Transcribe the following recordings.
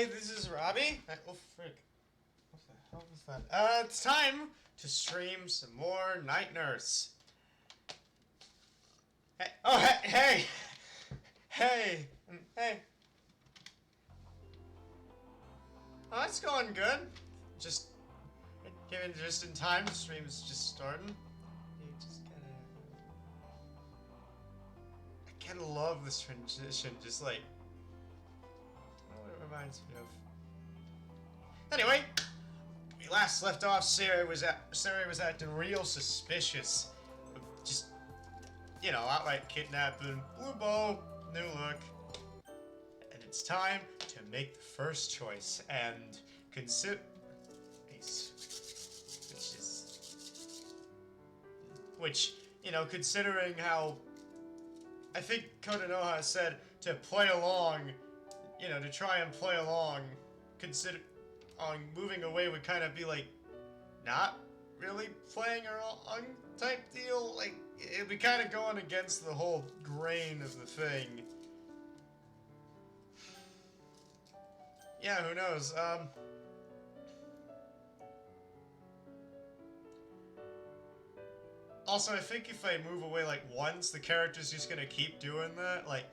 Hey, this is Robbie. Oh, frick. What the hell was that? It's time to stream some more Night Nurse. Hey. Oh, hey! Hey! Hey! Oh, it's going good. Just given just in time, the stream's just starting. You just I kinda love this transition, just like... I don't know what it reminds me of. Anyway, we last left off, Sarah was acting real suspicious. Just, you know, outright kidnapping, blue bow, new look. And it's time to make the first choice and consider... Which, you know, considering how... I think Konoha said to play along, you know, to try and play along, moving away would kind of be like, not really playing along type deal. Like, it'd be kind of going against the whole grain of the thing. Yeah, who knows? Also, I think if I move away like once, the character's just gonna keep doing that, like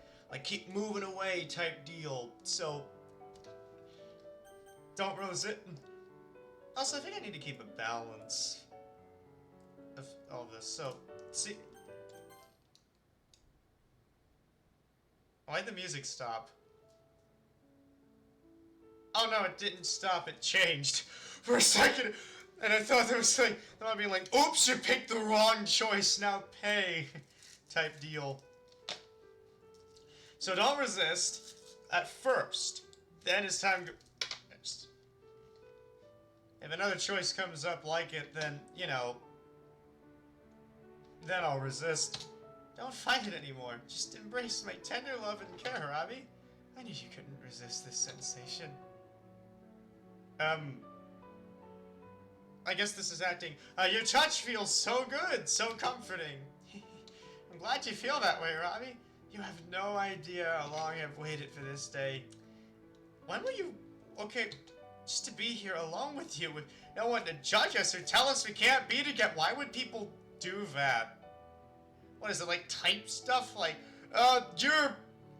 keep moving away type deal. So don't resist. Also, I think I need to keep a balance of all this. So, see, why'd the music stop? Oh no, it didn't stop. It changed for a second. And I thought there was like, that might be like, oops, you picked the wrong choice, now pay, type deal. So don't resist at first. Then it's time to... If another choice comes up like it, then, you know, then I'll resist. Don't fight it anymore. Just embrace my tender love and care, Robbie. I knew you couldn't resist this sensation. I guess this is acting. Your touch feels so good, so comforting. I'm glad you feel that way, Robbie. You have no idea how long I've waited for this day. When will you... Okay, just to be here alone with you, with no one to judge us or tell us we can't be together. Why would people do that? What is it, like type stuff? Like, you're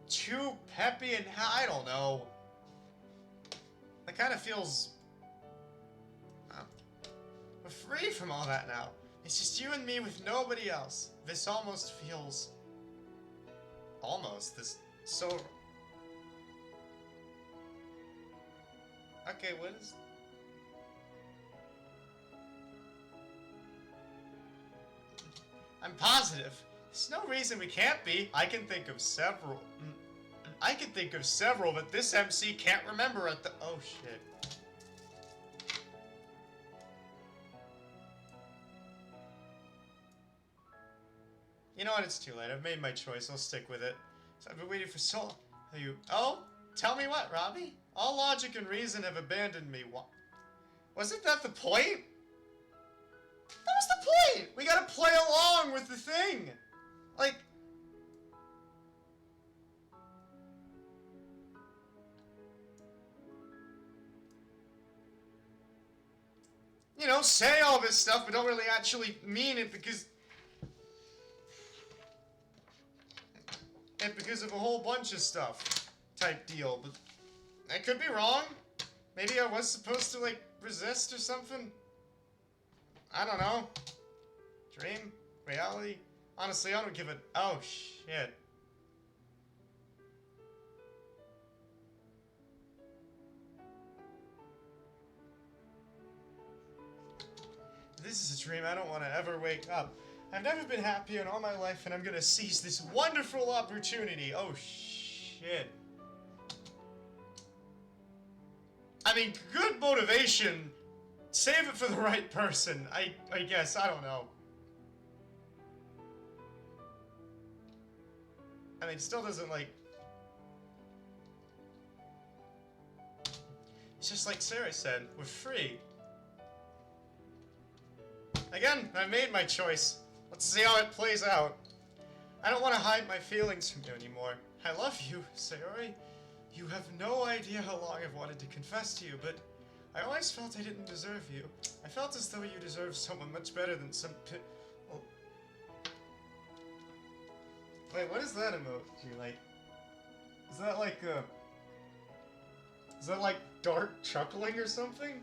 too peppy and I don't know. That kind of feels... We're free from all that now. It's just you and me with nobody else. This almost feels... Almost. This... So... Okay, what is... I'm positive. There's no reason we can't be. I can think of several. I can think of several, but this MC can't remember at the... Oh, shit. You know what? It's too late. I've made my choice. I'll stick with it. So I've been waiting for so long. Oh? Tell me what, Robbie? All logic and reason have abandoned me. What? Wasn't that the point? That was the point! We gotta play along with the thing! Like... You know, say all this stuff, but don't really actually mean it because... And because of a whole bunch of stuff type deal, but I could be wrong. Maybe I was supposed to, like, resist or something? I don't know. Dream? Reality? Honestly, I don't give a... Oh, shit. This is a dream. I don't want to ever wake up. I've never been happier in all my life, and I'm gonna seize this wonderful opportunity. Oh, shit. I mean, good motivation. Save it for the right person. I guess. I don't know. I mean, it still doesn't, like... It's just like Sarah said. We're free. Again, I made my choice. Let's see how it plays out. I don't want to hide my feelings from you anymore. I love you, Sayori. You have no idea how long I've wanted to confess to you, but I always felt I didn't deserve you. I felt as though you deserved someone much better than some oh. Wait, what is that emoji? Like, is that like is that like dark chuckling or something?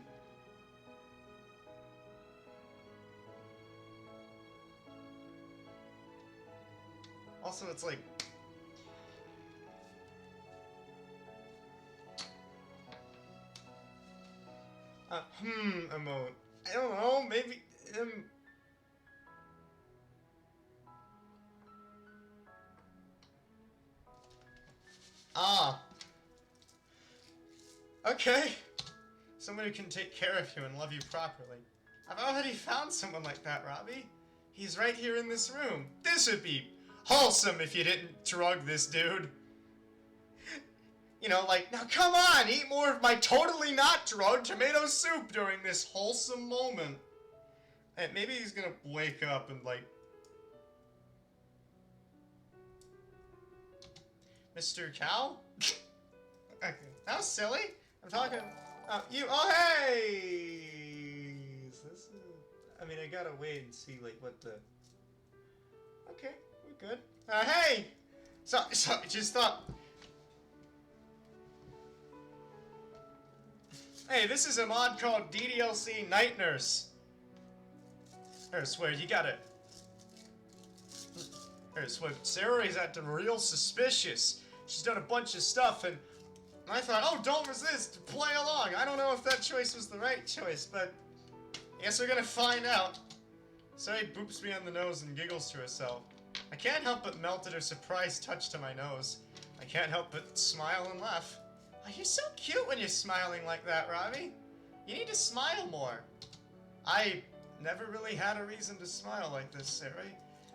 Also, it's like... emote. I don't know, maybe... Ah. Okay. Someone who can take care of you and love you properly. I've already found someone like that, Robbie. He's right here in this room. This would be wholesome if you didn't drug this dude. You know, like, now come on, eat more of my totally not drugged tomato soup during this wholesome moment. And maybe he's gonna wake up and, like... Mr. Cow? Okay. That was silly. I'm talking... oh, hey! Is this... I mean, I gotta wait and see, like, what the... Okay, we're good. Hey! So, just thought... Hey, this is a mod called DDLC Night Nurse. I swear, you gotta... I swear, Sarah is acting real suspicious. She's done a bunch of stuff, and I thought, oh, don't resist, play along. I don't know if that choice was the right choice, but I guess we're gonna find out. Sarah boops me on the nose and giggles to herself. I can't help but melt at her surprised touch to my nose. I can't help but smile and laugh. Oh, you're so cute when you're smiling like that, Robbie. You need to smile more. I never really had a reason to smile like this, Sarah.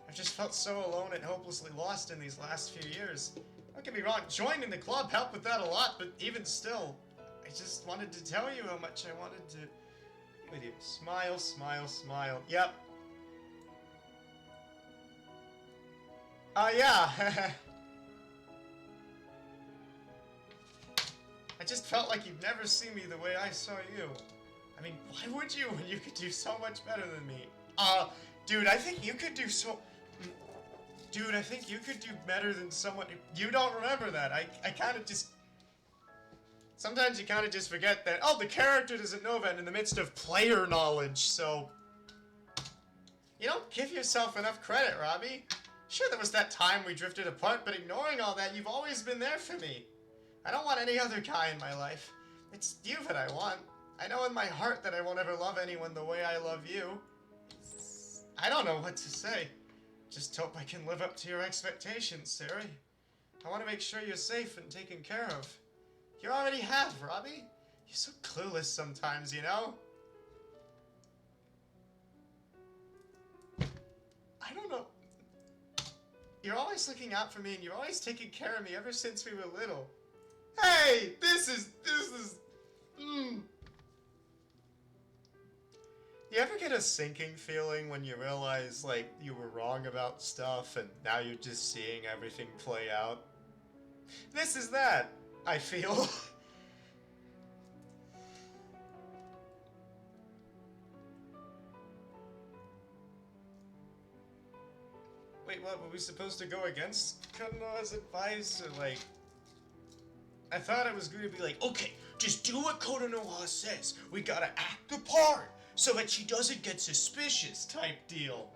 I've just felt so alone and hopelessly lost in these last few years. Don't get me wrong, joining the club helped with that a lot, but even still, I just wanted to tell you how much I wanted to be with you. Smile, smile, smile. Yep. Yeah. I just felt like you'd never see me the way I saw you. I mean, why would you when you could do so much better than me? Dude, I think you could do so... Dude, I think you could do better than someone... You don't remember that. I kind of just... Sometimes you kind of just forget that, oh, the character doesn't know that in the midst of player knowledge, so... You don't give yourself enough credit, Robbie. Sure, there was that time we drifted apart, but ignoring all that, you've always been there for me. I don't want any other guy in my life. It's you that I want. I know in my heart that I won't ever love anyone the way I love you. I don't know what to say. Just hope I can live up to your expectations, Sari. I want to make sure you're safe and taken care of. You already have, Robbie. You're so clueless sometimes, you know? I don't know. You're always looking out for me and you're always taking care of me ever since we were little. Hey, this is, You ever get a sinking feeling when you realize, like, you were wrong about stuff and now you're just seeing everything play out? This is that, I feel. Wait, what, were we supposed to go against Konoha's advice, or like... I thought I was going to be like, okay, just do what Konoha says. We gotta act the part so that she doesn't get suspicious type deal.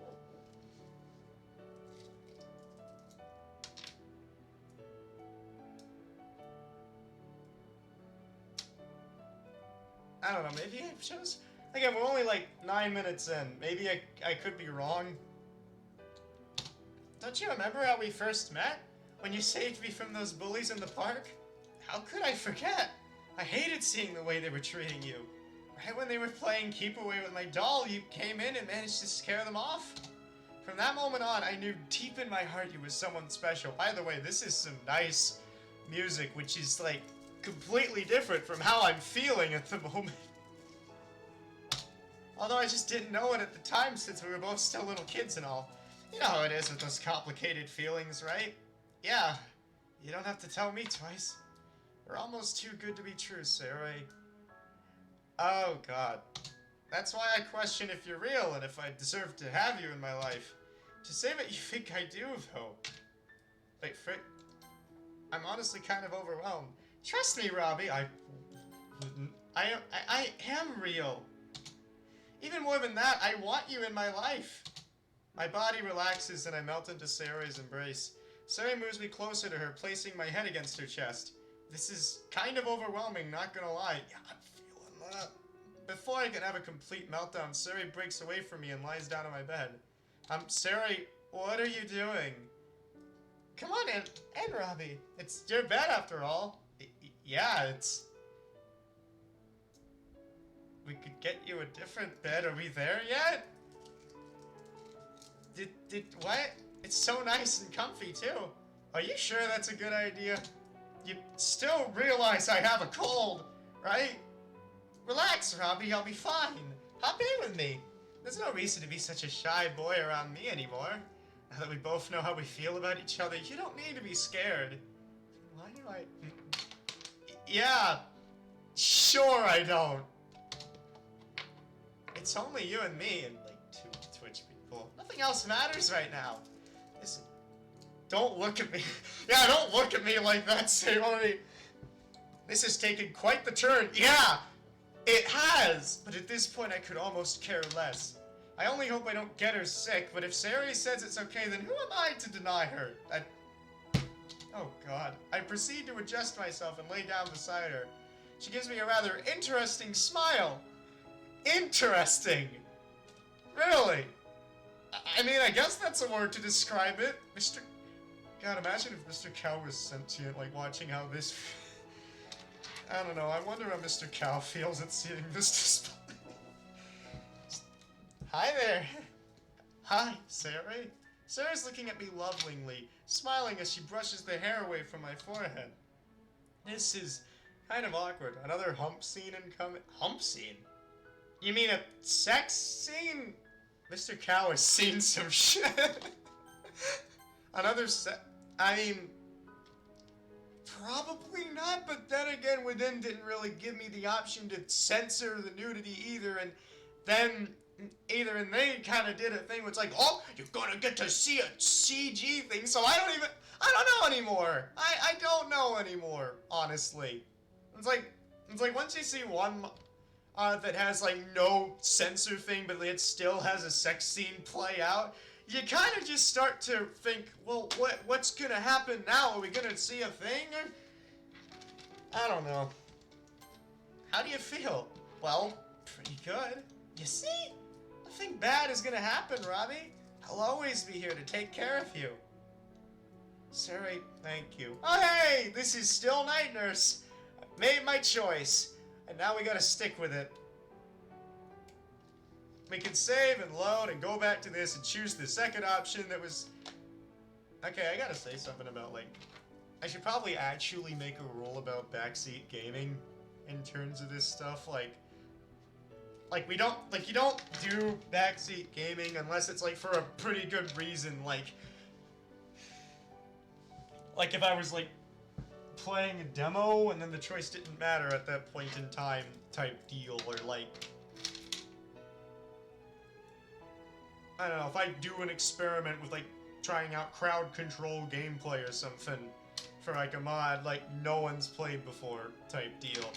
I don't know, maybe I chose... Again, we're only like 9 minutes in. Maybe I could be wrong. Don't you remember how we first met? When you saved me from those bullies in the park? How could I forget? I hated seeing the way they were treating you. Right when they were playing keep away with my doll, you came in and managed to scare them off. From that moment on, I knew deep in my heart you were someone special. By the way, this is some nice music, which is like completely different from how I'm feeling at the moment. Although I just didn't know it at the time since we were both still little kids and all. You know how it is with those complicated feelings, right? Yeah, you don't have to tell me twice. You're almost too good to be true, Sarah. Oh, God. That's why I question if you're real and if I deserve to have you in my life. To say what you think I do, though. Wait, Frick. I'm honestly kind of overwhelmed. Trust me, Robbie, I am real. Even more than that, I want you in my life. My body relaxes and I melt into Sarah's embrace. Sarah moves me closer to her, placing my head against her chest. This is kind of overwhelming, not gonna lie. Yeah, I'm feeling that. Before I can have a complete meltdown, Sarah breaks away from me and lies down on my bed. Sarah, what are you doing? Come on, and Robbie. It's your bed after all. Yeah, it's... We could get you a different bed. Are we there yet? What? It's so nice and comfy, too. Are you sure that's a good idea? You still realize I have a cold, right? Relax, Robbie, I'll be fine. Hop in with me. There's no reason to be such a shy boy around me anymore. Now that we both know how we feel about each other, you don't need to be scared. Why do I... Yeah, sure I don't. It's only you and me and, like, 2 Twitch people. Nothing else matters right now. Listen, don't look at me. Yeah, don't look at me like that, Sayori. This has taken quite the turn. Yeah, it has. But at this point, I could almost care less. I only hope I don't get her sick, but if Sayori says it's okay, then who am I to deny her? Oh, God. I proceed to adjust myself and lay down beside her. She gives me a rather interesting smile. Interesting. Really? I mean, I guess that's a word to describe it. Mr... God, imagine if Mr. Cow was sentient, like, watching how this... I don't know, I wonder how Mr. Cow feels at seeing this display. Hi there. Hi, Sarah. Sarah's looking at me lovingly, smiling as she brushes the hair away from my forehead. This is kind of awkward. Another hump scene incoming. Hump scene? You mean a sex scene? Mr. Cow has seen some shit. Another I mean, probably not, but then again, Within didn't really give me the option to censor the nudity either, and then they kind of did a thing where it's like, oh, you're gonna get to see a CG thing, so I don't know anymore. I don't know anymore, honestly. It's like once you see one that has like no censor thing, but it still has a sex scene play out, you kind of just start to think, well, what's gonna happen now? Are we gonna see a thing? Or... I don't know. How do you feel? Well, pretty good. You see? Nothing bad is gonna happen, Robbie. I'll always be here to take care of you. Sarah, thank you. Oh, hey! This is still Night Nurse. I made my choice, and now we gotta stick with it. We can save and load and go back to this and choose the second option that was... Okay, I gotta say something about, like... I should probably actually make a rule about backseat gaming in terms of this stuff, like, you don't do backseat gaming unless it's, like, for a pretty good reason, like, if I was, like, playing a demo and then the choice didn't matter at that point in time type deal, or, like, I don't know, if I do an experiment with, like, trying out crowd control gameplay or something for, like, a mod, like, no one's played before type deal.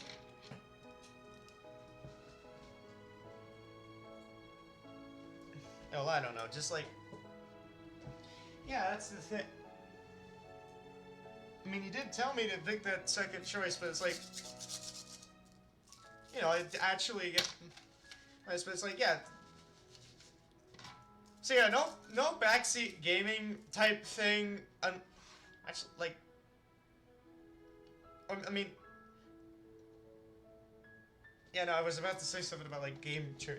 Oh, I don't know, just like... Yeah, that's the thing. I mean, you did tell me to pick that second choice, but it's like... You know, it actually... But it's like, yeah... So yeah, no backseat gaming type thing, actually, like... I mean... Yeah, no, I was about to say something about, like, game choice.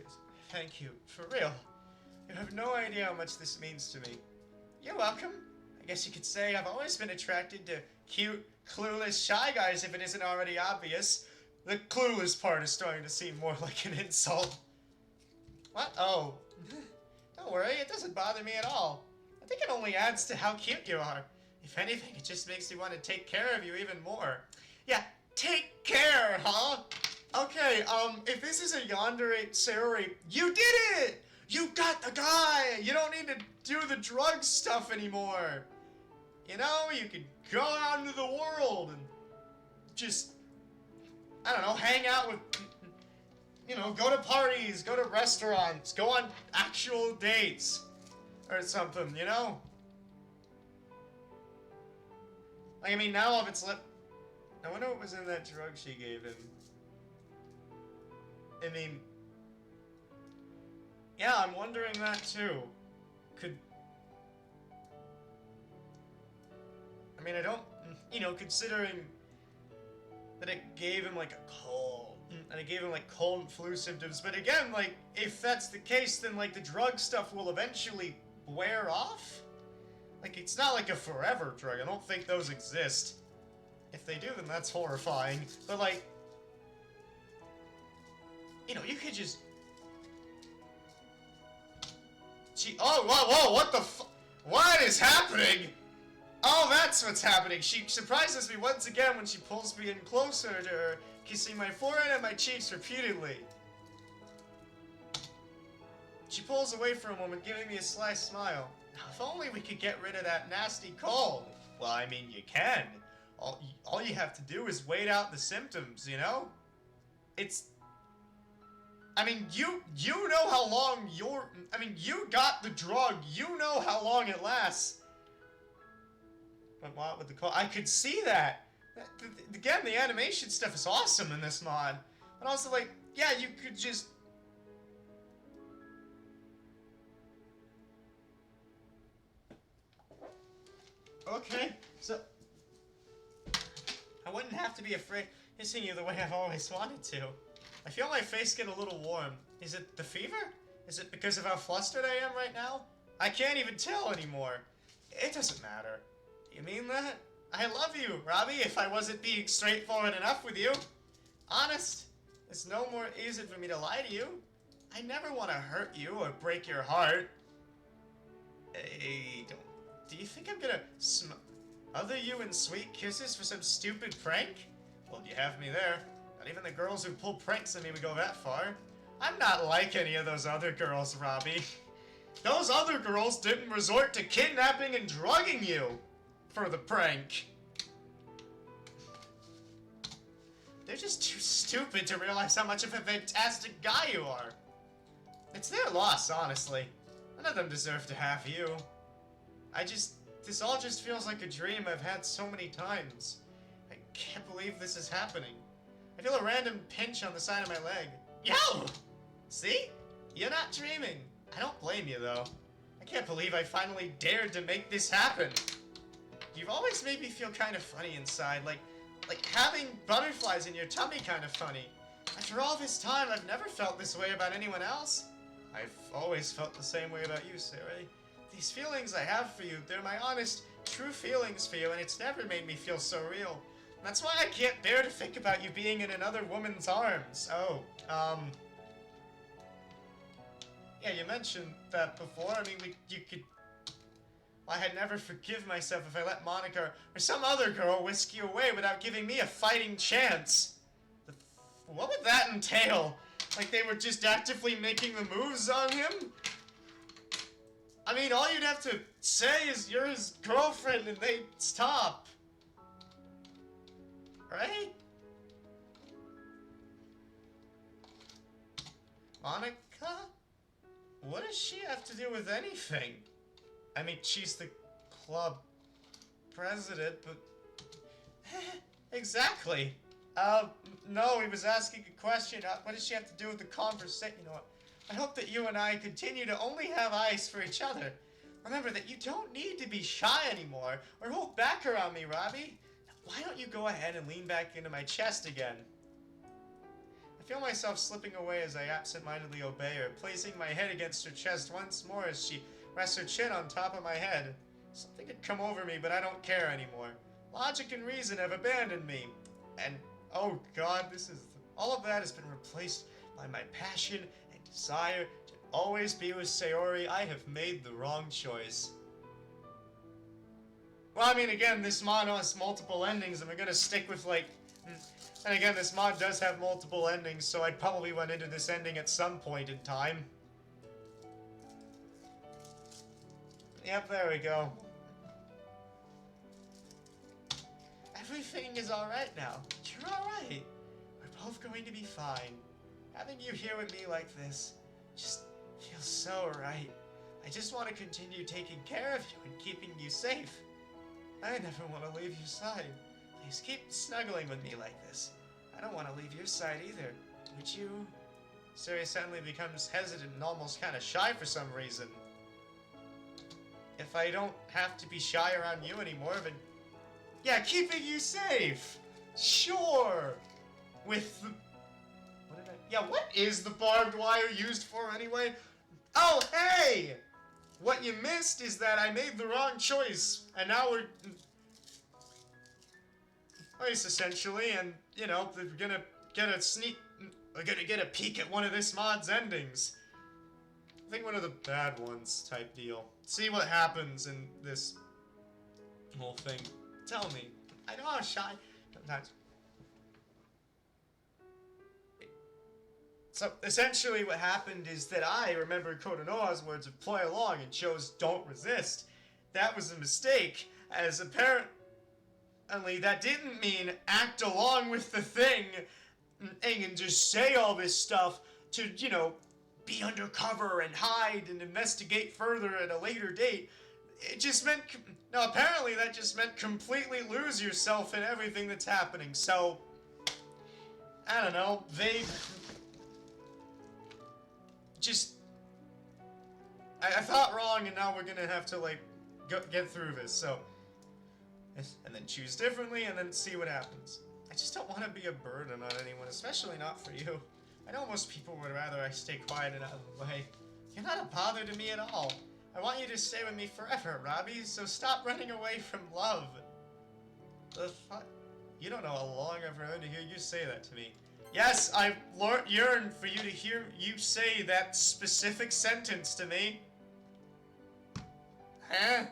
Thank you, for real. You have no idea how much this means to me. You're welcome. I guess you could say I've always been attracted to cute, clueless, shy guys if it isn't already obvious. The clueless part is starting to seem more like an insult. What? Oh. Don't worry, it doesn't bother me at all. I think it only adds to how cute you are. If anything, it just makes me want to take care of you even more. Yeah, Take care, huh? Okay, if this is a yandere Sayori, you did it! You got the guy! You don't need to do the drug stuff anymore. You know, you could go out into the world and just, I don't know, hang out with, you know, go to parties, go to restaurants, go on actual dates, or something, you know? Like, I mean, now all of it's left. I wonder what was in that drug she gave him. I mean, yeah, I'm wondering that too. I mean, I don't, you know, considering that it gave him like a cold, and it gave him like cold and flu symptoms, but again, like, if that's the case, then like the drug stuff will eventually wear off? Like, it's not like a forever drug, I don't think those exist. If they do, then that's horrifying, but like, you know, you could just... Oh, whoa, what the what is happening? Oh, that's what's happening. She surprises me once again when she pulls me in closer to her, kissing my forehead and my cheeks repeatedly. She pulls away for a moment, giving me a sly smile. Now, if only we could get rid of that nasty cold. Well, I mean, you can. All you have to do is wait out the symptoms, you know? It's... I mean, you know how long I mean, you got the drug. You know how long it lasts. But what with the cold? I could see that. Again, the animation stuff is awesome in this mod. But also, like, yeah, you could just... Okay, so... I wouldn't have to be afraid kissing you the way I've always wanted to. I feel my face get a little warm. Is it the fever? Is it because of how flustered I am right now? I can't even tell anymore. It doesn't matter. You mean that? I love you, Robbie, if I wasn't being straightforward enough with you. Honest. It's no more easy for me to lie to you. I never want to hurt you or break your heart. Hey, do you think I'm gonna smother you in sweet kisses for some stupid prank? Well, you have me there. Not even the girls who pull pranks on me would go that far. I'm not like any of those other girls, Robbie. Those other girls didn't resort to kidnapping and drugging you for the prank. They're just too stupid to realize how much of a fantastic guy you are. It's their loss, honestly. None of them deserve to have you. This all just feels like a dream I've had so many times. I can't believe this is happening. I feel a random pinch on the side of my leg. Yo! See? You're not dreaming. I don't blame you, though. I can't believe I finally dared to make this happen. You've always made me feel kind of funny inside, like having butterflies in your tummy kind of funny. After all this time, I've never felt this way about anyone else. I've always felt the same way about you, Sari. These feelings I have for you, they're my honest, true feelings for you, and it's never made me feel so real. That's why I can't bear to think about you being in another woman's arms. Oh, yeah, you mentioned that before. I mean, you could... I'd never forgive myself if I let Monica or some other girl whisk you away without giving me a fighting chance. What would that entail? Like they were just actively making the moves on him? I mean, all you'd have to say is you're his girlfriend and they'd stop. Right? Monica? What does she have to do with anything? I mean, she's the club president, but... Exactly. No, he was asking a question. What does she have to do with the conversation? You know what? I hope that you and I continue to only have eyes for each other. Remember that you don't need to be shy anymore, or hold back around me, Robbie. Why don't you go ahead and lean back into my chest again? I feel myself slipping away as I absentmindedly obey her, placing my head against her chest once more as she rests her chin on top of my head. Something had come over me, but I don't care anymore. Logic and reason have abandoned me. And, oh god, all of that has been replaced by my passion and desire to always be with Sayori. I have made the wrong choice. Well, I mean, again, this mod has multiple endings, and we're gonna stick with, like, And again, this mod does have multiple endings, so I'd probably run into this ending at some point in time. Yep, there we go. Everything is alright now. You're alright. We're both going to be fine. Having you here with me like this just feels so right. I just want to continue taking care of you and keeping you safe. I never want to leave your side. Please keep snuggling with me like this. I don't want to leave your side either. Would you? Siri suddenly becomes hesitant and almost kind of shy for some reason. If I don't have to be shy around you anymore, then... Yeah, keeping you safe! Sure! With the... What did I... Yeah, what is the barbed wire used for anyway? Oh, hey! What you missed is that I made the wrong choice, and now we're... Place, essentially, and, you know, we're gonna get a sneak... We're gonna get a peek at one of this mod's endings. I think one of the bad ones type deal. See what happens in this whole thing. Tell me. I know I'm shy. Sometimes. So, essentially what happened is that I remembered Kotonoha's words of play along and chose don't resist. That was a mistake, as apparently that didn't mean act along with the thing and just say all this stuff to, you know, be undercover and hide and investigate further at a later date. It just meant... No, apparently that just meant completely lose yourself in everything that's happening, so... I don't know, they... Just... I thought wrong, and now we're gonna have to, like, get through this, so... And then choose differently, and then see what happens. I just don't want to be a burden on anyone, especially not for you. I know most people would rather I stay quiet and out of the way. You're not a bother to me at all. I want you to stay with me forever, Robbie, so stop running away from love. The fuck? You don't know how long I've learned to hear you say that to me. Yes, I've yearned for you to hear you say that specific sentence to me. Huh?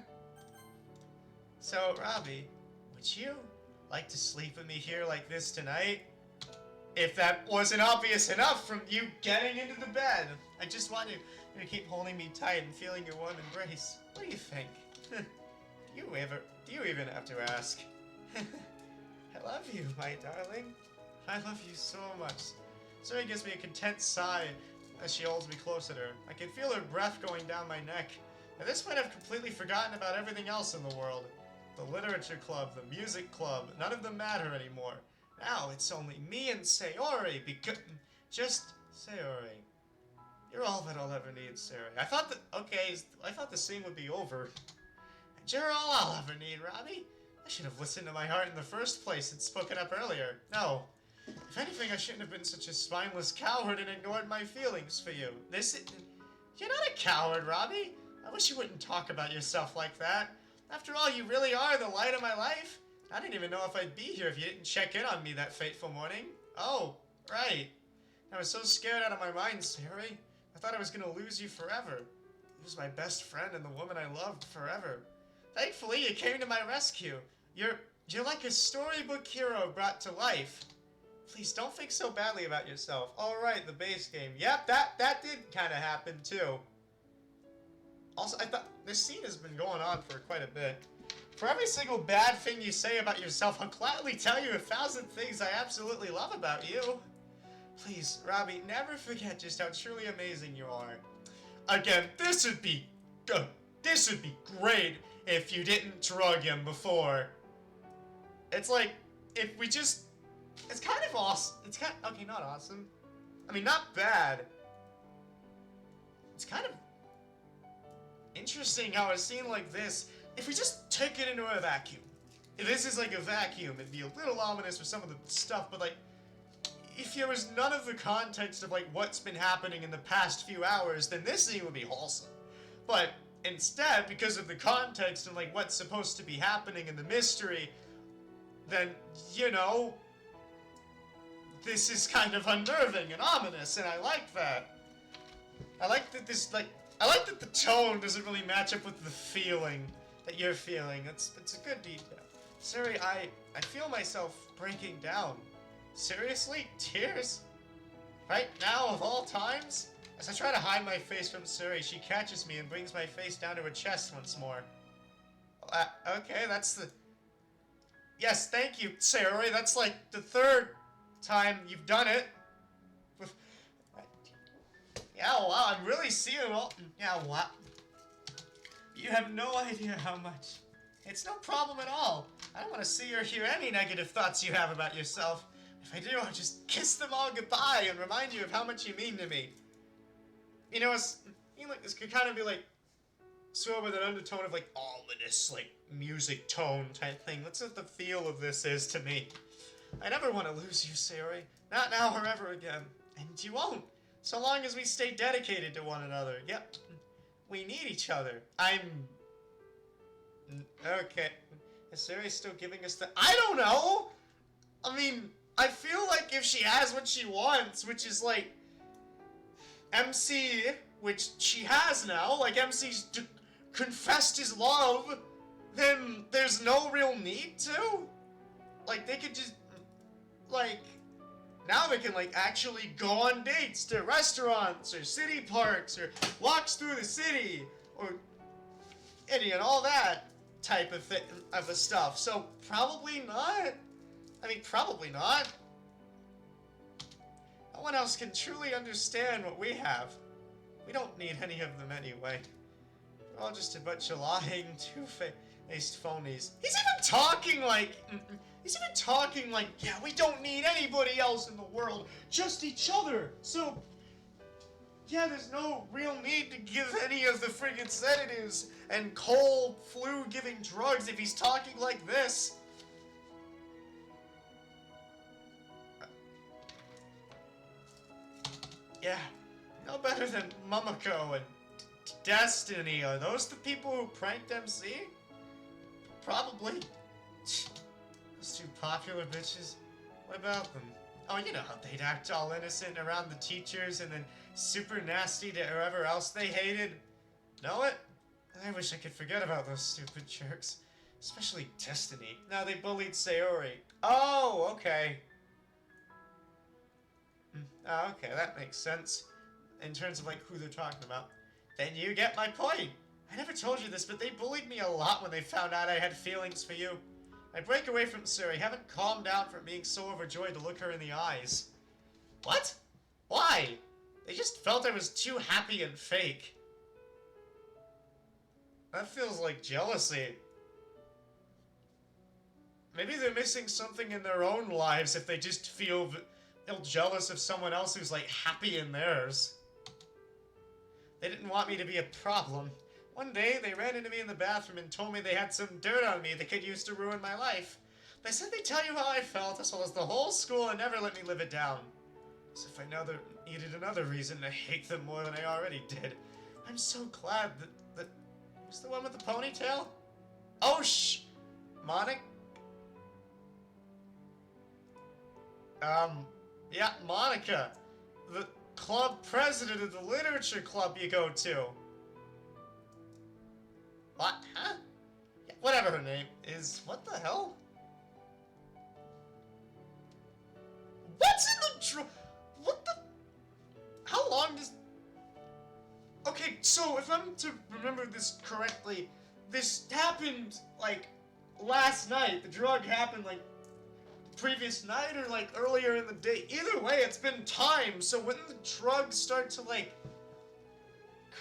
So, Robbie, would you like to sleep with me here like this tonight? If that wasn't obvious enough from you getting into the bed. I just want you to keep holding me tight and feeling your warm embrace. What do you think? Do you even have to ask? I love you, my darling. I love you so much. Suri gives me a content sigh as she holds me close to her. I can feel her breath going down my neck. At this point, I've completely forgotten about everything else in the world. The literature club, the music club, none of them matter anymore. Now it's only me and Sayori, because... Just Sayori. You're all that I'll ever need, Sayori. I thought the scene would be over. And you're all I'll ever need, Robbie. I should have listened to my heart in the first place and spoken up earlier. No. If anything, I shouldn't have been such a spineless coward and ignored my feelings for you. You're not a coward, Robbie. I wish you wouldn't talk about yourself like that. After all, you really are the light of my life. I didn't even know if I'd be here if you didn't check in on me that fateful morning. Oh, right. I was so scared out of my mind, Sayori. I thought I was gonna lose you forever. You was my best friend and the woman I loved forever. Thankfully, you came to my rescue. You're like a storybook hero brought to life. Please don't think so badly about yourself. All right, the base game. Yep, that did kind of happen too. Also, I thought this scene has been going on for quite a bit. For every single bad thing you say about yourself, I'll gladly tell you 1,000 things I absolutely love about you. Please, Robbie, never forget just how truly amazing you are. Again, this would be great if you didn't drug him before. It's like, if we just... It's kind of awesome. It's kind of... Okay, not awesome. I mean, not bad. It's kind of... interesting how a scene like this, if we just take it into a vacuum. If this is like a vacuum, it'd be a little ominous with some of the stuff, but like, if there was none of the context of like what's been happening in the past few hours, then this scene would be wholesome. But instead, because of the context and like what's supposed to be happening in the mystery, then, you know, this is kind of unnerving and ominous, and I like that. I like that I like that the tone doesn't really match up with the feeling that you're feeling. It's a good detail. Suri, I feel myself breaking down. Seriously? Tears? Right now, of all times? As I try to hide my face from Suri, she catches me and brings my face down to her chest once more. Okay, that's the... Yes, thank you, Sayori. That's like the third time you've done it. Yeah, wow, I'm really seeing all... Yeah, wow. You have no idea how much. It's no problem at all. I don't want to see or hear any negative thoughts you have about yourself. If I do, I'll just kiss them all goodbye and remind you of how much you mean to me. You know, this could kind of be like, sort of with an undertone of like ominous, like music tone type thing. That's what the feel of this is to me. I never want to lose you, Sayori. Not now or ever again. And you won't. So long as we stay dedicated to one another. Yep. We need each other. Okay. Is Sayori still giving us the... I don't know! I mean, I feel like if she has what she wants, which is like... MC, which she has now, like MC's confessed his love, then there's no real need to? Like, they could just... Like... Now they can, like, actually go on dates to restaurants, or city parks, or walks through the city, or any and all that type of stuff. So, probably not. I mean, probably not. No one else can truly understand what we have. We don't need any of them anyway. We're all just a bunch of lying, two-faced phonies. He's even talking like... yeah, we don't need anybody else in the world, just each other. So, yeah, there's no real need to give any of the friggin' sedatives and cold, flu-giving drugs if he's talking like this. Yeah, no better than Momoko and Destiny. Are those the people who pranked MC? Probably. Those two popular bitches. What about them? Oh, you know how they'd act all innocent around the teachers and then super nasty to whoever else they hated. Know it? I wish I could forget about those stupid jerks. Especially Destiny. Now they bullied Sayori. Oh, okay. Oh, okay, that makes sense. In terms of, like, who they're talking about. Then you get my point. I never told you this, but they bullied me a lot when they found out I had feelings for you. I break away from Suri, haven't calmed down from being so overjoyed to look her in the eyes. What? Why? They just felt I was too happy and fake. That feels like jealousy. Maybe they're missing something in their own lives if they just feel jealous of someone else who's, like, happy in theirs. They didn't want me to be a problem. One day, they ran into me in the bathroom and told me they had some dirt on me they could use to ruin my life. They said they'd tell you how I felt, as well as the whole school, and never let me live it down. As if I needed another reason to hate them more than I already did. I'm so glad that was the one with the ponytail? Oh, Monica? Yeah, Monica. The club president of the literature club you go to. What? Huh? Yeah, whatever her name is. What the hell? What's in the what the... How long does... Okay, so if I'm to remember this correctly, this happened, like, last night. The drug happened, like, previous night or, like, earlier in the day. Either way, it's been time, so wouldn't the drug start to, like,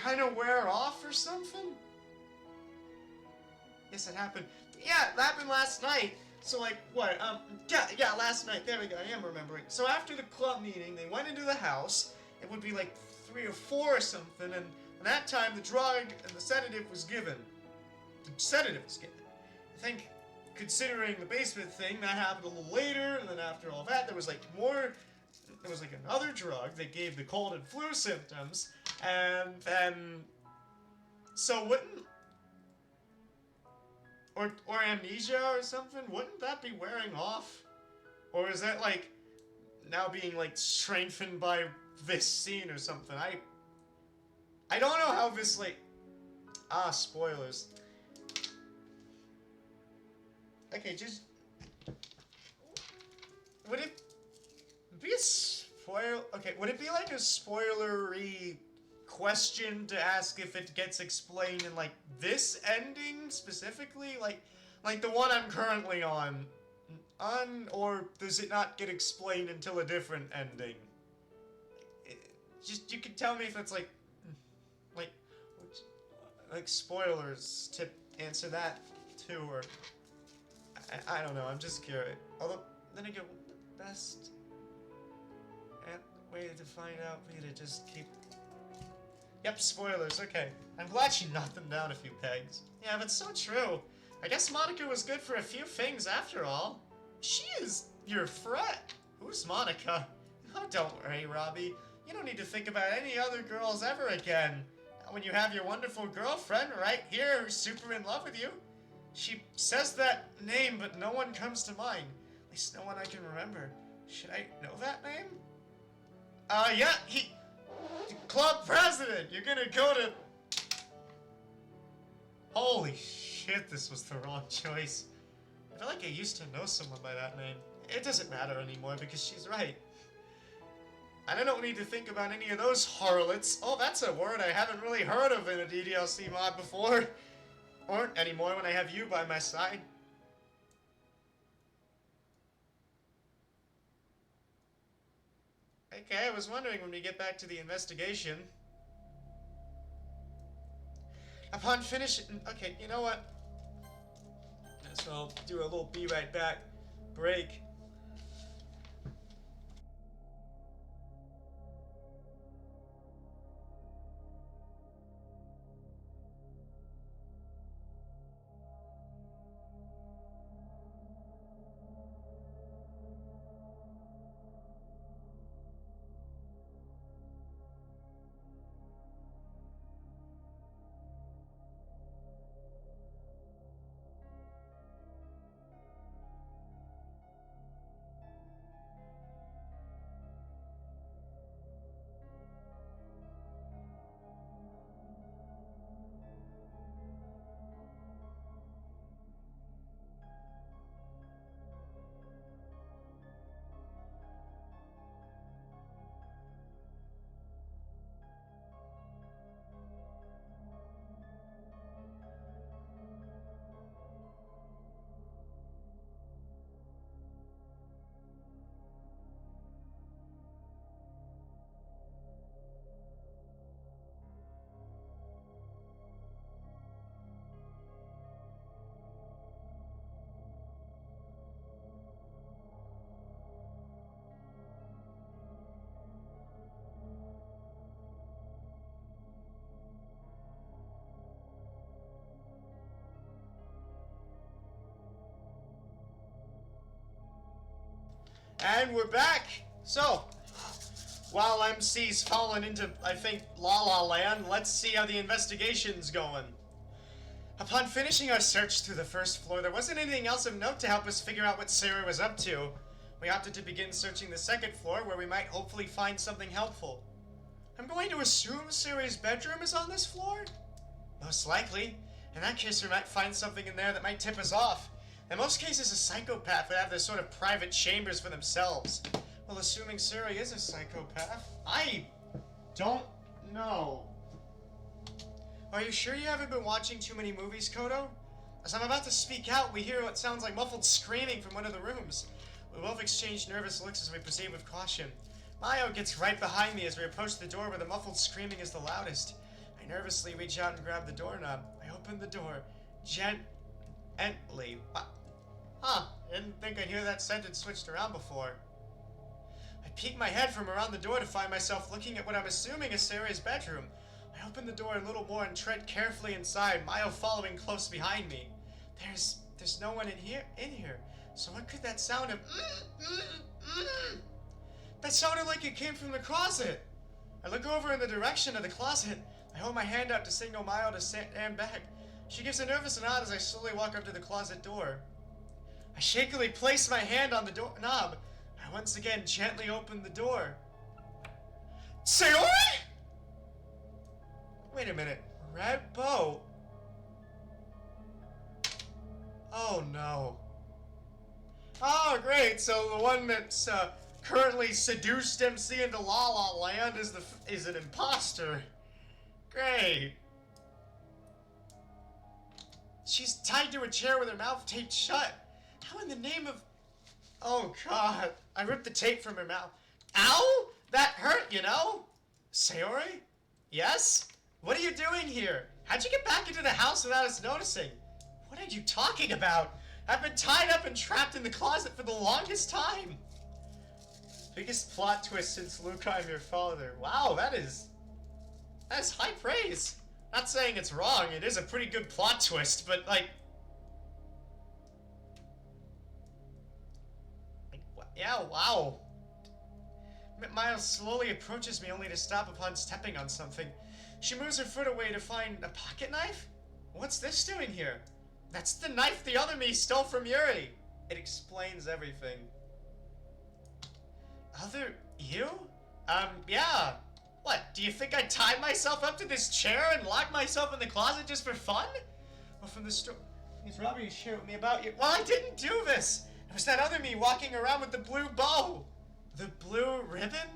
kind of wear off or something? Yes, it happened. Yeah, it happened last night. So, like, what? Yeah, last night. There we go. I am remembering. So after the club meeting, they went into the house. It would be like 3 or 4 or something, and that time the drug and the sedative was given. The sedative was given. I think, considering the basement thing, that happened a little later, and then after all that, there was like more. There was like another drug that gave the cold and flu symptoms, and then. So wouldn't. Or amnesia or something? Wouldn't that be wearing off? Or is that, like, now being, like, strengthened by this scene or something? I don't know how this, like... spoilers. Okay, just... Would it Would it be a spoil? Okay, would it be like a spoilery question to ask if it gets explained in like this ending specifically, like the one I'm currently on, or does it not get explained until a different ending? Just you can tell me if it's like like spoilers to answer that too, or I don't know. I'm just curious. Although then again, the best way to find out would be to just keep. Yep, spoilers. Okay, I'm glad you knocked them down a few pegs. Yeah, but so true. I guess Monica was good for a few things after all. She is your friend. Who's Monica? Oh, don't worry, Robbie. You don't need to think about any other girls ever again. When you have your wonderful girlfriend right here who's super in love with you. She says that name, but no one comes to mind. At least no one I can remember. Should I know that name? Yeah, club president! You're gonna go to... Holy shit, this was the wrong choice. I feel like I used to know someone by that name. It doesn't matter anymore because she's right. And I don't need to think about any of those harlots. Oh, that's a word I haven't really heard of in a DDLC mod before. Or anymore when I have you by my side. Okay, I was wondering when we get back to the investigation. Upon finishing... Okay, you know what? So I'll do a little be right back break. And we're back! So, while MC's fallen into, I think, La La Land, let's see how the investigation's going. Upon finishing our search through the first floor, there wasn't anything else of note to help us figure out what Sarah was up to. We opted to begin searching the second floor, where we might hopefully find something helpful. I'm going to assume Sarah's bedroom is on this floor? Most likely. In that case, we might find something in there that might tip us off. In most cases, a psychopath would have this sort of private chambers for themselves. Well, assuming Sarah is a psychopath, I don't know. Are you sure you haven't been watching too many movies, Kodo? As I'm about to speak out, we hear what sounds like muffled screaming from one of the rooms. We both exchange nervous looks as we proceed with caution. Mayo gets right behind me as we approach the door where the muffled screaming is the loudest. I nervously reach out and grab the doorknob. I open the door gently. Huh, didn't think I'd hear that sentence switched around before. I peek my head from around the door to find myself looking at what I'm assuming is Sarah's bedroom. I open the door a little more and tread carefully inside, Mayo following close behind me. There's no one in here. So what could that sound of? That sounded like it came from the closet. I look over in the direction of the closet. I hold my hand out to signal Mayo to stand back. She gives a nervous nod as I slowly walk up to the closet door. I shakily place my hand on the door knob. I once again gently open the door. Sayori? Wait a minute. Red bow? Oh no. Oh great, so the one that's currently seduced MC into La La Land is an imposter. Great. She's tied to a chair with her mouth taped shut. How in the name of... Oh, God. I ripped the tape from her mouth. Ow! That hurt, you know? Sayori? Yes? What are you doing here? How'd you get back into the house without us noticing? What are you talking about? I've been tied up and trapped in the closet for the longest time. Biggest plot twist since Luca, I'm your father. Wow, that is high praise. Not saying it's wrong, it is a pretty good plot twist, but like... Yeah, wow. Miles slowly approaches me only to stop upon stepping on something. She moves her foot away to find a pocket knife? What's this doing here? That's the knife the other me stole from Yuri. It explains everything. Other you? Yeah. What, do you think I tied myself up to this chair and locked myself in the closet just for fun? Well, from the store... Is Robbie sharing with me about you? Well, I didn't do this. It was that other me walking around with the blue bow. The blue ribbon?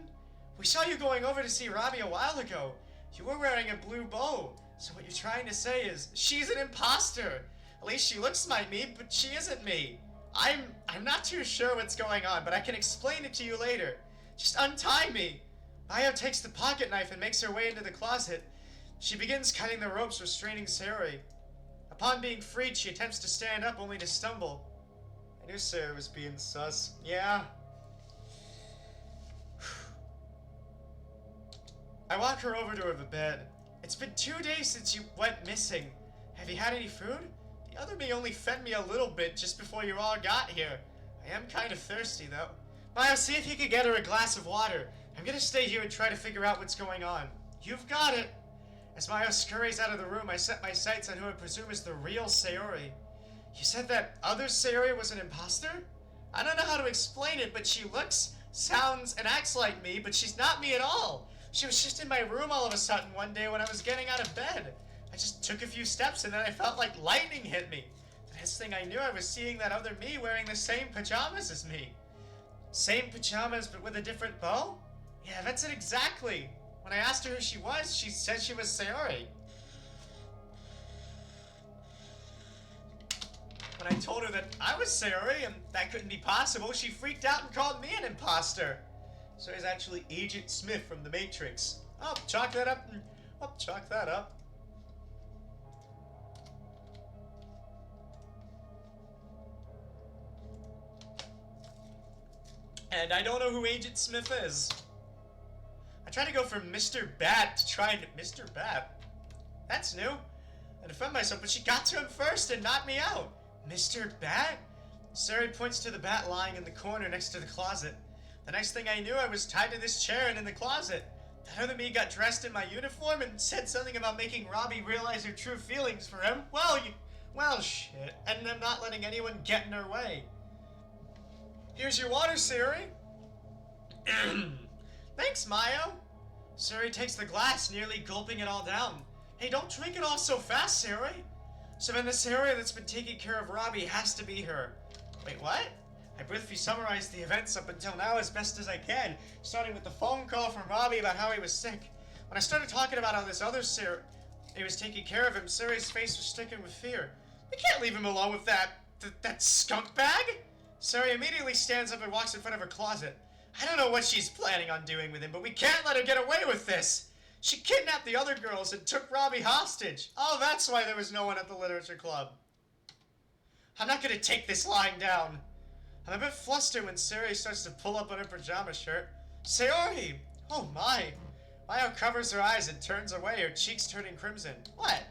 We saw you going over to see Robbie a while ago. You were wearing a blue bow. So what you're trying to say is, she's an imposter. At least she looks like me, but she isn't me. I'm not too sure what's going on, but I can explain it to you later. Just untie me. Maya takes the pocket knife and makes her way into the closet. She begins cutting the ropes restraining Sayori. Upon being freed, she attempts to stand up only to stumble. I knew Sayori was being sus. Yeah. I walk her over to her bed. It's been 2 days since you went missing. Have you had any food? The other me only fed me a little bit just before you all got here. I am kind of thirsty, though. Miles, see if you can get her a glass of water. I'm gonna stay here and try to figure out what's going on. You've got it. As Mayo scurries out of the room, I set my sights on who I presume is the real Sayori. You said that other Sayori was an imposter? I don't know how to explain it, but she looks, sounds, and acts like me, but she's not me at all. She was just in my room all of a sudden one day when I was getting out of bed. I just took a few steps and then I felt like lightning hit me. The next thing I knew, I was seeing that other me wearing the same pajamas as me. Same pajamas, but with a different bow? Yeah, that's it exactly. When I asked her who she was, she said she was Sayori. When I told her that I was Sayori and that couldn't be possible, she freaked out and called me an imposter. Sayori's actually Agent Smith from The Matrix. Oh, chalk that up. Oh, chalk that up. And I don't know who Agent Smith is. I tried to go for Mr. Bat to try and... Mr. Bat? That's new. I defend myself, but she got to him first and knocked me out. Mr. Bat? Sayori points to the bat lying in the corner next to the closet. The next thing I knew, I was tied to this chair and in the closet. That other me got dressed in my uniform and said something about making Robbie realize her true feelings for him. Well, shit. And I'm not letting anyone get in her way. Here's your water, Sayori. Thanks, Mayo. Sayori takes the glass, nearly gulping it all down. Hey, don't drink it all so fast, Sayori. So then the Sayori that's been taking care of Robbie has to be her. Wait, what? I briefly summarized the events up until now as best as I can, starting with the phone call from Robbie about how he was sick. When I started talking about how this other Sayori was taking care of him, Sayori's face was stricken with fear. We can't leave him alone with that skunk bag! Sayori immediately stands up and walks in front of her closet. I don't know what she's planning on doing with him, but we can't let her get away with this! She kidnapped the other girls and took Robbie hostage. Oh, that's why there was no one at the literature club. I'm not gonna take this lying down. I'm a bit flustered when Sayori starts to pull up on her pajama shirt. Sayori! Oh my! Mayo covers her eyes and turns away, her cheeks turning crimson. What?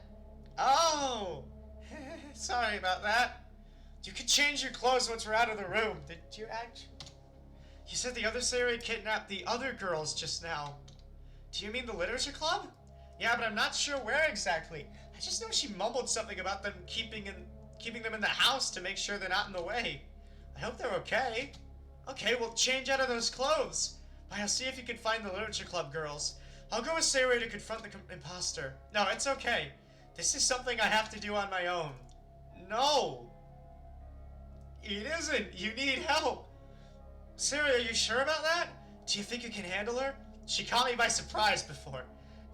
Oh! Sorry about that. You can change your clothes once we're out of the room. Did you actually? You said the other Sayori kidnapped the other girls just now. Do you mean the literature club? Yeah, but I'm not sure where exactly. I just know she mumbled something about them keeping them in the house to make sure they're not in the way. I hope they're okay. Okay, well, change out of those clothes. I'll see if you can find the literature club girls. I'll go with Sayori to confront the imposter. No, it's okay. This is something I have to do on my own. No. It isn't. You need help. Sarah, are you sure about that? Do you think you can handle her? She caught me by surprise before.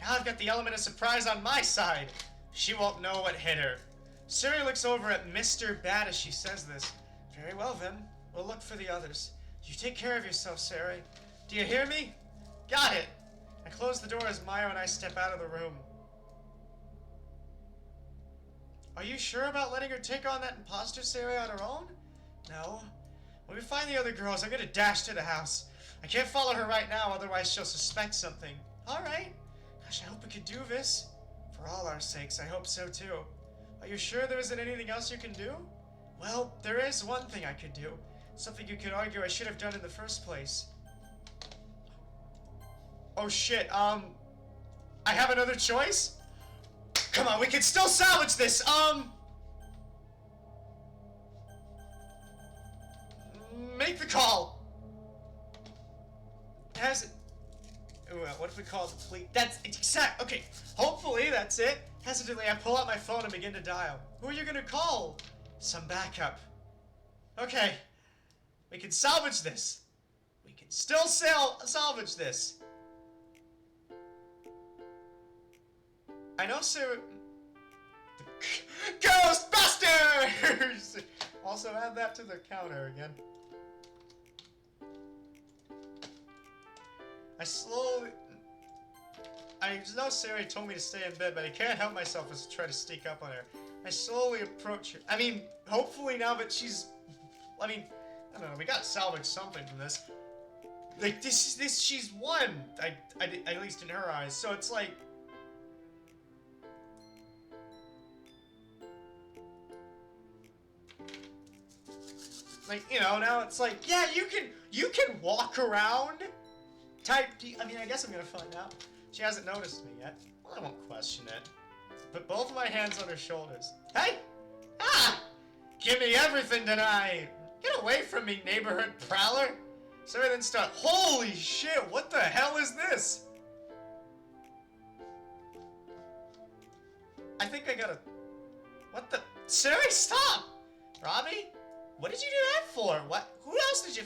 Now I've got the element of surprise on my side. She won't know what hit her. Siri looks over at Mr. Bad as she says this. Very well then, we'll look for the others. You take care of yourself, Siri. Do you hear me? Got it. I close the door as Mayo and I step out of the room. Are you sure about letting her take on that imposter Siri on her own? No. When we find the other girls, I'm gonna dash to the house. I can't follow her right now, otherwise she'll suspect something. Alright. Gosh, I hope we can do this. For all our sakes, I hope so too. Are you sure there isn't anything else you can do? Well, there is one thing I could do. Something you could argue I should have done in the first place. Oh shit, I have another choice? Come on, we can still salvage this, make the call. Has it... what if we call the police? That's exact. Okay, hopefully that's it. Hesitantly, I pull out my phone and begin to dial. Who are you gonna call? Some backup. Okay, we can salvage this. We can still salvage this. I know, sir. Ghostbusters! Also add that to the counter again. I know Siri told me to stay in bed, but I can't help myself as I try to sneak up on her. I slowly approach her. I mean, hopefully now that she's... I mean, I don't know, we gotta salvage something from this. Like, this, she's won! At least in her eyes, so it's like... Like, you know, now it's like, yeah, you can walk around. I mean, I guess I'm gonna find out. She hasn't noticed me yet. Well, I won't question it. Put both of my hands on her shoulders. Hey! Ah! Give me everything tonight! Get away from me, neighborhood prowler! So then start. Holy shit! What the hell is this? I think I gotta. What the? Siri, stop! Robbie? What did you do that for? What? Who else did you...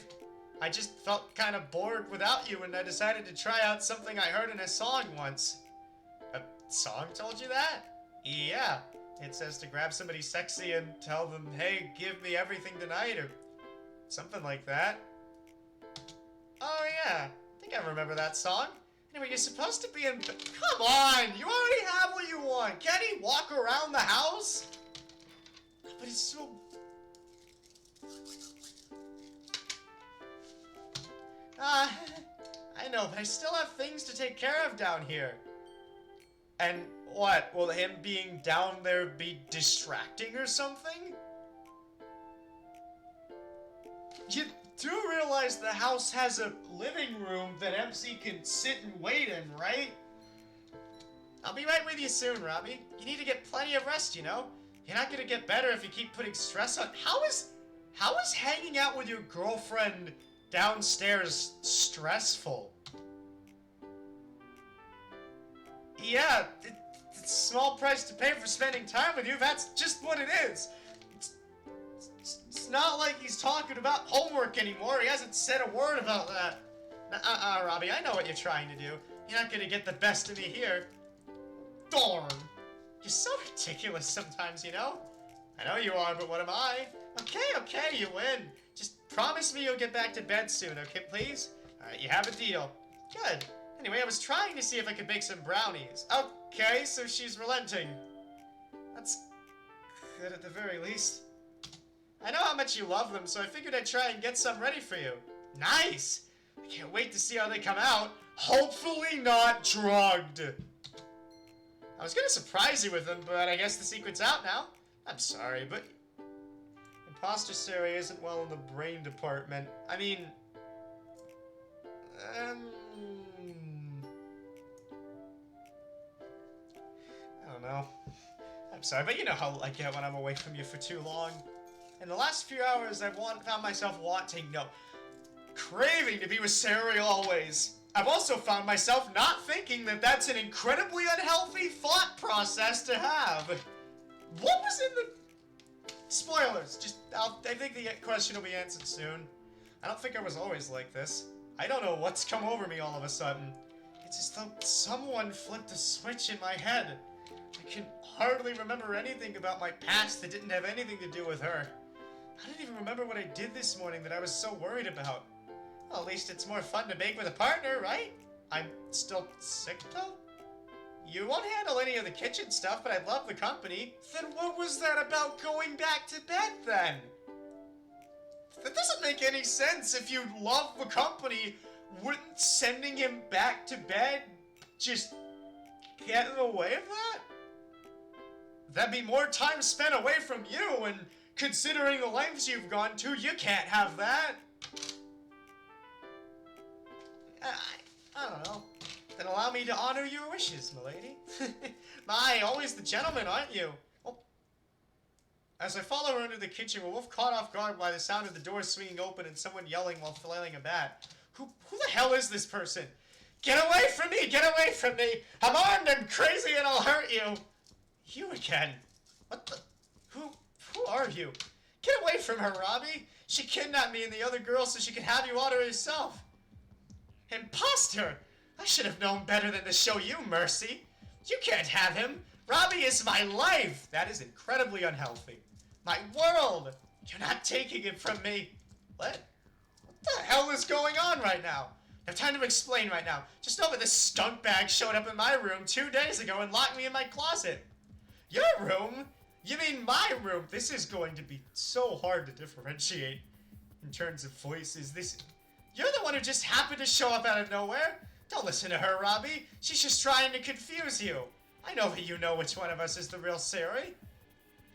I just felt kind of bored without you and I decided to try out something I heard in a song once. A song told you that? Yeah. It says to grab somebody sexy and tell them, hey, give me everything tonight, or something like that. Oh yeah, I think I remember that song. Anyway, you're supposed to be in... Come on! You already have what you want! Can't he walk around the house? But it's so... I know, but I still have things to take care of down here. And what? Will him being down there be distracting or something? You do realize the house has a living room that MC can sit and wait in, right? I'll be right with you soon, Robbie. You need to get plenty of rest, you know? You're not gonna get better if you keep putting stress on... How is hanging out with your girlfriend downstairs stressful? Yeah, it's a small price to pay for spending time with you. That's just what it is. It's not like he's talking about homework anymore. He hasn't said a word about that. Robbie, I know what you're trying to do. You're not gonna get the best of me here. Darn. You're so ridiculous sometimes, you know? I know you are, but what am I? Okay, you win. Just promise me you'll get back to bed soon, okay, please? Alright, you have a deal. Good. Anyway, I was trying to see if I could bake some brownies. Okay, so she's relenting. That's good at the very least. I know how much you love them, so I figured I'd try and get some ready for you. Nice! I can't wait to see how they come out. Hopefully not drugged. I was gonna surprise you with them, but I guess the secret's out now. I'm sorry, but... Imposter Siri isn't well in the brain department. I mean... I don't know. I'm sorry, but you know how I get when I'm away from you for too long. In the last few hours, I've found myself craving to be with Siri always. I've also found myself not thinking that that's an incredibly unhealthy thought process to have. What was in the... Spoilers. I think the question will be answered soon. I don't think I was always like this. I don't know what's come over me all of a sudden. It's as though someone flipped a switch in my head. I can hardly remember anything about my past that didn't have anything to do with her. I didn't even remember what I did this morning that I was so worried about. Well, at least it's more fun to bake with a partner, right? I'm still sick, though? You won't handle any of the kitchen stuff, but I love the company. Then what was that about going back to bed, then? That doesn't make any sense. If you love the company, wouldn't sending him back to bed just get in the way of that? That'd be more time spent away from you, and considering the lengths you've gone to, you can't have that. I don't know. Then allow me to honor your wishes, milady. My, always the gentleman, aren't you? Oh. As I follow her into the kitchen, we're both caught off guard by the sound of the door swinging open and someone yelling while flailing a bat. Who the hell is this person? Get away from me! Get away from me! I'm armed and crazy and I'll hurt you! You again? What the? Who are you? Get away from her, Robbie! She kidnapped me and the other girl so she could have you all to herself. Imposter! I should have known better than to show you mercy. You can't have him. Robbie is my life. That is incredibly unhealthy. My world. You're not taking it from me. What? What the hell is going on right now? I have time to explain right now. Just know that this skunk bag showed up in my room 2 days ago and locked me in my closet. Your room? You mean my room? This is going to be so hard to differentiate in terms of voices. You're the one who just happened to show up out of nowhere. Don't listen to her, Robbie. She's just trying to confuse you. I know that you know which one of us is the real Sayori.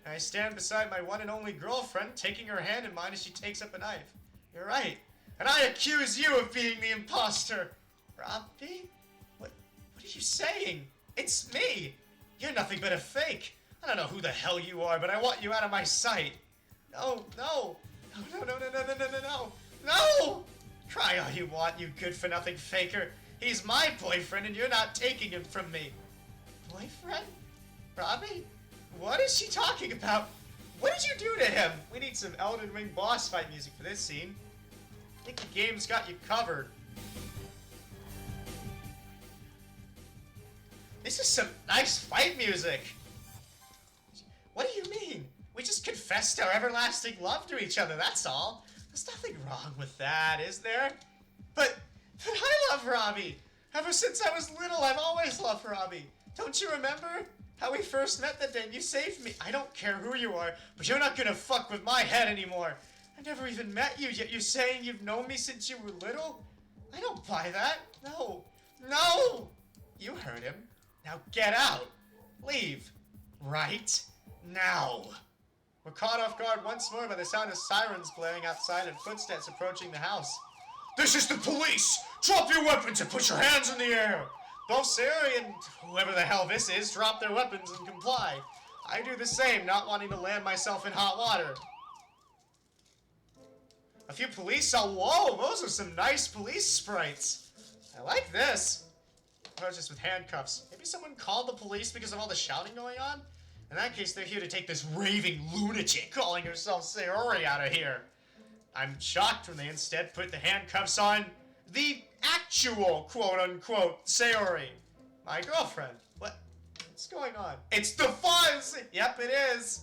I stand beside my one and only girlfriend, taking her hand in mine as she takes up a knife. You're right. And I accuse you of being the imposter. Robbie? What are you saying? It's me. You're nothing but a fake. I don't know who the hell you are, but I want you out of my sight. No. No! Cry all you want, you good-for-nothing faker. He's my boyfriend, and you're not taking him from me. Boyfriend? Robbie? What is she talking about? What did you do to him? We need some Elden Ring boss fight music for this scene. I think the game's got you covered. This is some nice fight music. What do you mean? We just confessed our everlasting love to each other, that's all. There's nothing wrong with that, is there? But I love Robbie. Ever since I was little, I've always loved Robbie. Don't you remember how we first met that day and you saved me? I don't care who you are, but you're not gonna fuck with my head anymore. I never even met you, yet you're saying you've known me since you were little? I don't buy that. No. You heard him. Now get out. Leave. Right now. We're caught off guard once more by the sound of sirens blaring outside and footsteps approaching the house. This is the police! Drop your weapons and put your hands in the air! Both Sayori and whoever the hell this is drop their weapons and comply. I do the same, not wanting to land myself in hot water. A few police. Whoa, those are some nice police sprites. I like this. I was just with handcuffs. Maybe someone called the police because of all the shouting going on? In that case, they're here to take this raving lunatic calling herself Sayori out of here. I'm shocked when they instead put the handcuffs on the actual quote-unquote Sayori, my girlfriend. What's going on? It's the fuzz! Yep, it is.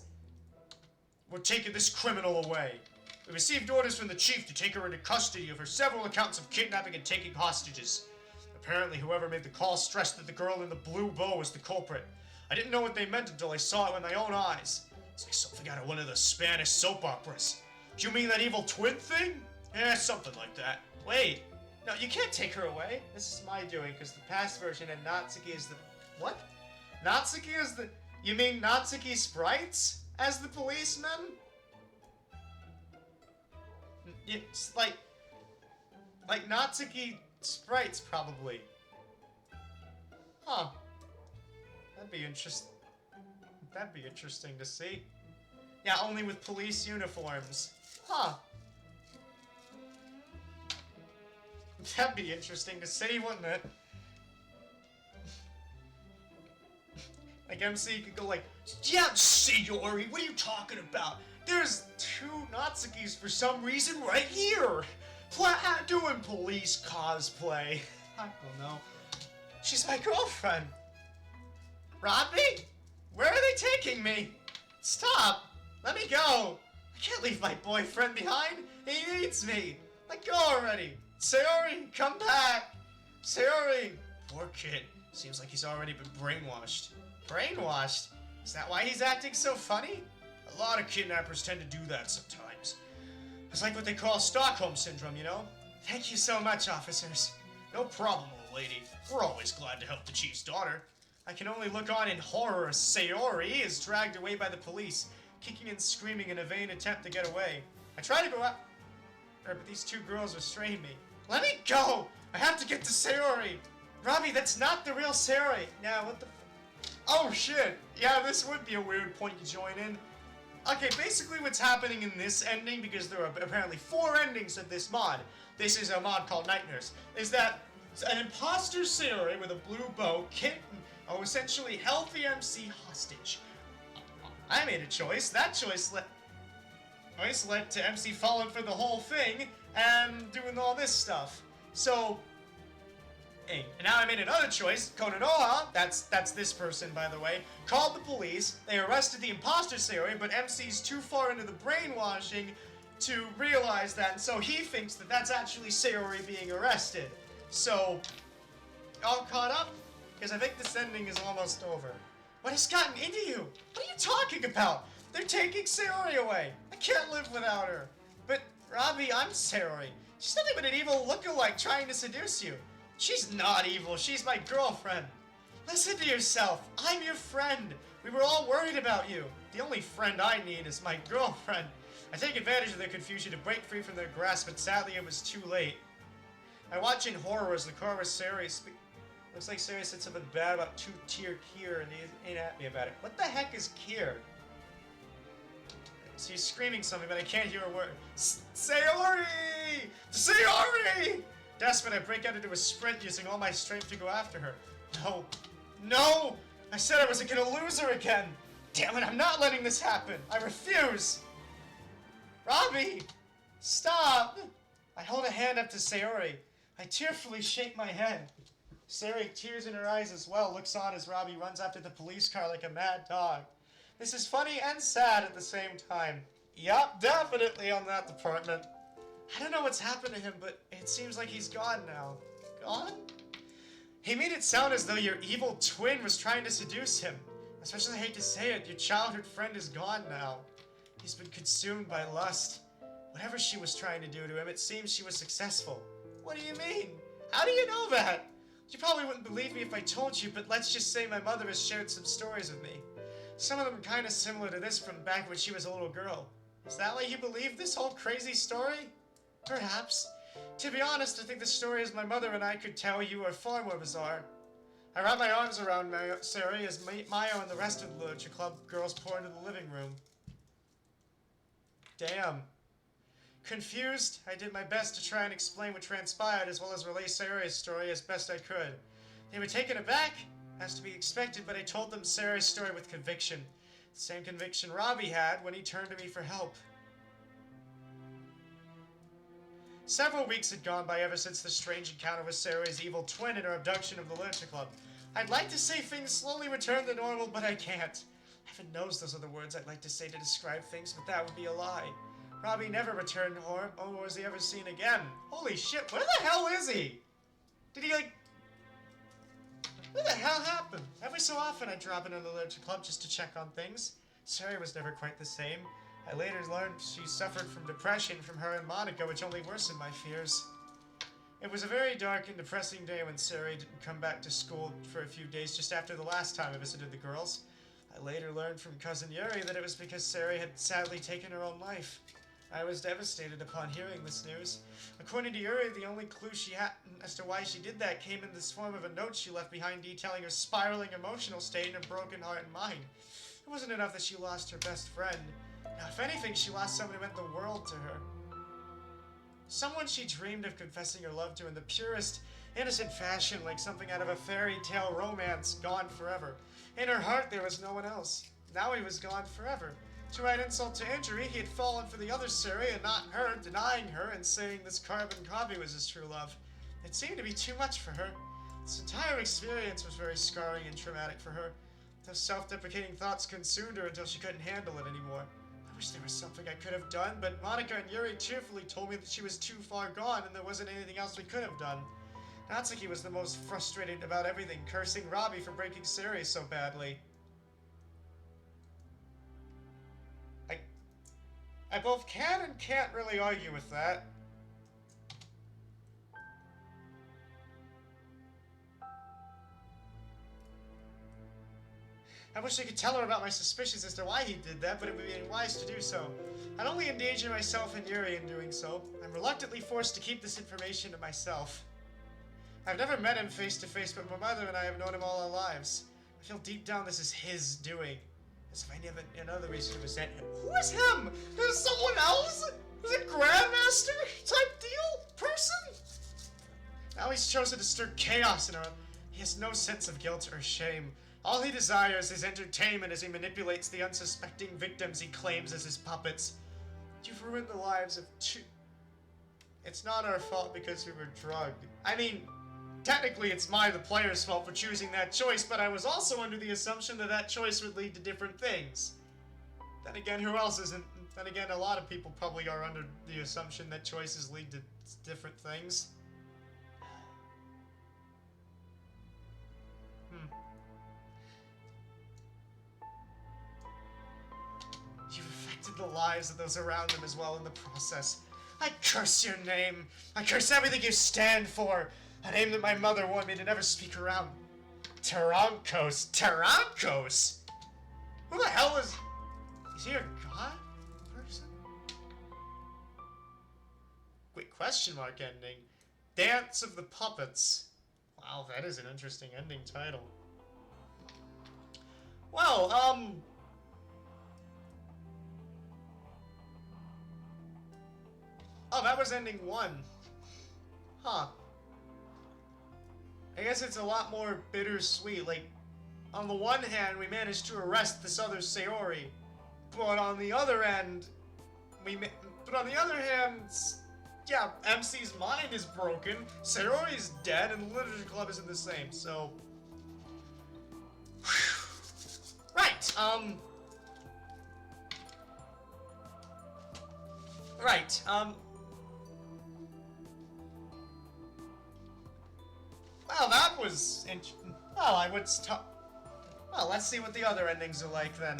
We're taking this criminal away. We received orders from the chief to take her into custody of her several accounts of kidnapping and taking hostages. Apparently, whoever made the call stressed that the girl in the blue bow was the culprit. I didn't know what they meant until I saw it with my own eyes. It's like something out of one of the Spanish soap operas. Do you mean that evil twin thing? Yeah, something like that. Wait. No, you can't take her away. This is my doing, because the past version and Natsuki is the... What? Natsuki is the... You mean Natsuki sprites as the policeman? It's like Natsuki sprites, probably. Huh. That'd be interesting to see. Yeah, only with police uniforms. Huh. That'd be interesting to see, wouldn't it? Like MC could go like, yeah, Sayori, what are you talking about? There's 2 Natsukis for some reason right here. doing police cosplay. I don't know. She's my girlfriend. Robbie? Where are they taking me? Stop! Let me go! I can't leave my boyfriend behind! He needs me! Let go already! Sayori, come back! Sayori! Poor kid. Seems like he's already been brainwashed. Brainwashed? Is that why he's acting so funny? A lot of kidnappers tend to do that sometimes. It's like what they call Stockholm Syndrome, you know? Thank you so much, officers. No problem, old lady. We're always glad to help the chief's daughter. I can only look on in horror as Sayori is dragged away by the police, kicking and screaming in a vain attempt to get away. I try to go out, but these two girls restrain me. Let me go! I have to get to Sayori! Robbie, that's not the real Sayori! Now, what the oh shit! Yeah, this would be a weird point to join in. Okay, basically what's happening in this ending, because there are apparently 4 endings of this mod, this is a mod called Night Nurse, is that an imposter Sayori with a blue bow essentially held the MC hostage. I made a choice. That choice led to MC falling for the whole thing and doing all this stuff. So, hey, and now I made another choice. Kononoha, that's this person, by the way, called the police. They arrested the imposter Sayori, but MC's too far into the brainwashing to realize that, and so he thinks that that's actually Sayori being arrested. So, all caught up? Because I think this ending is almost over. What has gotten into you? What are you talking about? They're taking Sayori away. I can't live without her. But, Robbie, I'm Sayori. She's nothing but an evil lookalike trying to seduce you. She's not evil. She's my girlfriend. Listen to yourself. I'm your friend. We were all worried about you. The only friend I need is my girlfriend. I take advantage of their confusion to break free from their grasp, but sadly it was too late. I watch in horror as the car with Sayori looks like Sayori said something bad about two-tier Kier and he ain't at me about it. What the heck is Kier? So he's screaming something, but I can't hear a word. Sayori! Sayori! Desperate, I break out into a sprint using all my strength to go after her. No. No! I said I wasn't gonna lose her again! Damn it, I'm not letting this happen! I refuse! Robbie! Stop! I hold a hand up to Sayori. I tearfully shake my head. Sayori, tears in her eyes as well, looks on as Robbie runs after the police car like a mad dog. This is funny and sad at the same time. Yup, definitely on that department. I don't know what's happened to him, but it seems like he's gone now. Gone? He made it sound as though your evil twin was trying to seduce him. Especially, I hate to say it, your childhood friend is gone now. He's been consumed by lust. Whatever she was trying to do to him, it seems she was successful. What do you mean? How do you know that? You probably wouldn't believe me if I told you, but let's just say my mother has shared some stories with me. Some of them are kind of similar to this from back when she was a little girl. Is that why you believe this whole crazy story? Perhaps. To be honest, I think the stories my mother and I could tell you are far more bizarre. I wrap my arms around Sayori as Mayo and the rest of the Literature Club girls pour into the living room. Damn. Confused, I did my best to try and explain what transpired as well as relay Sayori's story as best I could. They were taken aback, as to be expected, but I told them Sayori's story with conviction. The same conviction Robbie had when he turned to me for help. Several weeks had gone by ever since the strange encounter with Sayori's evil twin and her abduction of the Literature Club. I'd like to say things slowly returned to normal, but I can't. Heaven knows those are the words I'd like to say to describe things, but that would be a lie. Robbie never returned home, or was he ever seen again? Holy shit, where the hell is he? Did he, like... What the hell happened? Every so often I drop into the Literature Club just to check on things. Sayori was never quite the same. I later learned she suffered from depression from her and Monica, which only worsened my fears. It was a very dark and depressing day when Sayori didn't come back to school for a few days just after the last time I visited the girls. I later learned from Cousin Yuri that it was because Sayori had sadly taken her own life. I was devastated upon hearing this news. According to Yuri, the only clue she had as to why she did that came in this form of a note she left behind detailing her spiraling emotional state and her broken heart and mind. It wasn't enough that she lost her best friend. Now, if anything, she lost someone who meant the world to her. Someone she dreamed of confessing her love to in the purest, innocent fashion, like something out of a fairy tale romance, gone forever. In her heart, there was no one else. Now he was gone forever. To add insult to injury, he had fallen for the other Siri and not her, denying her and saying this carbon copy was his true love. It seemed to be too much for her. This entire experience was very scarring and traumatic for her. Those self-deprecating thoughts consumed her until she couldn't handle it anymore. I wish there was something I could have done, but Monica and Yuri cheerfully told me that she was too far gone and there wasn't anything else we could have done. Natsuki was the most frustrated about everything, cursing Robbie for breaking Siri so badly. I both can and can't really argue with that. I wish I could tell her about my suspicions as to why he did that, but it would be wise to do so. I'd only endanger myself and Yuri in doing so. I'm reluctantly forced to keep this information to myself. I've never met him face to face, but my mother and I have known him all our lives. I feel deep down this is his doing. As if I never another reason to resent him. Who is him? There's someone else? Is it Grandmaster type deal? Person? Now he's chosen to stir chaos in her. He has no sense of guilt or shame. All he desires is entertainment as he manipulates the unsuspecting victims he claims as his puppets. You've ruined the lives of two... It's not our fault because we were drugged. I mean, technically it's the player's fault for choosing that choice, but I was also under the assumption that that choice would lead to different things. Then again, who else isn't? Then again, a lot of people probably are under the assumption that choices lead to different things. You've affected the lives of those around them as well in the process. I curse your name. I curse everything you stand for. A name that my mother wanted me to never speak around. Tarankos. Tarankos? Who the hell is... Is he a god person? Wait, question mark ending. Dance of the Puppets. Wow, that is an interesting ending title. Well, oh, that was ending 1. Huh. I guess it's a lot more bittersweet. Like, on the one hand, we managed to arrest this other Sayori, but on the other end, yeah, MC's mind is broken, Sayori's dead, and the Literature Club isn't the same, so... Right, well, that was well, let's see what the other endings are like then.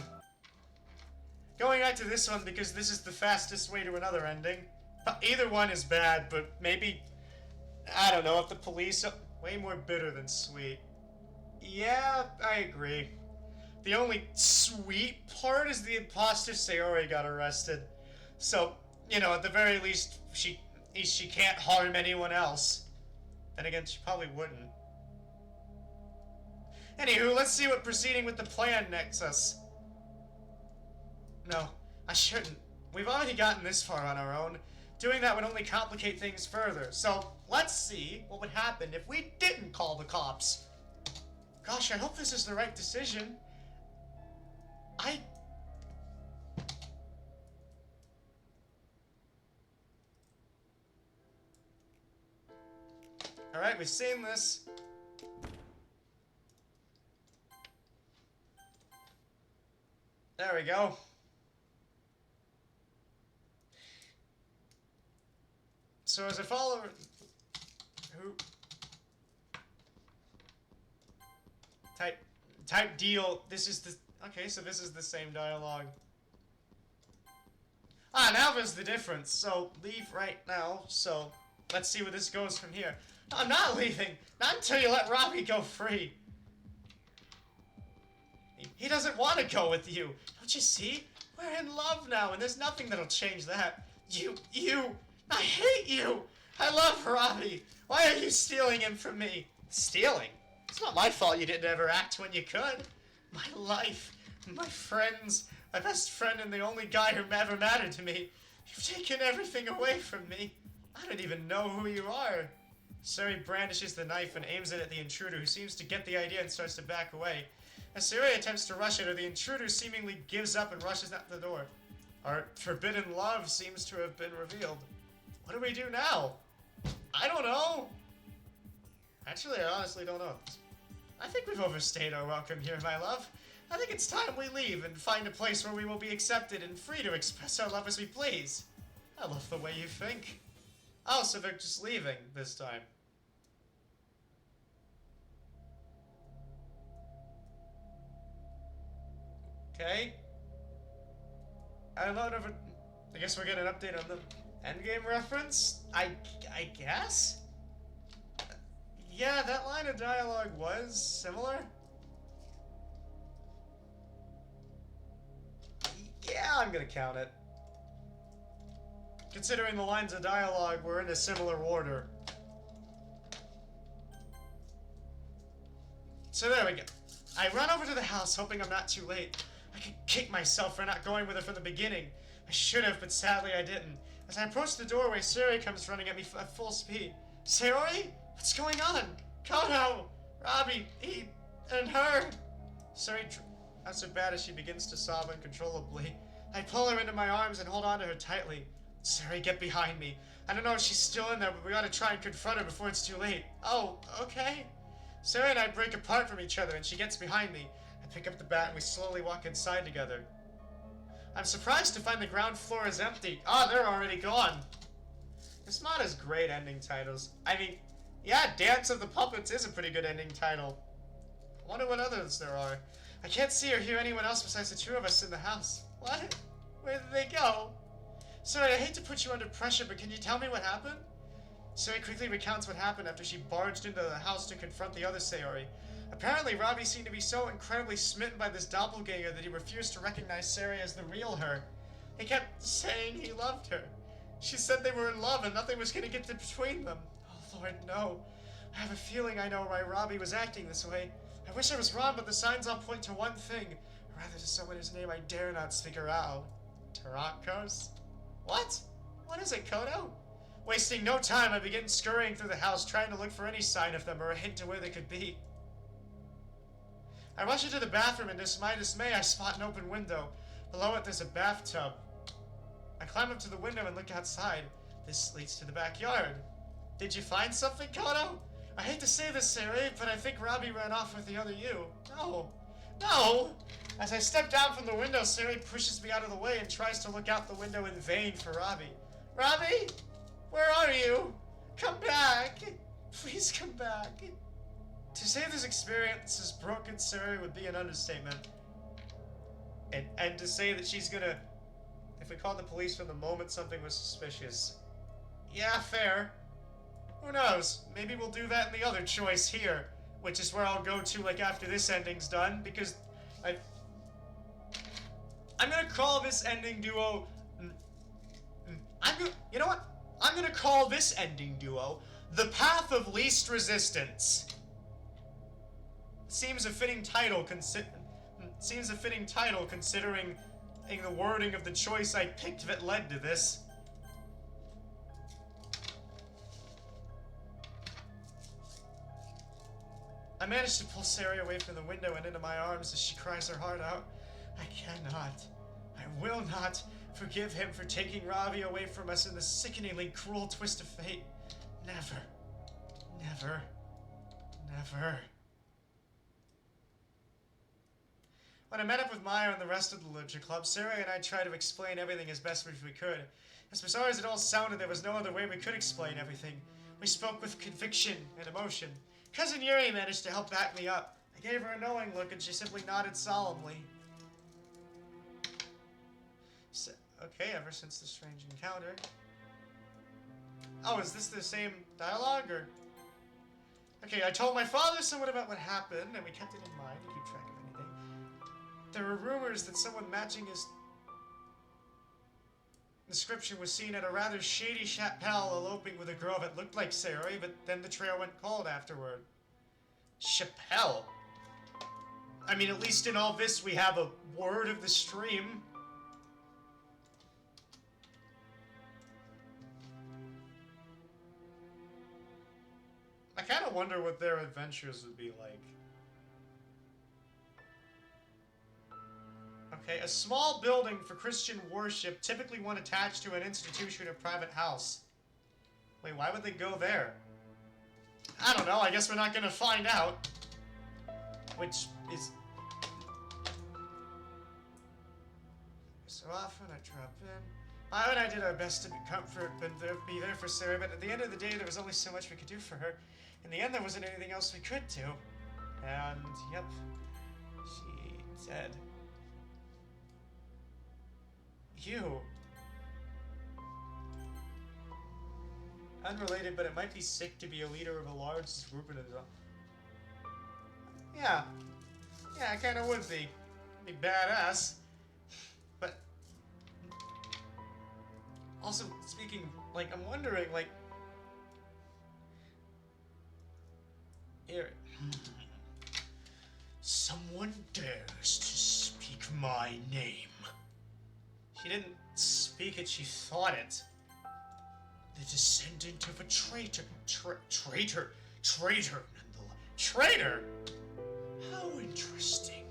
Going back to this one because this is the fastest way to another ending. Either one is bad, but maybe, I don't know, if the police are way more bitter than sweet. Yeah, I agree. The only sweet part is the imposter Sayori got arrested. So, you know, at the very least, she can't harm anyone else. Then again, she probably wouldn't. Anywho, let's see what proceeding with the plan nets us. No, I shouldn't. We've already gotten this far on our own. Doing that would only complicate things further. So, let's see what would happen if we didn't call the cops. Gosh, I hope this is the right decision. Alright, we've seen this. There we go. So as a follower... Type deal, this is the... Okay, so this is the same dialogue. Ah, now there's the difference. So, leave right now. So, let's see where this goes from here. No, I'm not leaving. Not until you let Robbie go free. He doesn't want to go with you. Don't you see? We're in love now, and there's nothing that'll change that. You, I hate you. I love Robbie. Why are you stealing him from me? Stealing? It's not my fault you didn't ever act when you could. My life, my friends, my best friend and the only guy who ever mattered to me. You've taken everything away from me. I don't even know who you are. Suri brandishes the knife and aims it at the intruder, who seems to get the idea and starts to back away. As Sayori attempts to rush it, the intruder seemingly gives up and rushes out the door. Our forbidden love seems to have been revealed. What do we do now? I don't know. Actually, I honestly don't know. I think we've overstayed our welcome here, my love. I think it's time we leave and find a place where we will be accepted and free to express our love as we please. I love the way you think. Oh, so they're just leaving this time. Okay. I don't know. I guess we're getting an update on the endgame reference? I guess? Yeah, that line of dialogue was similar. Yeah, I'm gonna count it. Considering the lines of dialogue were in a similar order. So there we go. I run over to the house, hoping I'm not too late. I could kick myself for not going with her from the beginning. I should have, but sadly I didn't. As I approach the doorway, Sayori comes running at me at full speed. Sayori? What's going on? Kono! Robbie, he, and her! Sayori, not so bad as she begins to sob uncontrollably. I pull her into my arms and hold on to her tightly. Sayori, get behind me. I don't know if she's still in there, but we gotta try and confront her before it's too late. Oh, okay. Sayori and I break apart from each other, and she gets behind me. I pick up the bat, and we slowly walk inside together. I'm surprised to find the ground floor is empty. Ah, they're already gone. This mod has great ending titles. I mean, yeah, Dance of the Puppets is a pretty good ending title. I wonder what others there are. I can't see or hear anyone else besides the two of us in the house. What? Where did they go? Sorry, I hate to put you under pressure, but can you tell me what happened? Sayori quickly recounts what happened after she barged into the house to confront the other Sayori. Apparently, Robbie seemed to be so incredibly smitten by this doppelganger that he refused to recognize Sayori as the real her. He kept saying he loved her. She said they were in love and nothing was going to get between them. Oh, Lord, no. I have a feeling I know why Robbie was acting this way. I wish I was wrong, but the signs all point to one thing. Or rather to someone whose name I dare not figure out. Tarakos? What? What is it, Kono? Wasting no time, I begin scurrying through the house, trying to look for any sign of them or a hint to where they could be. I rush into the bathroom, and to my dismay, I spot an open window. Below it, there's a bathtub. I climb up to the window and look outside. This leads to the backyard. Did you find something, Kono? I hate to say this, Sayori, but I think Robbie ran off with the other you. No. No! As I step down from the window, Sayori pushes me out of the way and tries to look out the window in vain for Robbie. Robbie? Where are you? Come back! Please come back. To say this experience has broken Sayori would be an understatement. And to say that she's gonna... If we called the police from the moment something was suspicious. Yeah, fair. Who knows? Maybe we'll do that in the other choice here. Which is where I'll go to, like, after this ending's done. Because I'm gonna call this ending duo... You know what? I'm gonna call this ending duo The Path of Least Resistance. Seems a fitting title considering the wording of the choice I picked that led to this. I managed to pull Sayori away from the window and into my arms as she cries her heart out. I cannot, I will not forgive him for taking Robbie away from us in this sickeningly cruel twist of fate. Never, never, never. When I met up with Maya and the rest of the Literature Club, Sayori and I tried to explain everything as best as we could. As bizarre as it all sounded, there was no other way we could explain everything. We spoke with conviction and emotion. Cousin Yuri managed to help back me up. I gave her a knowing look and she simply nodded solemnly. So, okay, ever since the strange encounter. Oh, is this the same dialogue, or? Okay, I told my father somewhat about what happened, and we kept it in mind to keep track of anything. There were rumors that someone matching his description was seen at a rather shady chapelle eloping with a girl that looked like Sayori, but then the trail went cold afterward. Chapelle? I mean, at least in all this we have a word of the stream. I kind of wonder what their adventures would be like. Okay, a small building for Christian worship, typically one attached to an institution or private house. Wait, why would they go there? I don't know, I guess we're not gonna find out. Which is... So often I drop in. I and I did our best to be be there for Sarah, but at the end of the day, there was only so much we could do for her. In the end, there wasn't anything else we could do. And, yep, she dead. You. Unrelated, but it might be sick to be a leader of a large group in a... Yeah. Yeah, it kinda would be. Be badass. But... Also, speaking, like, I'm wondering, like... Here. Someone dares to speak my name. She didn't speak it, she thought it. The descendant of a traitor. Traitor? Traitor? How interesting.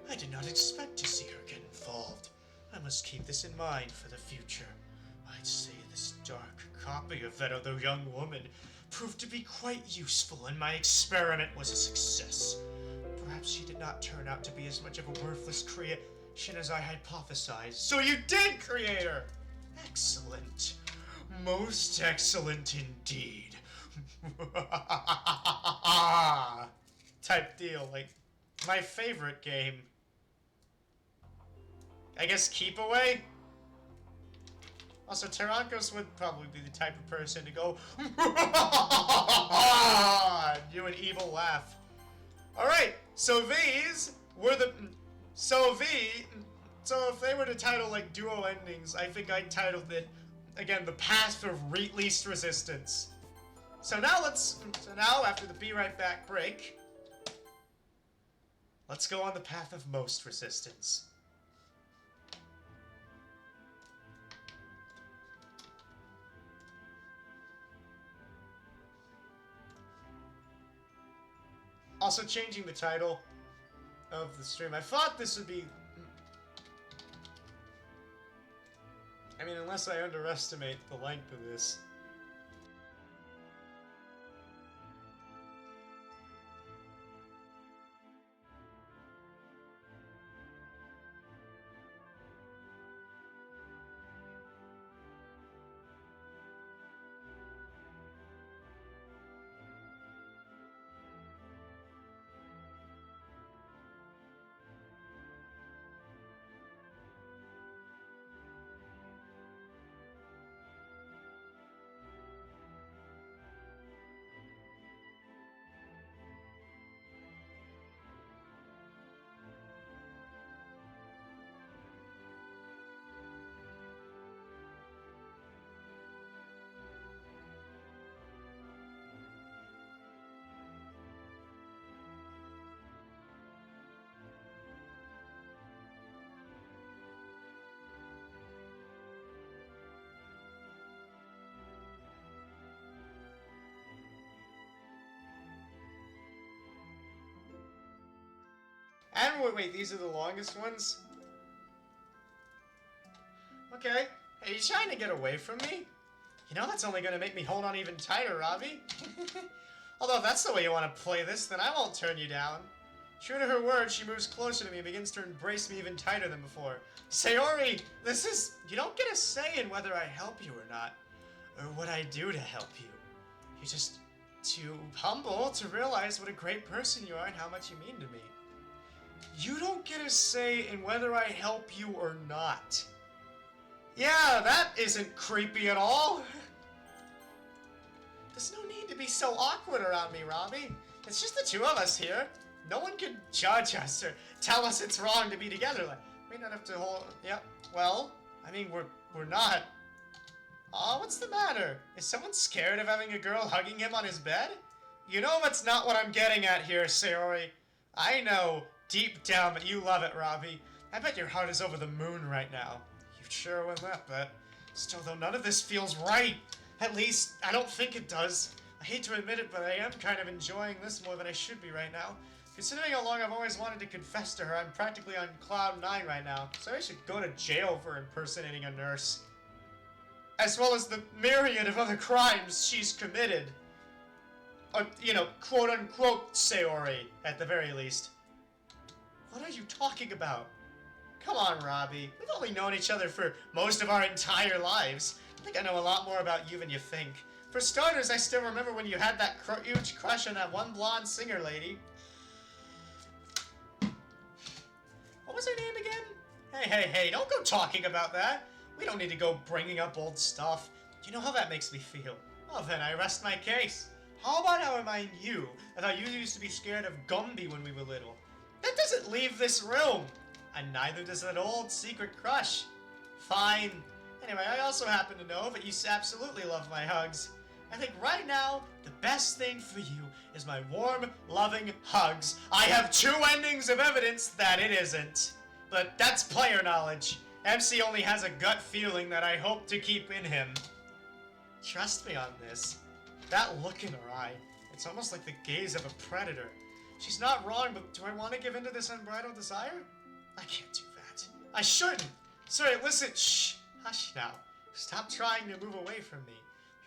I did not expect to see her get involved. I must keep this in mind for the future. I'd say this dark copy of that other young woman proved to be quite useful, and my experiment was a success. Perhaps she did not turn out to be as much of a worthless creation as I hypothesized. So you did create her! Excellent. Most excellent indeed. Type deal, like, my favorite game. I guess Keep Away? Also, Tarankos would probably be the type of person to go do an evil laugh. Alright, so these were the... So if they were to title, like, duo endings, I think I'd title it, again, The Path of Least Resistance. So now after the Be Right Back break, let's go on the path of most resistance. Also changing the title of the stream. I thought this would be... I mean, unless I underestimate the length of this. And wait, these are the longest ones? Okay. Hey, you trying to get away from me? You know that's only gonna make me hold on even tighter, Robbie. Although if that's the way you want to play this, then I won't turn you down. True to her word, she moves closer to me and begins to embrace me even tighter than before. Sayori, this is... You don't get a say in whether I help you or not. Or what I do to help you. You're just too humble to realize what a great person you are and how much you mean to me. You don't get a say in whether I help you or not. Yeah, that isn't creepy at all. There's no need to be so awkward around me, Robbie. It's just the two of us here. No one can judge us or tell us it's wrong to be together. Like, we don't have to hold... Yep, well, I mean, we're not. Aw, what's the matter? Is someone scared of having a girl hugging him on his bed? You know that's not what I'm getting at here, Sayori. I know, deep down, that you love it, Robbie. I bet your heart is over the moon right now. You sure win that bet. Still, though, none of this feels right. At least, I don't think it does. I hate to admit it, but I am kind of enjoying this more than I should be right now. Considering how long I've always wanted to confess to her, I'm practically on cloud 9 right now, so I should go to jail for impersonating a nurse. As well as the myriad of other crimes she's committed. You know, quote-unquote Sayori, at the very least. What are you talking about? Come on, Robbie. We've only known each other for most of our entire lives. I think I know a lot more about you than you think. For starters, I still remember when you had that huge crush on that one blonde singer lady. What was her name again? Hey, don't go talking about that. We don't need to go bringing up old stuff. You know how that makes me feel. Well then, I rest my case. How about I remind you of how you used to be scared of Gumby when we were little? That doesn't leave this room. And neither does that old secret crush. Fine. Anyway, I also happen to know that you absolutely love my hugs. I think right now, the best thing for you is my warm, loving hugs. I have 2 endings of evidence that it isn't. But that's player knowledge. MC only has a gut feeling that I hope to keep in him. Trust me on this. That look in her eye, it's almost like the gaze of a predator. She's not wrong, but do I want to give in to this unbridled desire? I can't do that. I shouldn't. Sorry, listen, shh. Hush now. Stop trying to move away from me.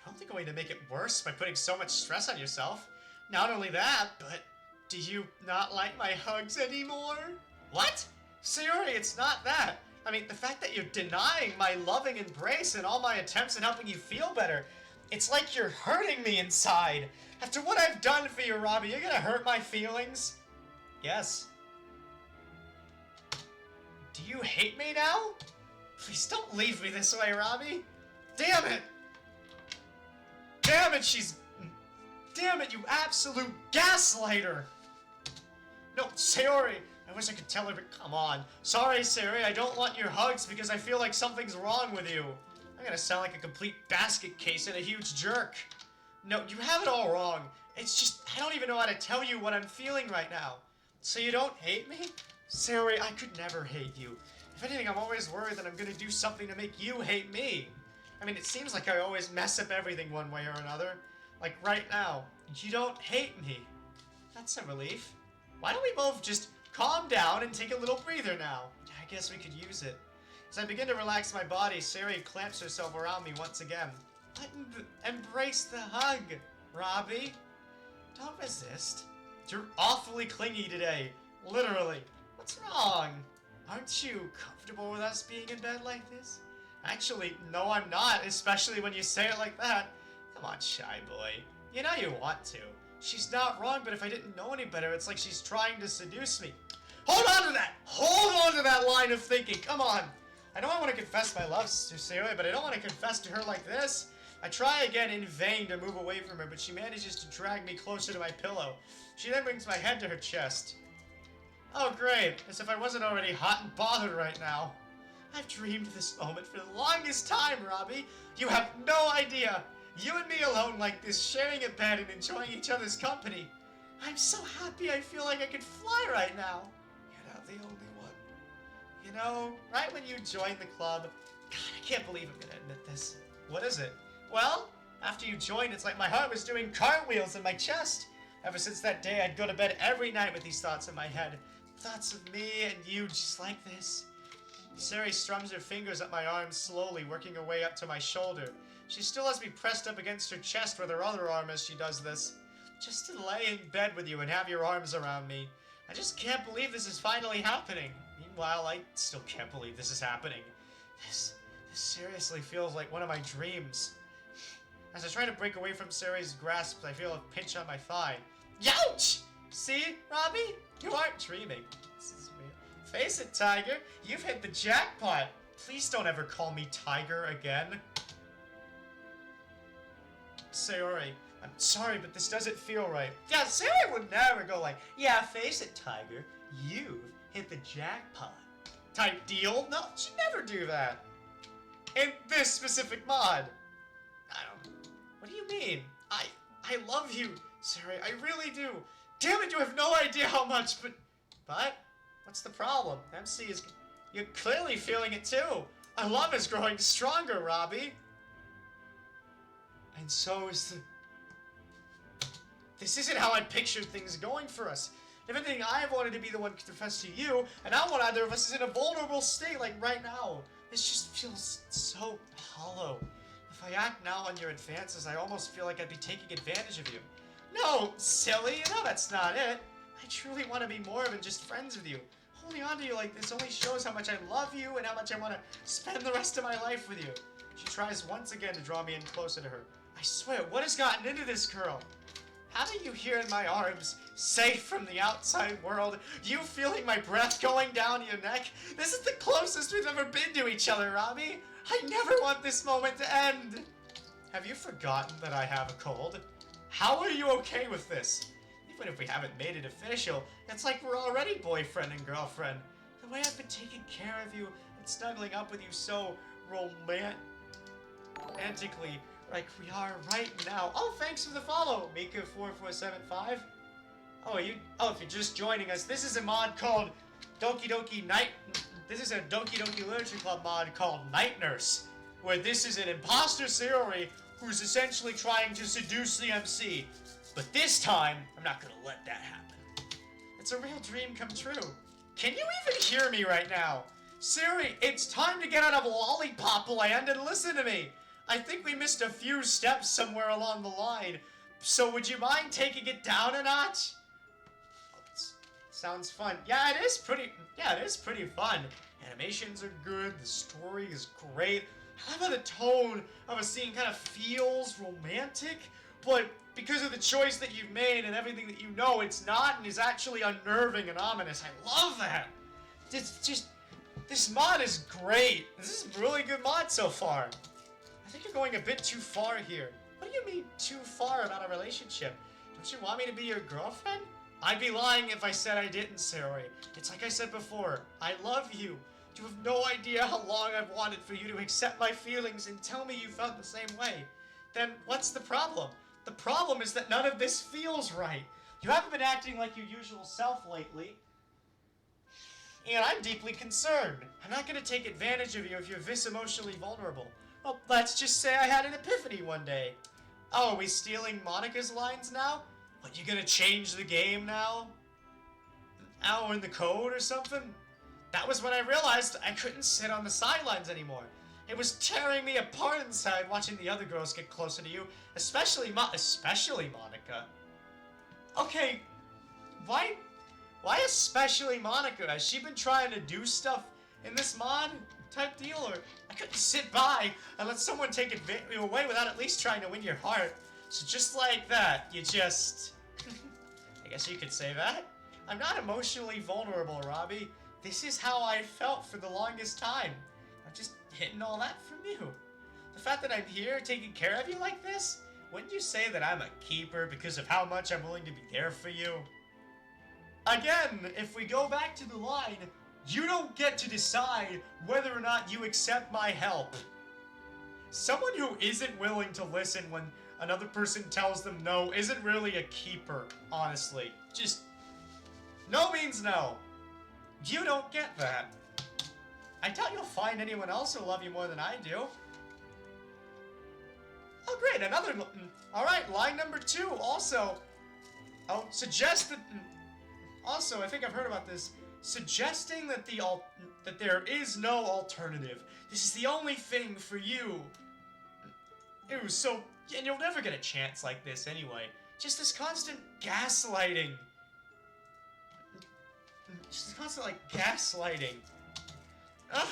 You're only going to make it worse by putting so much stress on yourself. Not only that, but do you not like my hugs anymore? What? Sayori, it's not that. I mean, the fact that you're denying my loving embrace and all my attempts at helping you feel better, it's like you're hurting me inside. After what I've done for you, Robbie, you're gonna hurt my feelings? Yes. Do you hate me now? Please don't leave me this way, Robbie. Damn it! Damn it, Damn it, you absolute gaslighter! No, Sayori, I wish I could tell her, but come on. Sorry, Sayori, I don't want your hugs because I feel like something's wrong with you. I'm gonna sound like a complete basket case and a huge jerk. No, you have it all wrong. It's just, I don't even know how to tell you what I'm feeling right now. So you don't hate me? Sayori, I could never hate you. If anything, I'm always worried that I'm gonna do something to make you hate me. I mean, it seems like I always mess up everything one way or another. Like right now, you don't hate me. That's a relief. Why don't we both just calm down and take a little breather now? I guess we could use it. As I begin to relax my body, Sayori clamps herself around me once again. Embrace the hug, Robbie. Don't resist. You're awfully clingy today. Literally. What's wrong? Aren't you comfortable with us being in bed like this? Actually, no I'm not, especially when you say it like that. Come on, shy boy. You know you want to. She's not wrong, but if I didn't know any better, it's like she's trying to seduce me. Hold on to that! Hold on to that line of thinking, come on! I know I want to confess my love to Sayori, but I don't want to confess to her like this. I try again in vain to move away from her, but she manages to drag me closer to my pillow. She then brings my head to her chest. Oh great, as if I wasn't already hot and bothered right now. I've dreamed of this moment for the longest time, Robbie. You have no idea. You and me alone like this, sharing a bed and enjoying each other's company. I'm so happy I feel like I could fly right now. You're not the only one. You know, right when you joined the club, God, I can't believe I'm gonna admit this. What is it? Well, after you joined, it's like my heart was doing cartwheels in my chest. Ever since that day, I'd go to bed every night with these thoughts in my head. Thoughts of me and you just like this. Sayori strums her fingers up my arm slowly, working her way up to my shoulder. She still has me pressed up against her chest with her other arm as she does this. Just to lay in bed with you and have your arms around me. I just can't believe this is finally happening. Meanwhile, I still can't believe this is happening. This seriously feels like one of my dreams. As I try to break away from Sayori's grasp, I feel a pinch on my thigh. Youch! See, Robbie? You aren't dreaming. This is weird. Face it, Tiger. You've hit the jackpot. Please don't ever call me Tiger again. Sayori, I'm sorry, but this doesn't feel right. Yeah, Sayori would never go like, yeah, face it, Tiger. You've hit the jackpot. Type deal? No, she'd never do that. In this specific mod. I don't... What do you mean? I love you, Sayori. I really do. Damn it, you have no idea how much, but... What's the problem? MC is... You're clearly feeling it too. Our love is growing stronger, Robbie. And so is the... This isn't how I pictured things going for us. If anything, I wanted to be the one to confess to you, and now one either of us is in a vulnerable state like right now. This just feels so hollow. If I act now on your advances, I almost feel like I'd be taking advantage of you. No, silly, no, that's not it. I truly want to be more than just friends with you. Holding on to you like this only shows how much I love you and how much I want to spend the rest of my life with you. She tries once again to draw me in closer to her. I swear, what has gotten into this girl? Having you here in my arms, safe from the outside world, you feeling my breath going down your neck, this is the closest we've ever been to each other, Robbie. I never want this moment to end. Have you forgotten that I have a cold? How are you okay with this? Even if we haven't made it official, it's like we're already boyfriend and girlfriend. The way I've been taking care of you and snuggling up with you so romantically, like we are right now. Oh, thanks for the follow, Mika4475. If you're just joining us, this is a mod called Doki Doki Night. This is a Doki Doki Literature Club mod called Night Nurse, where this is an imposter Sayori who's essentially trying to seduce the MC. But this time, I'm not gonna let that happen. It's a real dream come true. Can you even hear me right now? Siri, it's time to get out of Lollipop Land and listen to me. I think we missed a few steps somewhere along the line. So would you mind taking it down a notch? Sounds fun. Yeah, it is pretty fun. Animations are good, the story is great. I love how the tone of a scene kind of feels romantic, but because of the choice that you've made and everything that you know, it's not and is actually unnerving and ominous. I love that. This mod is great. This is a really good mod so far. I think you're going a bit too far here. What do you mean too far about a relationship? Don't you want me to be your girlfriend? I'd be lying if I said I didn't, Sayori. It's like I said before, I love you. You have no idea how long I've wanted for you to accept my feelings and tell me you felt the same way. Then what's the problem? The problem is that none of this feels right. You haven't been acting like your usual self lately. And I'm deeply concerned. I'm not going to take advantage of you if you're this emotionally vulnerable. Well, let's just say I had an epiphany one day. Oh, are we stealing Monica's lines now? What, you gonna change the game now? Or in the code or something? That was when I realized I couldn't sit on the sidelines anymore. It was tearing me apart inside watching the other girls get closer to you, especially Monica. Okay, why especially Monica? Has she been trying to do stuff in this mod type deal, or I couldn't sit by and let someone take you away without at least trying to win your heart. So just like that, you just... I guess you could say that. I'm not emotionally vulnerable, Robbie. This is how I felt for the longest time. I'm just hitting all that from you. The fact that I'm here taking care of you like this, wouldn't you say that I'm a keeper because of how much I'm willing to be there for you? Again, if we go back to the line, you don't get to decide whether or not you accept my help. Someone who isn't willing to listen when another person tells them no isn't really a keeper, honestly. Just, no means no. You don't get that. I doubt you'll find anyone else who'll love you more than I do. Oh great, another... Alright, line number 2, also... Oh, suggest that... Also, I think I've heard about this. Suggesting that that there is no alternative. This is the only thing for you. Ew, so... And you'll never get a chance like this anyway. Just this constant gaslighting. Just this constant, gaslighting. Ugh,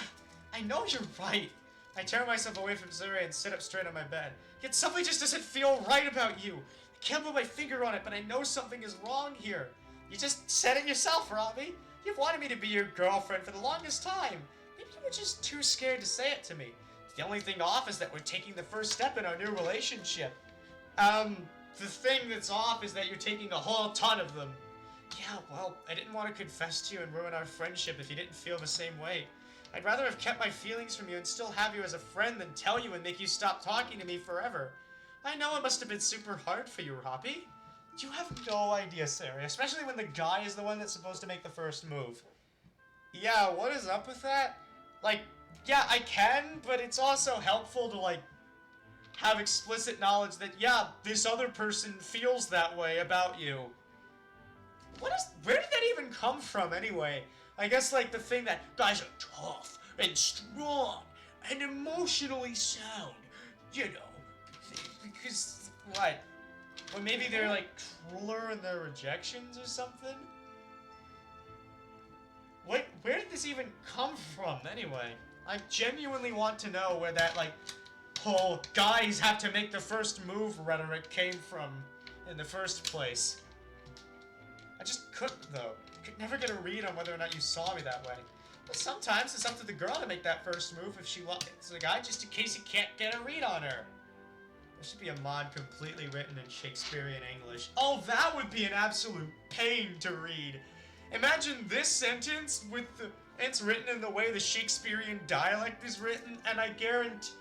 I know you're right. I tear myself away from Zuri and sit up straight on my bed. Yet something just doesn't feel right about you. I can't put my finger on it, but I know something is wrong here. You just said it yourself, Robbie. You've wanted me to be your girlfriend for the longest time. Maybe you were just too scared to say it to me. The only thing off is that we're taking the first step in our new relationship. The thing that's off is that you're taking a whole ton of them. Yeah, well, I didn't want to confess to you and ruin our friendship if you didn't feel the same way. I'd rather have kept my feelings from you and still have you as a friend than tell you and make you stop talking to me forever. I know it must have been super hard for you, Robbie. You have no idea, Sarah, especially when the guy is the one that's supposed to make the first move. Yeah, what is up with that? Yeah, I can, but it's also helpful to, have explicit knowledge that, yeah, this other person feels that way about you. Where did that even come from, anyway? I guess, like, the thing that guys are tough and strong and emotionally sound, you know, because, what? Or maybe they're, like, crueler in their rejections or something? Where did this even come from, anyway? I genuinely want to know where that, like, whole guys have to make the first move rhetoric came from in the first place. I just couldn't, though. I could never get a read on whether or not you saw me that way. But sometimes it's up to the girl to make that first move if she wants the guy, just in case he can't get a read on her. There should be a mod completely written in Shakespearean English. Oh, that would be an absolute pain to read. Imagine this sentence with the... It's written in the way the Shakespearean dialect is written, and I guarantee...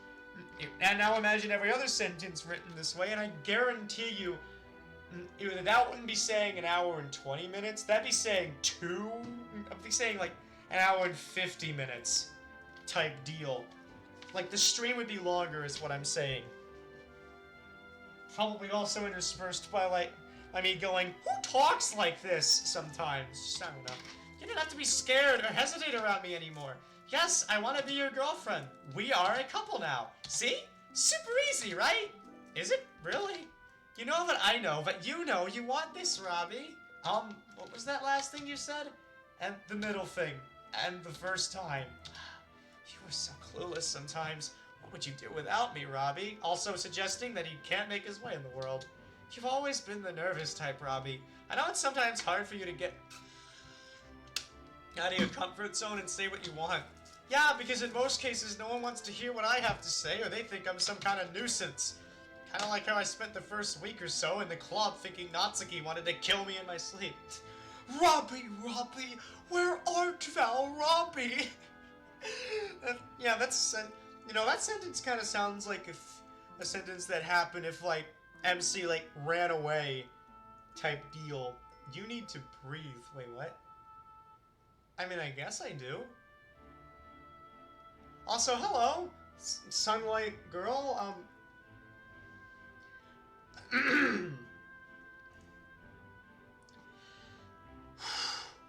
And now imagine every other sentence written this way, and I guarantee you... That wouldn't be saying an hour and 20 minutes. That'd be saying I'd be saying like an hour and 50 minutes type deal. Like the stream would be longer is what I'm saying. Probably also interspersed by like, me going, who talks like this sometimes? I don't know. You don't have to be scared or hesitate around me anymore. Yes, I want to be your girlfriend. We are a couple now. See? Super easy, right? Is it? Really? You know that I know, but you know you want this, Robbie. What was that last thing you said? And the middle thing. And the first time. You were so clueless sometimes. What would you do without me, Robbie? Also suggesting that he can't make his way in the world. You've always been the nervous type, Robbie. I know it's sometimes hard for you to get out of your comfort zone and say what you want. Yeah, because in most cases, no one wants to hear what I have to say, or they think I'm some kind of nuisance. Kind of like how I spent the first week or so in the club thinking Natsuki wanted to kill me in my sleep. Robbie, where art thou, Robbie? Yeah, that's, you know, that sentence kind of sounds like a sentence that happened if, like, MC, like, ran away type deal. You need to breathe. Wait, what? I mean, I guess I do. Also, hello, Sunlight Girl,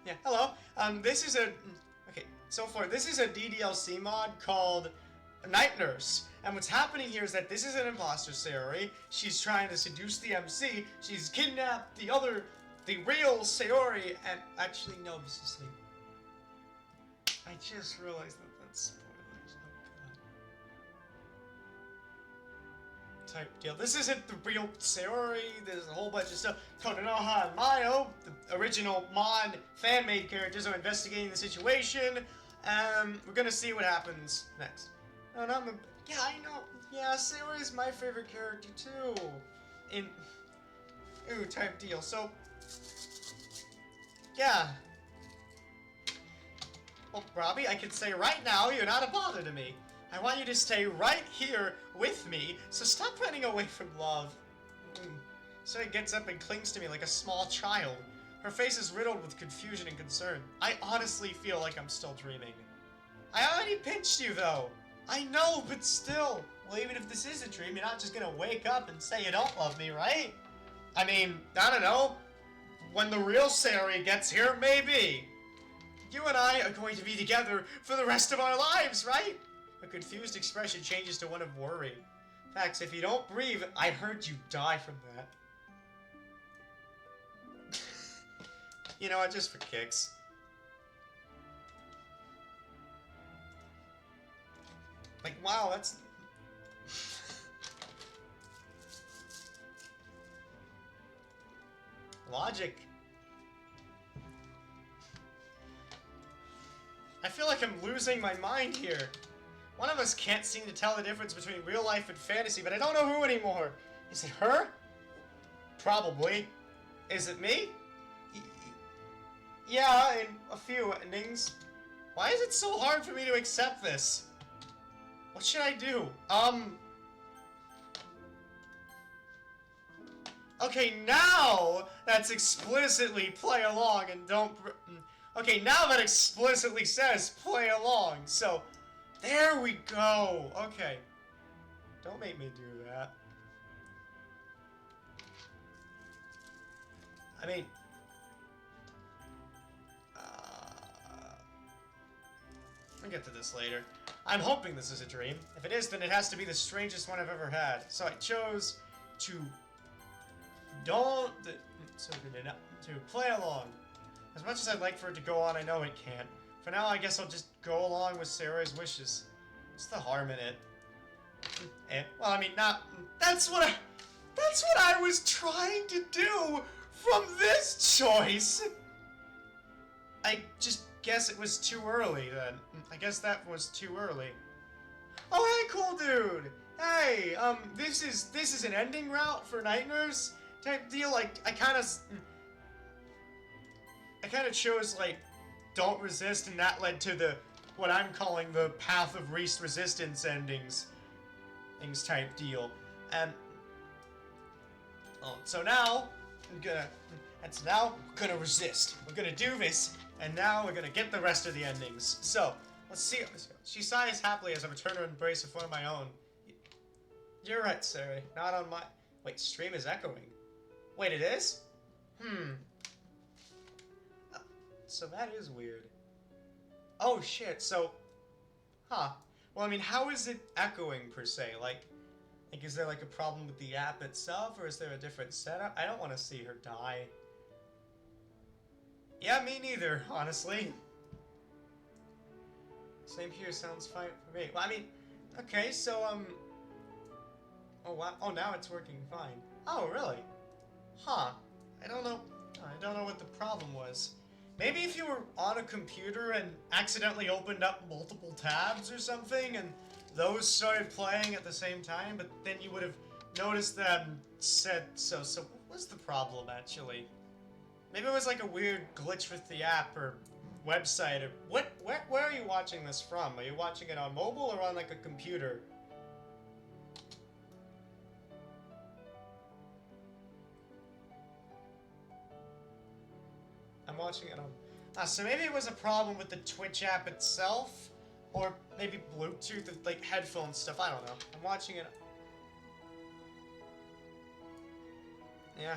yeah, hello. This is a... Okay, so far, this is a DDLC mod called Night Nurse. And what's happening here is that this is an imposter Sayori. She's trying to seduce the MC. She's kidnapped the real Sayori. And actually, no, this is like... I just realized that that's spoilers. Oh, God. Type deal. This isn't the real Sayori. There's a whole bunch of stuff. Konoha and Mayo, the original mod fan-made characters, are investigating the situation. We're gonna see what happens next. No, not the... Yeah, I know. Yeah, Sayori is my favorite character too. Type deal. So, yeah. Well, Robbie, I could say right now you're not a bother to me. I want you to stay right here with me, so stop running away from love. So he gets up and clings to me like a small child. Her face is riddled with confusion and concern. I honestly feel like I'm still dreaming. I already pinched you, though. I know, but still. Well, even if this is a dream, you're not just gonna wake up and say you don't love me, right? I mean, I don't know. When the real Sayori gets here, maybe. You and I are going to be together for the rest of our lives, right? A confused expression changes to one of worry. Facts, if you don't breathe, I heard you die from that. You know what, just for kicks. Like, wow, that's... Logic. I feel like I'm losing my mind here. One of us can't seem to tell the difference between real life and fantasy, but I don't know who anymore. Is it her? Probably. Is it me? Yeah, in a few endings. Why is it so hard for me to accept this? What should I do? Okay, now that's explicitly play along and don't... Okay, now that explicitly says play along, so... There we go! Okay. Don't make me do that. I mean... I'll get to this later. I'm hoping this is a dream. If it is, then it has to be the strangest one I've ever had. So I chose to... to play along. As much as I'd like for it to go on, I know it can't. For now, I guess I'll just go along with Sarah's wishes. What's the harm in it? Well, I mean, not... That's what I was trying to do from this choice! I just guess it was too early, then. I guess that was too early. Oh, hey, cool dude! Hey, this is an ending route for Night Nurse type deal. Like, I kind of chose, like, don't resist, and that led to the, what I'm calling the path of least resistance things type deal. And, so now, we're gonna resist. We're gonna do this, and now we're gonna get the rest of the endings. So, let's see. She sighs happily as I return her embrace of one of my own. You're right, Sarah. Not on my... Wait, stream is echoing. Wait, it is? So that is weird. Oh, shit, so... Huh. Well, I mean, how is it echoing, per se? Like, is there, like, a problem with the app itself, or is there a different setup? I don't want to see her die. Yeah, me neither, honestly. Same here, sounds fine for me. Well, I mean, okay, so, Oh, wow. Oh, now it's working fine. Oh, really? Huh. I don't know what the problem was. Maybe if you were on a computer and accidentally opened up multiple tabs or something, and those started playing at the same time, but then you would have noticed them said so. So what was the problem, actually? Maybe it was like a weird glitch with the app or website, or where are you watching this from? Are you watching it on mobile or on, like, a computer? I'm watching it on... so maybe it was a problem with the Twitch app itself, or maybe Bluetooth, like headphone stuff, I don't know. I'm watching it... Yeah.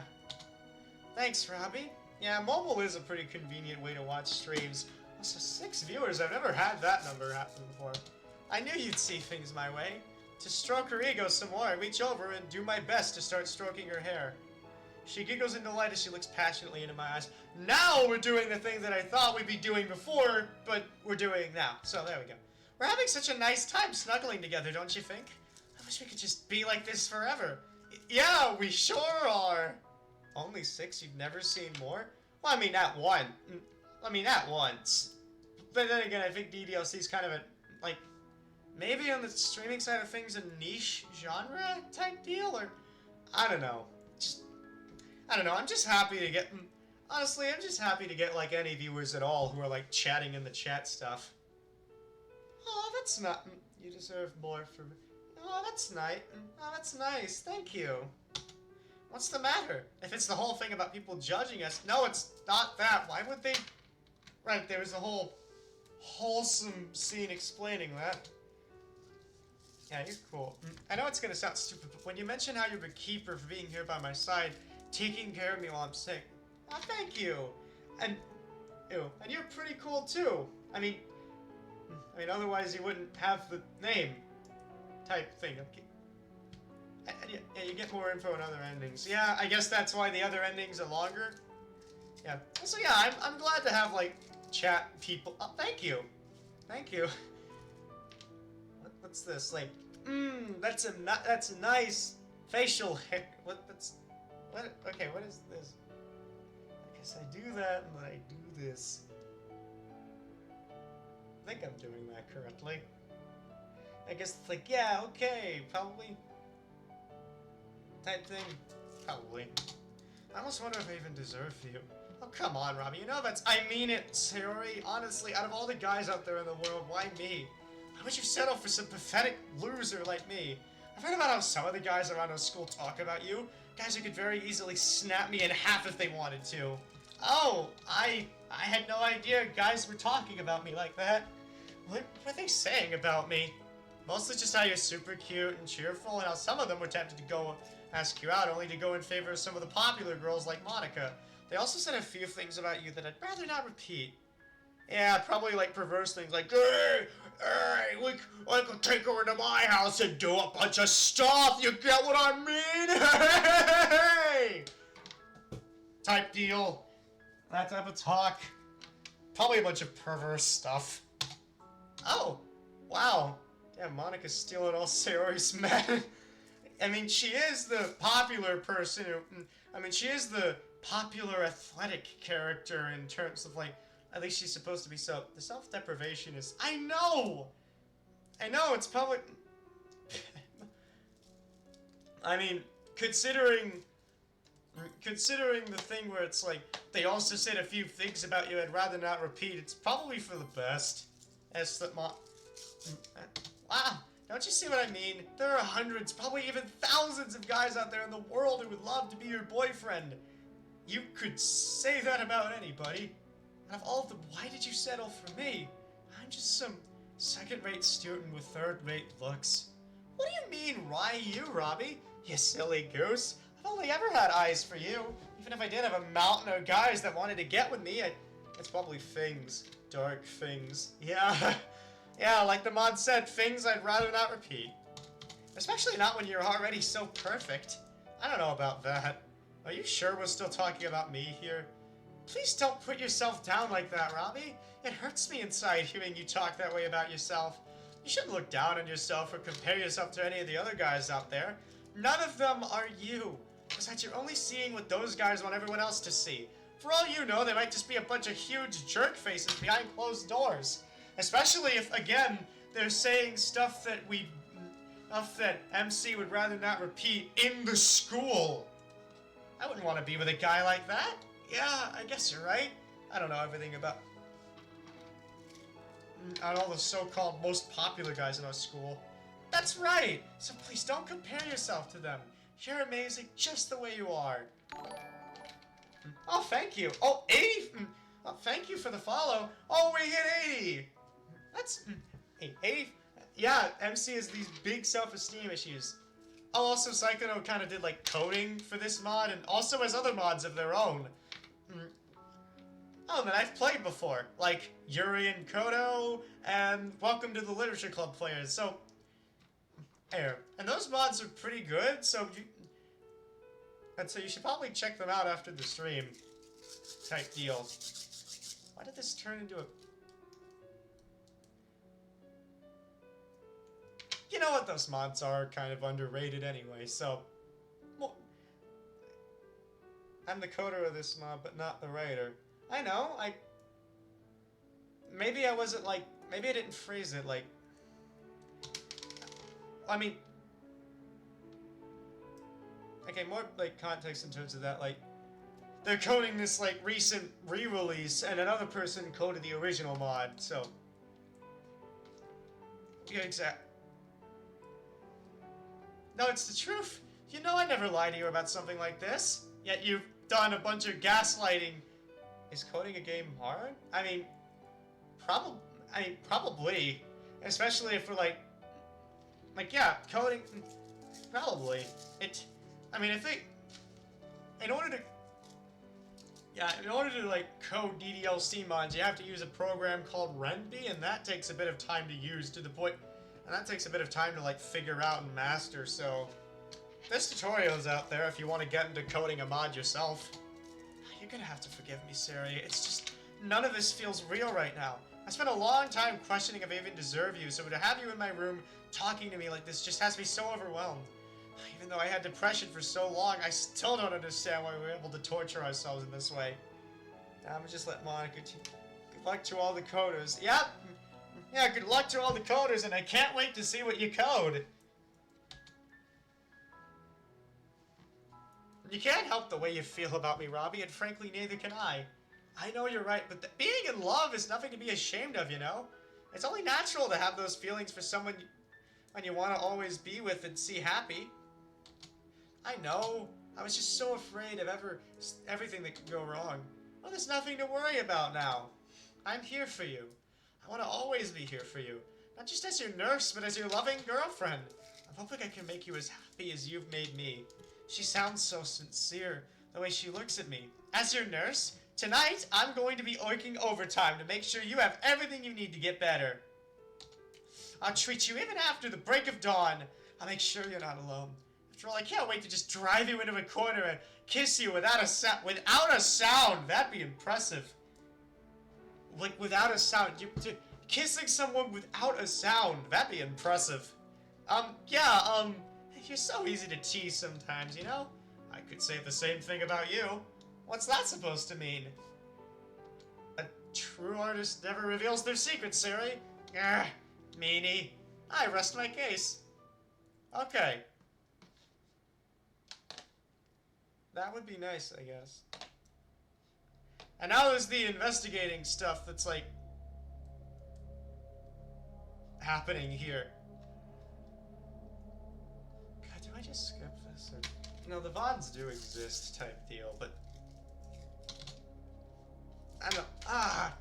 Thanks, Robbie. Yeah, mobile is a pretty convenient way to watch streams. Also, 6 viewers, I've never had that number happen before. I knew you'd see things my way. To stroke her ego some more, I reach over and do my best to start stroking her hair. She giggles in delight as she looks passionately into my eyes. Now we're doing the thing that I thought we'd be doing before, but we're doing now. So there we go. We're having such a nice time snuggling together, don't you think? I wish we could just be like this forever. Yeah, we sure are. Only 6? You've never seen more? Well, I mean, at one. I mean, at once. But then again, I think DDLC is kind of a, like, maybe on the streaming side of things, a niche genre type deal, or I don't know. I don't know, I'm just happy to get... Honestly, I'm just happy to get, like, any viewers at all who are, like, chatting in the chat stuff. Oh, that's not... You deserve more for... Oh, that's nice. Oh, that's nice. Thank you. What's the matter? If it's the whole thing about people judging us... No, it's not that. Why would they... Right, there was a whole wholesome scene explaining that. Yeah, you're cool. I know it's gonna sound stupid, but when you mention how you're a keeper for being here by my side... taking care of me while I'm sick. Oh, thank you. And you're pretty cool too. I mean, otherwise you wouldn't have the name type thing. Yeah, you get more info in other endings. Yeah, I guess that's why the other endings are longer. Yeah. So yeah, I'm glad to have, like, chat people. Oh, thank you. Thank you. What's this? Like, that's a nice facial hair. What? Okay, what is this? I guess I do that, and then I do this. I think I'm doing that correctly. I guess it's like, yeah, okay, probably. Type thing. Probably. I almost wonder if I even deserve you. Oh, come on, Robbie. You know I mean it, Sayori. Honestly, out of all the guys out there in the world, why me? Why would you settle for some pathetic loser like me? I've heard about how some of the guys around our school talk about you. Guys who could very easily snap me in half if they wanted to. Oh, I had no idea guys were talking about me like that. What were they saying about me? Mostly just how you're super cute and cheerful, and how some of them were tempted to go ask you out, only to go in favor of some of the popular girls like Monica. They also said a few things about you that I'd rather not repeat. Yeah, probably like perverse things like, hey, we could take her into my house and do a bunch of stuff, you get what I mean? Hey! Type deal. That type of talk. Probably a bunch of perverse stuff. Oh, wow. Damn, Monica's stealing all Sayori's men. I mean, she is the popular person who, I mean, she is the popular athletic character in terms of, like, at least she's supposed to be, so the self-deprivation is, I know, it's probably, I mean, considering the thing where it's like, they also said a few things about you I'd rather not repeat, it's probably for the best. As that wow, don't you see what I mean? There are hundreds, probably even thousands of guys out there in the world who would love to be your boyfriend. You could say that about anybody. And of all of them, why did you settle for me? I'm just some second-rate student with third-rate looks. What do you mean, why you, Robbie? You silly goose. I've only ever had eyes for you. Even if I did have a mountain of guys that wanted to get with me, it's probably things. Dark things. Yeah. Yeah, like the mod said, things I'd rather not repeat. Especially not when you're already so perfect. I don't know about that. Are you sure we're still talking about me here? Please don't put yourself down like that, Robbie. It hurts me inside hearing you talk that way about yourself. You shouldn't look down on yourself or compare yourself to any of the other guys out there. None of them are you. Besides, you're only seeing what those guys want everyone else to see. For all you know, they might just be a bunch of huge jerk faces behind closed doors. Especially if, again, they're saying stuff that MC would rather not repeat in the school. I wouldn't want to be with a guy like that. Yeah, I guess you're right. I don't know everything about all the so-called most popular guys in our school. That's right! So please don't compare yourself to them. You're amazing just the way you are. Oh, thank you. Oh, 80! Oh, thank you for the follow. Oh, we hit 80! That's... 80... Yeah, MC has these big self-esteem issues. Oh, also, Psychono kind of did, like, coding for this mod, and also has other mods of their own. Oh, that I've played before. Like, Yuri and Kodo, and Welcome to the Literature Club players, so... There. And those mods are pretty good, so you... And so you should probably check them out after the stream. Type deal. Why did this turn into a... You know what, those mods are kind of underrated anyway, so... Well, I'm the coder of this mod, but not the writer. I know, maybe I wasn't, like... Maybe I didn't phrase it, like... I mean... Okay, more, like, context in terms of that, like... They're coding this, like, recent re-release, and another person coded the original mod, so... Yeah, exact... No, it's the truth. You know I never lie to you about something like this. Yet you've done a bunch of gaslighting. Is coding a game hard? I mean, probably. Especially if we're like, yeah, coding, probably. In order to, like, code DDLC mods, you have to use a program called Renby, and that takes a bit of time to use to the point... And that takes a bit of time to, like, figure out and master, so... There's tutorials out there if you want to get into coding a mod yourself. You're gonna have to forgive me, Sari. It's just... None of this feels real right now. I spent a long time questioning if I even deserve you, so to have you in my room talking to me like this just has me so overwhelmed. Even though I had depression for so long, I still don't understand why we were able to torture ourselves in this way. I'm gonna just let Monica... Good luck to all the coders. Yep! Yeah, good luck to all the coders, and I can't wait to see what you code. You can't help the way you feel about me, Robbie, and frankly, neither can I. I know you're right, but being in love is nothing to be ashamed of, you know? It's only natural to have those feelings for someone you want to always be with and see happy. I know. I was just so afraid of everything that could go wrong. Well, there's nothing to worry about now. I'm here for you. I want to always be here for you. Not just as your nurse, but as your loving girlfriend. I'm hoping I can make you as happy as you've made me. She sounds so sincere, the way she looks at me. As your nurse, tonight I'm going to be working overtime to make sure you have everything you need to get better. I'll treat you even after the break of dawn. I'll make sure you're not alone. After all, I can't wait to just drive you into a corner and kiss you without a sound. That'd be impressive. Like, without a sound. Kissing someone without a sound. That'd be impressive. You're so easy to tease sometimes, you know? I could say the same thing about you. What's that supposed to mean? A true artist never reveals their secrets, Siri. Grr, meanie. I rest my case. Okay. That would be nice, I guess. And now there's the investigating stuff that's, like, happening here. God, do I just skip this? Or... No, the VODs do exist type deal, but... I don't know.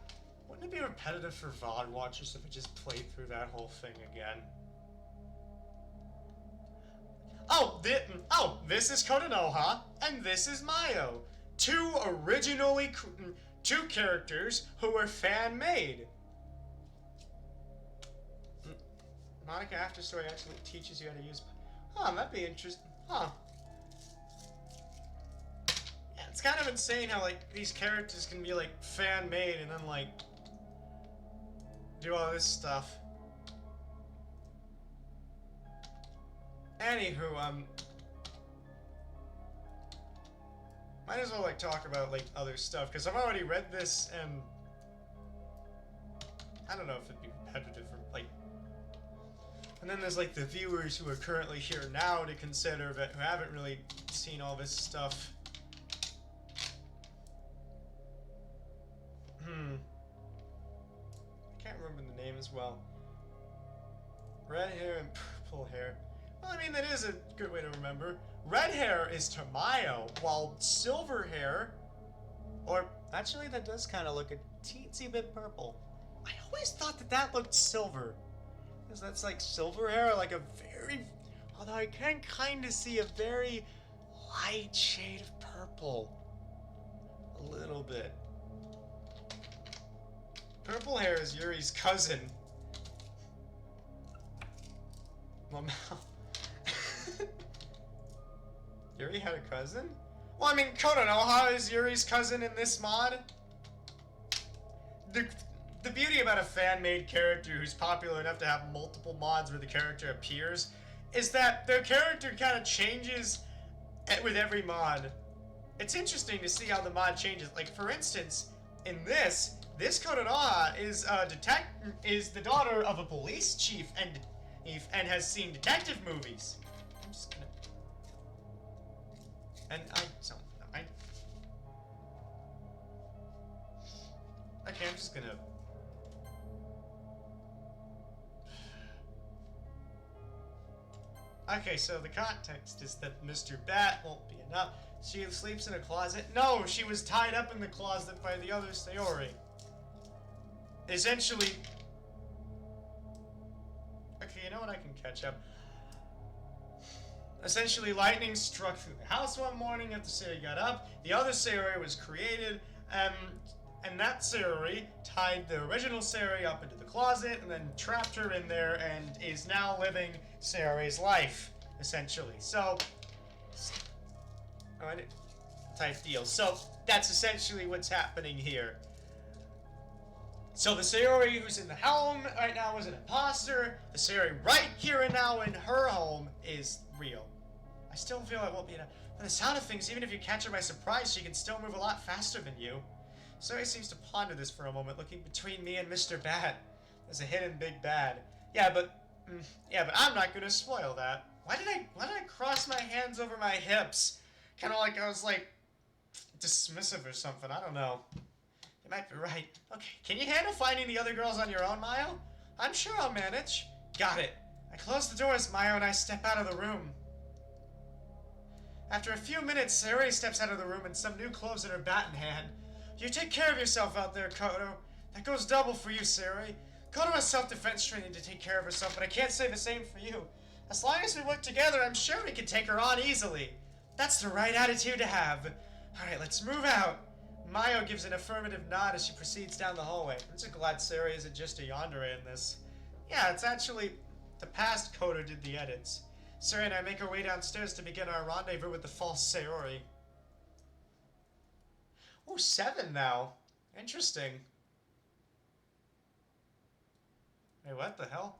Wouldn't it be repetitive for VOD watchers if I just played through that whole thing again? This is Konoha, and this is Mayo. Two characters who were fan-made. Monica After Story actually teaches you how to use... that'd be interesting. Yeah, it's kind of insane how, like, these characters can be, like, fan-made and then, like, do all this stuff. Anywho, might as well, like, talk about, like, other stuff, because I've already read this, and I don't know if it'd be repetitive or, like... And then there's, like, the viewers who are currently here now to consider, but who haven't really seen all this stuff. I can't remember the name as well. Red hair and purple hair. Well, I mean, that is a good way to remember. Red hair is Tamayo, while silver hair... Or, actually, that does kind of look a teensy bit purple. I always thought that that looked silver. Because that's like silver hair, like a very... Although I can kind of see a very light shade of purple. A little bit. Purple hair is Yuri's cousin. Yuri had a cousin? Well, I mean, Konoha is Yuri's cousin in this mod. The beauty about a fan-made character who's popular enough to have multiple mods where the character appears is that their character kind of changes with every mod. It's interesting to see how the mod changes. Like, for instance, in this Konoha is the daughter of a police chief and has seen detective movies. I'm just gonna... And okay, I'm just gonna... Okay, so the context is that Mr. Bat won't be enough. She sleeps in a closet. No, she was tied up in the closet by the other Sayori. Essentially... Okay, you know what? I can catch up. Essentially, lightning struck through the house one morning after Sayori got up. The other Sayori was created, and that Sayori tied the original Sayori up into the closet and then trapped her in there and is now living Sayori's life, essentially. So, type deal. So, that's essentially what's happening here. So the Sayori who's in the home right now is an imposter. The Sayori right here and now in her home is real. I still feel I won't be enough. From the sound of things, even if you catch her by surprise, she can still move a lot faster than you. Sayori seems to ponder this for a moment, looking between me and Mr. Bad. There's a hidden big bad. Yeah, but I'm not gonna spoil that. Why did I cross my hands over my hips? Kind of like I was like dismissive or something. I don't know. You might be right. Okay, can you handle finding the other girls on your own, Mayo? I'm sure I'll manage. Got it. I close the doors, Mayo, and I step out of the room. After a few minutes, Sayori steps out of the room and some new clothes in her bat in hand. You take care of yourself out there, Koto. That goes double for you, Sayori. go to a self-defense training to take care of herself, but I can't say the same for you. As long as we work together, I'm sure we can take her on easily. That's the right attitude to have. Alright, let's move out. Mayo gives an affirmative nod as she proceeds down the hallway. I'm so glad Sayori isn't just a yandere in this. Yeah, it's actually the past coder did the edits. Sayori and I make our way downstairs to begin our rendezvous with the false Sayori. Oh, 7 now. Interesting. Hey, what the hell?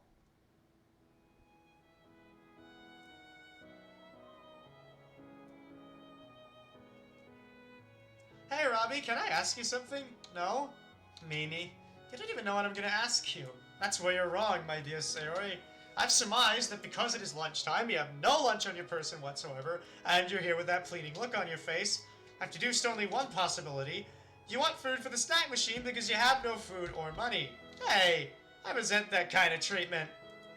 Hey, Robbie, can I ask you something? No? Meanie. You don't even know what I'm gonna ask you. That's where you're wrong, my dear Sayori. I've surmised that because it is lunchtime, you have no lunch on your person whatsoever, and you're here with that pleading look on your face. I've deduced only one possibility. You want food for the snack machine because you have no food or money. Hey, I resent that kind of treatment.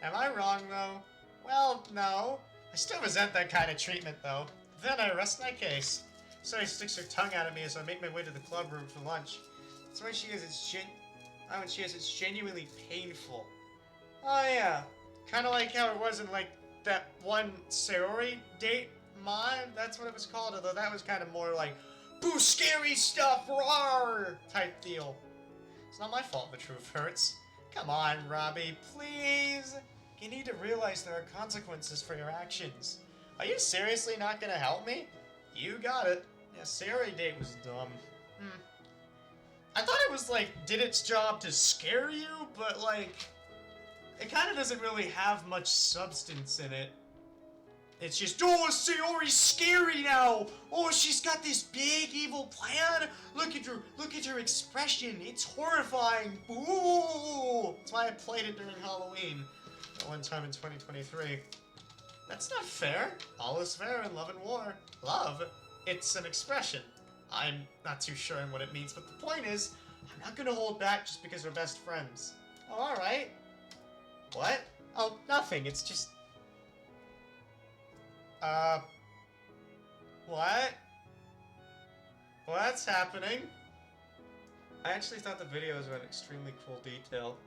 Am I wrong, though? Well, no. I still resent that kind of treatment, though. Then I rest my case. Sayori sticks her tongue out at me as I make my way to the club room for lunch. That's why she is, it's genuinely painful. Oh yeah, kind of like how it was in like that one Sayori date mod. That's what it was called. Although that was kind of more like, boo, scary stuff, roar type deal. It's not my fault the truth hurts. Come on, Robbie, please. You need to realize there are consequences for your actions. Are you seriously not gonna help me? You got it. Yeah, Sayori date was dumb. I thought it was like, did its job to scare you, but like, it kind of doesn't really have much substance in it. It's just, oh, Sayori's scary now! Oh, she's got this big evil plan! Look at her expression, it's horrifying! Ooh! That's why I played it during Halloween. That one time in 2023. That's not fair. All is fair in love and war. Love? It's an expression. I'm not too sure on what it means, but the point is, I'm not gonna hold back just because we're best friends. Oh, alright. What? Oh, nothing, it's just... What? What's happening? I actually thought the videos were an extremely cool detail.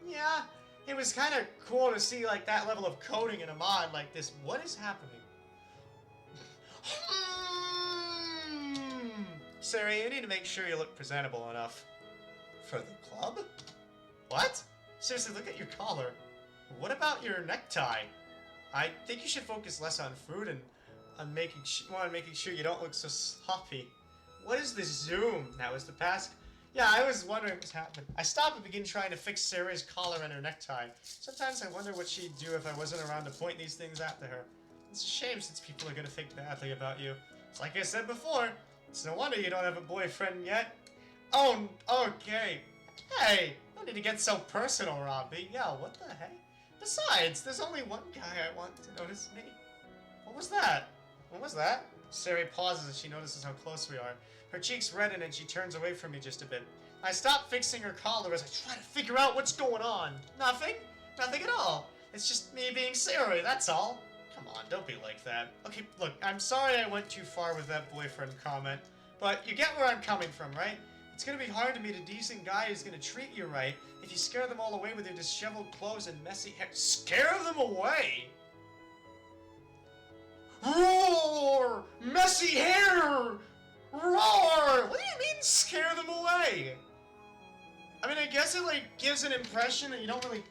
Yeah, it was kind of cool to see, like, that level of coding in a mod like this. What is happening? Sayori, you need to make sure you look presentable enough. For the club? What? Seriously, look at your collar. What about your necktie? I think you should focus less on food and on making sure you don't look so sloppy. What is this zoom? Now is the past... Yeah, I was wondering what's happening. I stopped and began trying to fix Sayori's collar and her necktie. Sometimes I wonder what she'd do if I wasn't around to point these things out to her. It's a shame since people are gonna think badly about you. It's like I said before, it's no wonder you don't have a boyfriend yet. Oh, okay. Hey, don't need to get so personal, Robbie. Yeah, what the heck? Besides, there's only one guy I want to notice me. What was that? What was that? Sayori pauses as she notices how close we are. Her cheeks redden and she turns away from me just a bit. I stop fixing her collar as I try to figure out what's going on. Nothing? Nothing at all. It's just me being Sayori, that's all. Come on, don't be like that. Okay, look, I'm sorry I went too far with that boyfriend comment, but you get where I'm coming from, right? It's gonna be hard to meet a decent guy who's gonna treat you right if you scare them all away with your disheveled clothes and messy hair. Scare them away? Roar! Messy hair! Roar! What do you mean scare them away? I mean, I guess it like gives an impression that you don't really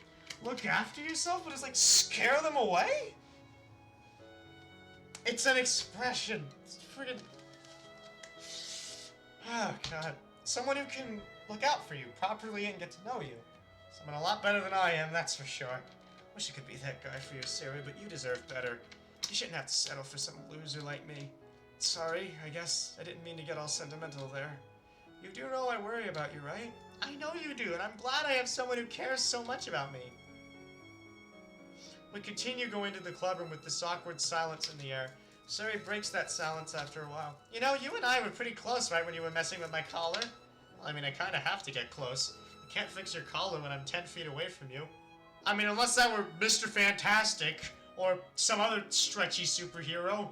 look after yourself, but it's like scare them away? It's an expression. It's friggin'... Oh, God. Someone who can look out for you properly and get to know you. Someone a lot better than I am, that's for sure. Wish I could be that guy for you, Sayori, but you deserve better. You shouldn't have to settle for some loser like me. Sorry, I guess I didn't mean to get all sentimental there. You do know I worry about you, right? I know you do, and I'm glad I have someone who cares so much about me. We continue going to the clubroom with this awkward silence in the air. Sayori breaks that silence after a while. You know, you and I were pretty close, right, when you were messing with my collar? Well, I mean, I kinda have to get close. I can't fix your collar when I'm 10 feet away from you. I mean, unless that were Mr. Fantastic, or some other stretchy superhero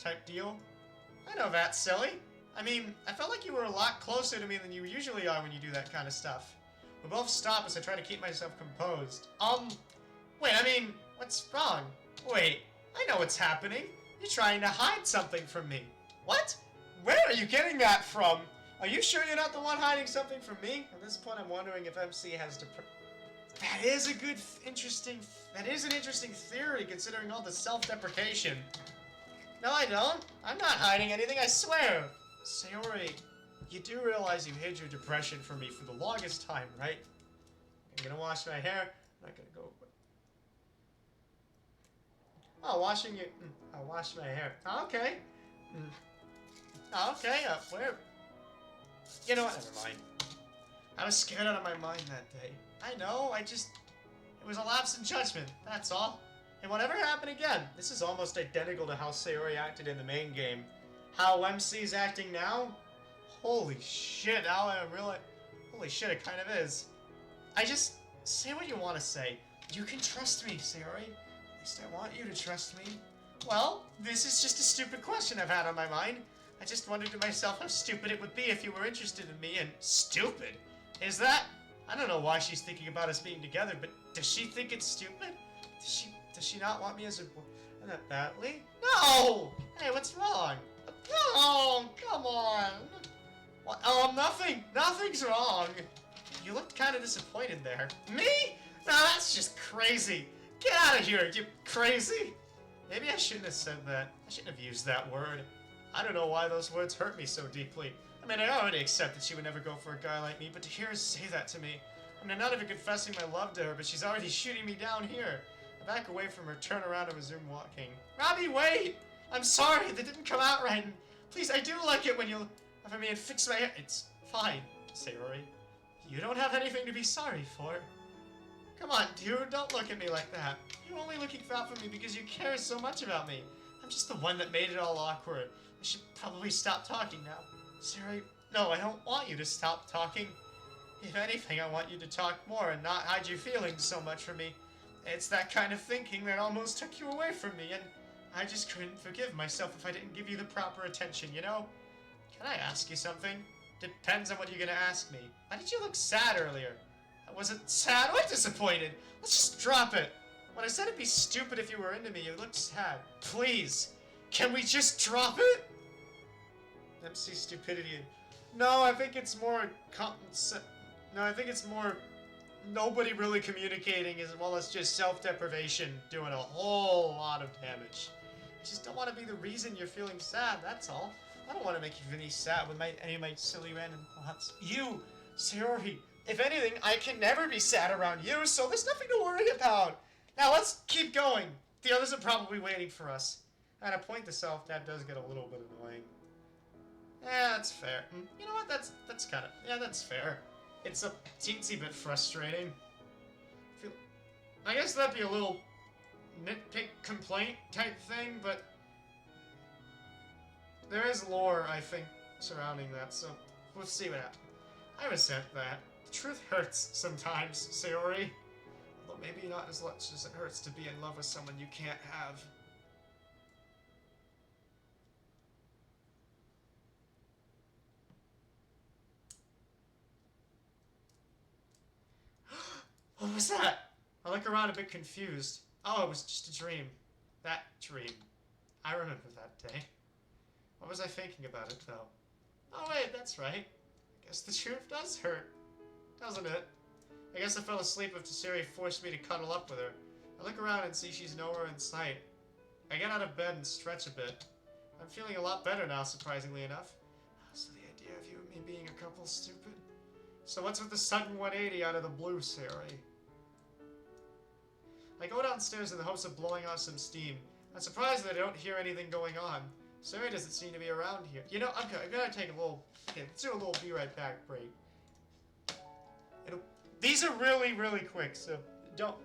type deal. I know that, silly. I mean, I felt like you were a lot closer to me than you usually are when you do that kind of stuff. We both stop as I try to keep myself composed. Wait, I mean, what's wrong? Wait, I know what's happening. You're trying to hide something from me. What? Where are you getting that from? Are you sure you're not the one hiding something from me? At this point, I'm wondering if MC has That is a good, that is an interesting theory, considering all the self-deprecation. No, I don't. I'm not hiding anything, I swear. Sayori, you do realize you hid your depression from me for the longest time, right? I'm gonna wash my hair. I'm not gonna go. Oh, washing your. I'll wash my hair. Okay. Okay, where? You know what? Never mind. I was scared out of my mind that day. I know, it was a lapse in judgment, that's all. And whatever happened again, this is almost identical to how Sayori acted in the main game. How MC's acting now? Holy shit, now I realize. Holy shit, it kind of is. Say what you want to say. You can trust me, Sayori. At least I want you to trust me. Well, this is just a stupid question I've had on my mind. I just wondered to myself how stupid it would be if you were interested in me, and stupid? Is that? I don't know why she's thinking about us being together, but does she think it's stupid? Does she not want me as her boyfriend that badly? No! Hey, what's wrong? Oh, come on! What? Oh, nothing! Nothing's wrong! You looked kind of disappointed there. Me? No, that's just crazy! Get out of here, you crazy! Maybe I shouldn't have said that. I shouldn't have used that word. I don't know why those words hurt me so deeply. I mean, I already accept that she would never go for a guy like me, but to hear her say that to me... I mean, I'm not even confessing my love to her, but she's already shooting me down here. I back away from her, turn around, and resume walking. Robbie, wait! I'm sorry, that didn't come out right. And please, I do like it when you offer me and fix my hair. It's fine, Sayori. You don't have anything to be sorry for. Come on, dude, don't look at me like that. You're only looking out for me because you care so much about me. I'm just the one that made it all awkward. I should probably stop talking now. Sayori, no, I don't want you to stop talking. If anything, I want you to talk more and not hide your feelings so much from me. It's that kind of thinking that almost took you away from me, and I just couldn't forgive myself if I didn't give you the proper attention, you know? Can I ask you something? Depends on what you're gonna ask me. Why did you look sad earlier? I wasn't sad or disappointed. Let's just drop it. When I said it'd be stupid if you were into me, you looked sad. Please, can we just drop it? MC stupidity. No, I think it's more nobody really communicating as well as just self-deprivation doing a whole lot of damage. I just don't want to be the reason you're feeling sad, that's all. I don't want to make you feel sad with any of my silly random thoughts. You, Sayori, if anything, I can never be sad around you, so there's nothing to worry about. Now let's keep going. The others are probably waiting for us. At a point, the self-dab does get a little bit annoying. Yeah, that's fair. You know what? That's kind of... Yeah, that's fair. It's a teensy bit frustrating. I guess that'd be a little nitpick complaint type thing, but... There is lore, I think, surrounding that, so we'll see what happens. I resent that. The truth hurts sometimes, Sayori. Although maybe not as much as it hurts to be in love with someone you can't have. What was that? I look around a bit confused. Oh, it was just a dream. That dream. I remember that day. What was I thinking about it, though? Oh, wait, that's right. I guess the truth does hurt, doesn't it? I guess I fell asleep after Sayori forced me to cuddle up with her. I look around and see she's nowhere in sight. I get out of bed and stretch a bit. I'm feeling a lot better now, surprisingly enough. So the idea of you and me being a couple stupid? So what's with the sudden 180 out of the blue, Sayori? I go downstairs in the hopes of blowing off some steam. I'm surprised that I don't hear anything going on. Sayori doesn't seem to be around here. You know, I'm gonna take a little... Okay, let's do a little be right back break. These are really, really quick, so don't...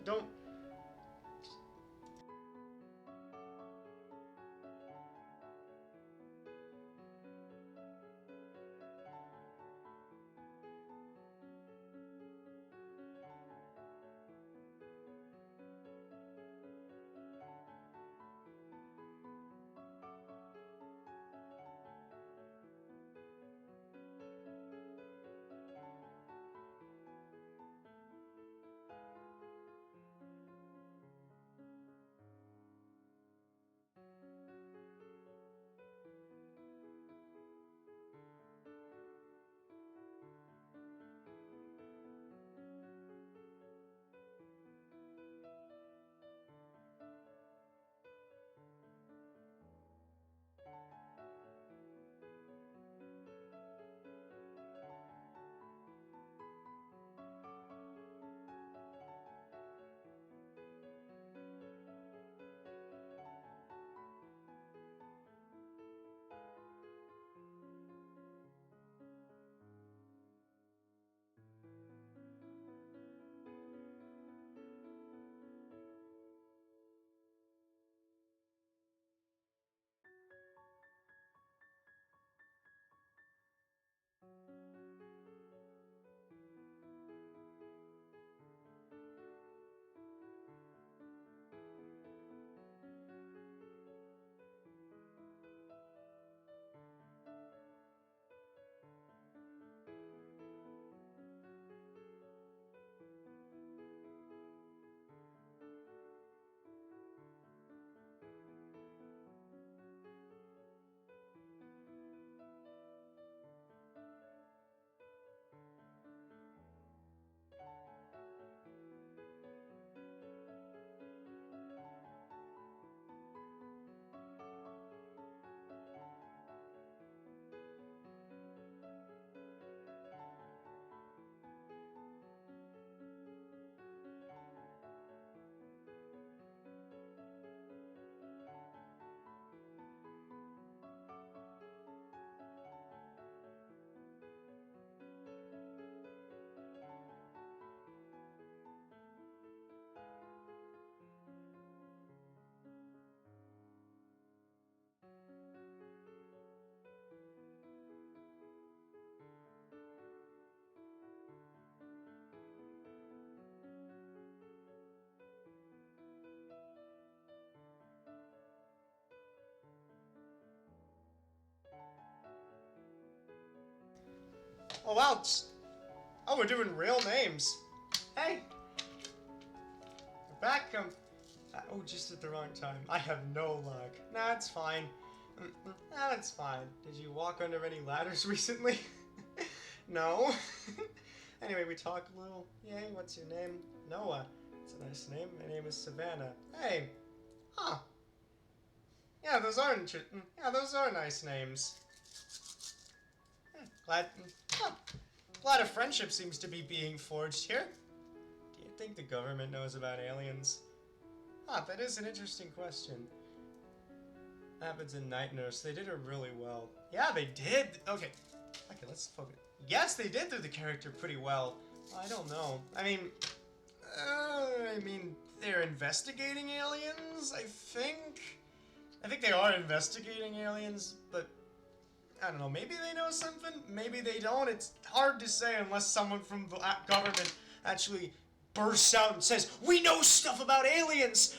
Oh wow. Oh, we're doing real names. Hey. We're back. Oh, just at the wrong time. I have no luck. Nah, it's fine. Nah, it's fine. Did you walk under any ladders recently? No. Anyway, we talk a little. Yay, what's your name? Noah. It's a nice name. My name is Savannah. Hey. Huh. Yeah, those are those are nice names. Glad a friendship seems to be being forged here. Do you think the government knows about aliens? Huh, that is an interesting question. Happens in Night Nurse. They did her really well. Yeah, they did. Okay, let's focus. Yes, they did do the character pretty well. I don't know. I mean, they're investigating aliens, I think. I think they are investigating aliens, but I don't know. Maybe they know something. Maybe they don't. It's hard to say unless someone from the government actually bursts out and says, "We know stuff about aliens.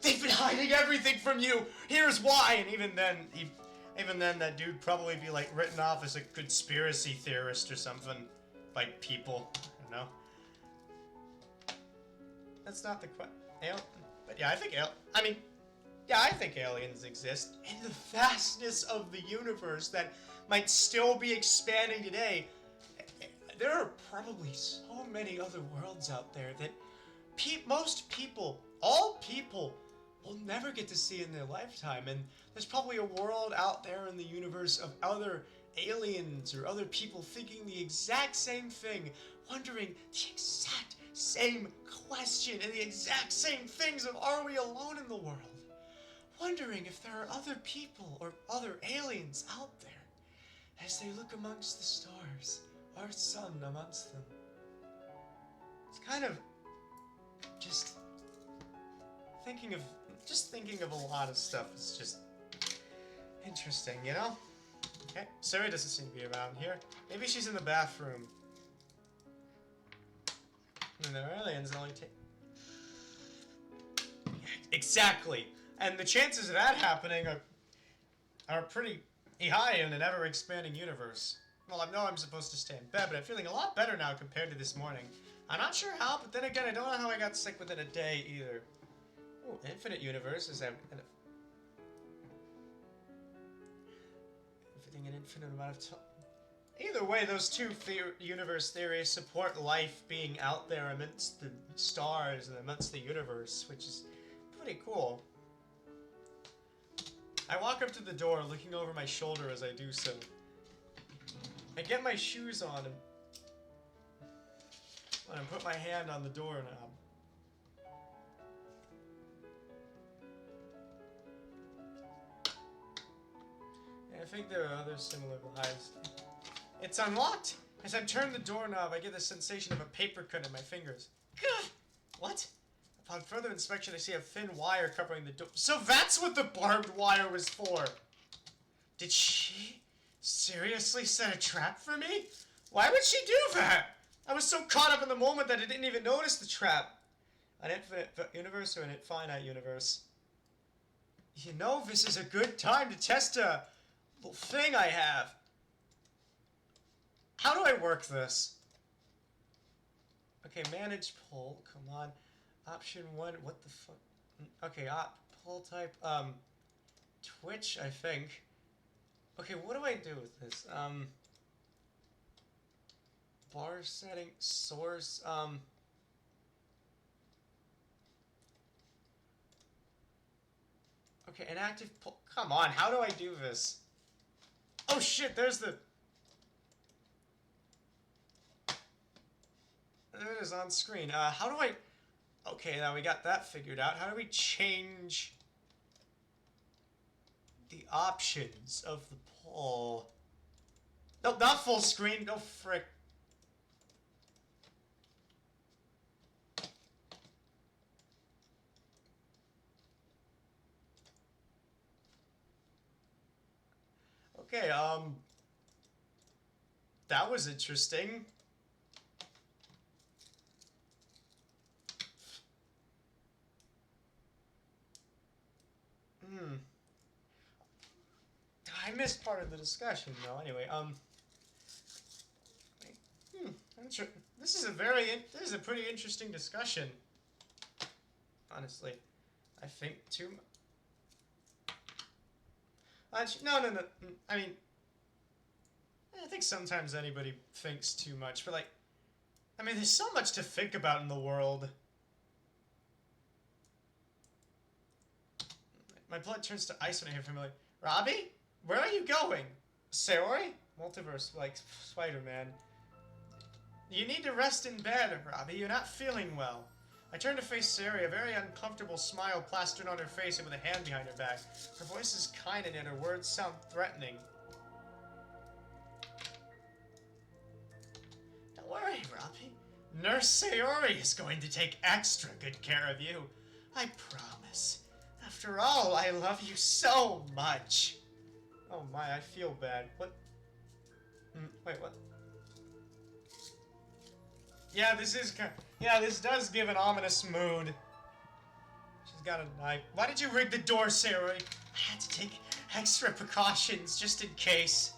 They've been hiding everything from you. Here's why." And even then, that dude probably be like written off as a conspiracy theorist or something by people. I don't know. That's not the question. But yeah, I think I think aliens exist in the vastness of the universe that might still be expanding today. There are probably so many other worlds out there that most people, all people, will never get to see in their lifetime. And there's probably a world out there in the universe of other aliens or other people thinking the exact same thing, wondering the exact same question and the exact same things of, are we alone in the world? Wondering if there are other people or other aliens out there as they look amongst the stars, our sun amongst them. It's kind of just thinking of a lot of stuff. It's just interesting, you know? Okay, Sarah doesn't seem to be around here. Maybe she's in the bathroom. And there are aliens only take... Exactly! And the chances of that happening are pretty high in an ever-expanding universe. Well, I know I'm supposed to stay in bed, but I'm feeling a lot better now compared to this morning. I'm not sure how, but then again, I don't know how I got sick within a day either. Oh, infinite universe is everything an infinite amount of time. Either way, those two universe theories support life being out there amidst the stars and amidst the universe, which is pretty cool. I walk up to the door, looking over my shoulder as I do so. I get my shoes on and put my hand on the doorknob. I think there are other similar lives. It's unlocked! As I turn the doorknob, I get the sensation of a paper cut in my fingers. Gah! What? Upon further inspection, I see a thin wire covering the door. So that's what the barbed wire was for! Did she seriously set a trap for me? Why would she do that? I was so caught up in the moment that I didn't even notice the trap. An infinite universe or an finite universe? You know, this is a good time to test a little thing I have. How do I work this? Okay, manage poll. Come on. Option 1. What the fuck? Okay, poll type. Twitch, I think. Okay, what do I do with this? Bar setting, source, okay, inactive poll. Come on, how do I do this? Oh shit, there's the... There it is on screen. How do I... Okay, now we got that figured out. How do we change the options of the poll? Nope, not full screen. No frick. Okay, that was interesting. I missed part of the discussion, though. Anyway, This is a pretty interesting discussion. Honestly, I think too much. No. I mean, I think sometimes anybody thinks too much, but like, I mean, there's so much to think about in the world. My blood turns to ice when I hear from him, like, Robbie? Where are you going? Sayori? Multiverse, like Spider-Man. You need to rest in bed, Robbie. You're not feeling well. I turn to face Sayori, a very uncomfortable smile plastered on her face and with a hand behind her back. Her voice is kind and yet her words sound threatening. Don't worry, Robbie. Nurse Sayori is going to take extra good care of you. I promise. After all, I love you so much. Oh my, I feel bad. What? Wait, what? Yeah, this does give an ominous mood. She's got a knife. Why did you rig the door, Sayori? I had to take extra precautions, just in case.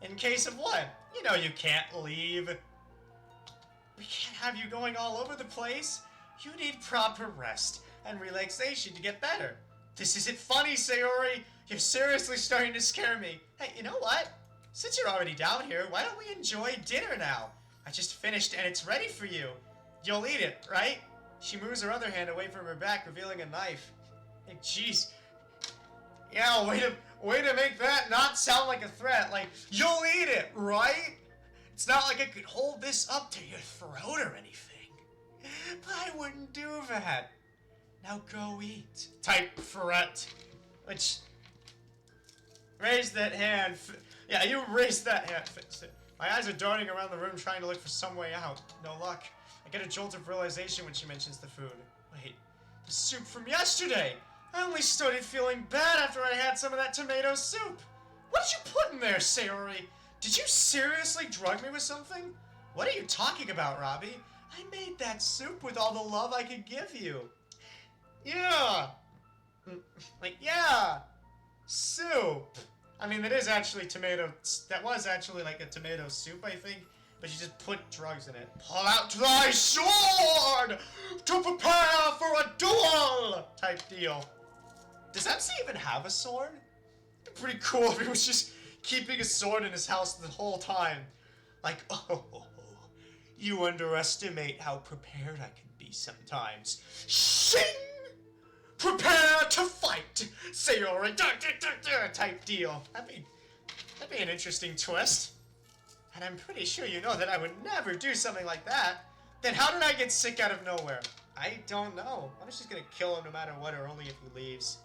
In case of what? You know you can't leave. We can't have you going all over the place. You need proper rest and relaxation to get better. This isn't funny, Sayori. You're seriously starting to scare me. Hey, you know what? Since you're already down here, why don't we enjoy dinner now? I just finished and it's ready for you. You'll eat it, right? She moves her other hand away from her back, revealing a knife. Hey, jeez. Yeah, way to make that not sound like a threat. Like, you'll eat it, right? It's not like I could hold this up to your throat or anything. But I wouldn't do that. Now go eat. Type threat. Which... Raise that hand. Yeah, you raise that hand. My eyes are darting around the room trying to look for some way out. No luck. I get a jolt of realization when she mentions the food. Wait, the soup from yesterday! I only started feeling bad after I had some of that tomato soup! What did you put in there, Sayori? Did you seriously drug me with something? What are you talking about, Robbie? I made that soup with all the love I could give you. Yeah! Like, yeah! Soup! I mean, that is actually tomato... That was actually like a tomato soup, I think. But you just put drugs in it. Pull out thy sword! To prepare for a duel! Type deal. Does MC even have a sword? It'd be pretty cool if he was just keeping a sword in his house the whole time. Like, oh, you underestimate how prepared I can be sometimes. Shing! Prepare to fight! Sayori, type deal. That'd be an interesting twist. And I'm pretty sure you know that I would never do something like that. Then how did I get sick out of nowhere? I don't know. I'm just gonna kill him no matter what, or only if he leaves.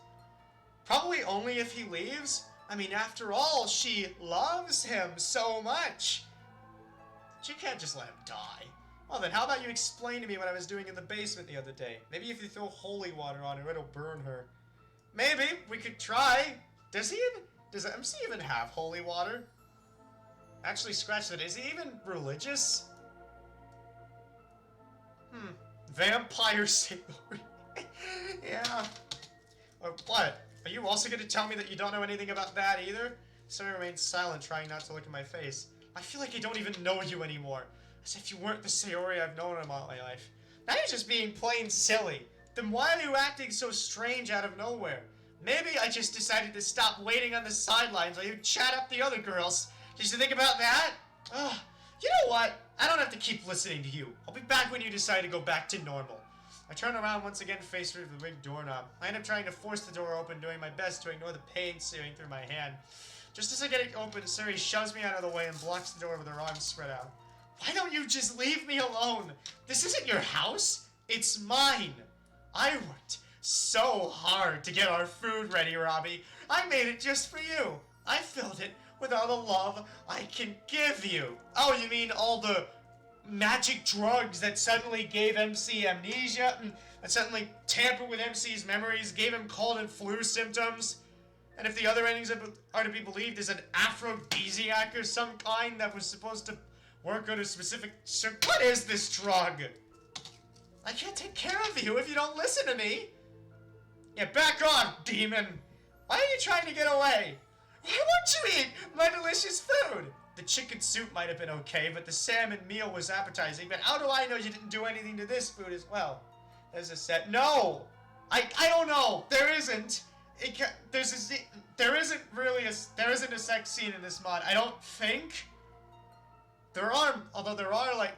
Probably only if he leaves? I mean, after all, she loves him so much. She can't just let him die. Well then, how about you explain to me what I was doing in the basement the other day? Maybe if you throw holy water on her, it'll burn her. Maybe, we could try. Does MC even have holy water? Actually, scratch that. Is he even religious? Vampire Sailor. Yeah. Or what? Are you also going to tell me that you don't know anything about that either? Sarah remains silent, trying not to look at my face. I feel like I don't even know you anymore. As if you weren't the Sayori I've known in my life. Now you're just being plain silly. Then why are you acting so strange out of nowhere? Maybe I just decided to stop waiting on the sidelines while you chat up the other girls. Did you think about that? Ugh. You know what? I don't have to keep listening to you. I'll be back when you decide to go back to normal. I turn around once again, face with the big doorknob. I end up trying to force the door open, doing my best to ignore the pain searing through my hand. Just as I get it open, Suri shoves me out of the way and blocks the door with her arms spread out. Why don't you just leave me alone? This isn't your house. It's mine. I worked so hard to get our food ready, Robbie. I made it just for you. I filled it with all the love I can give you. Oh, you mean all the magic drugs that suddenly gave MC amnesia and suddenly tampered with MC's memories, gave him cold and flu symptoms? And if the other endings are to be believed, is an aphrodisiac or some kind that was supposed to work on a specific... What is this drug? I can't take care of you if you don't listen to me. Yeah, back off, demon. Why are you trying to get away? Why won't you eat my delicious food? The chicken soup might have been okay, but the salmon meal was appetizing. But how do I know you didn't do anything to this food as well? There's a set. No! I don't know. There isn't. There isn't a sex scene in this mod. I don't think. There are, although there are, like...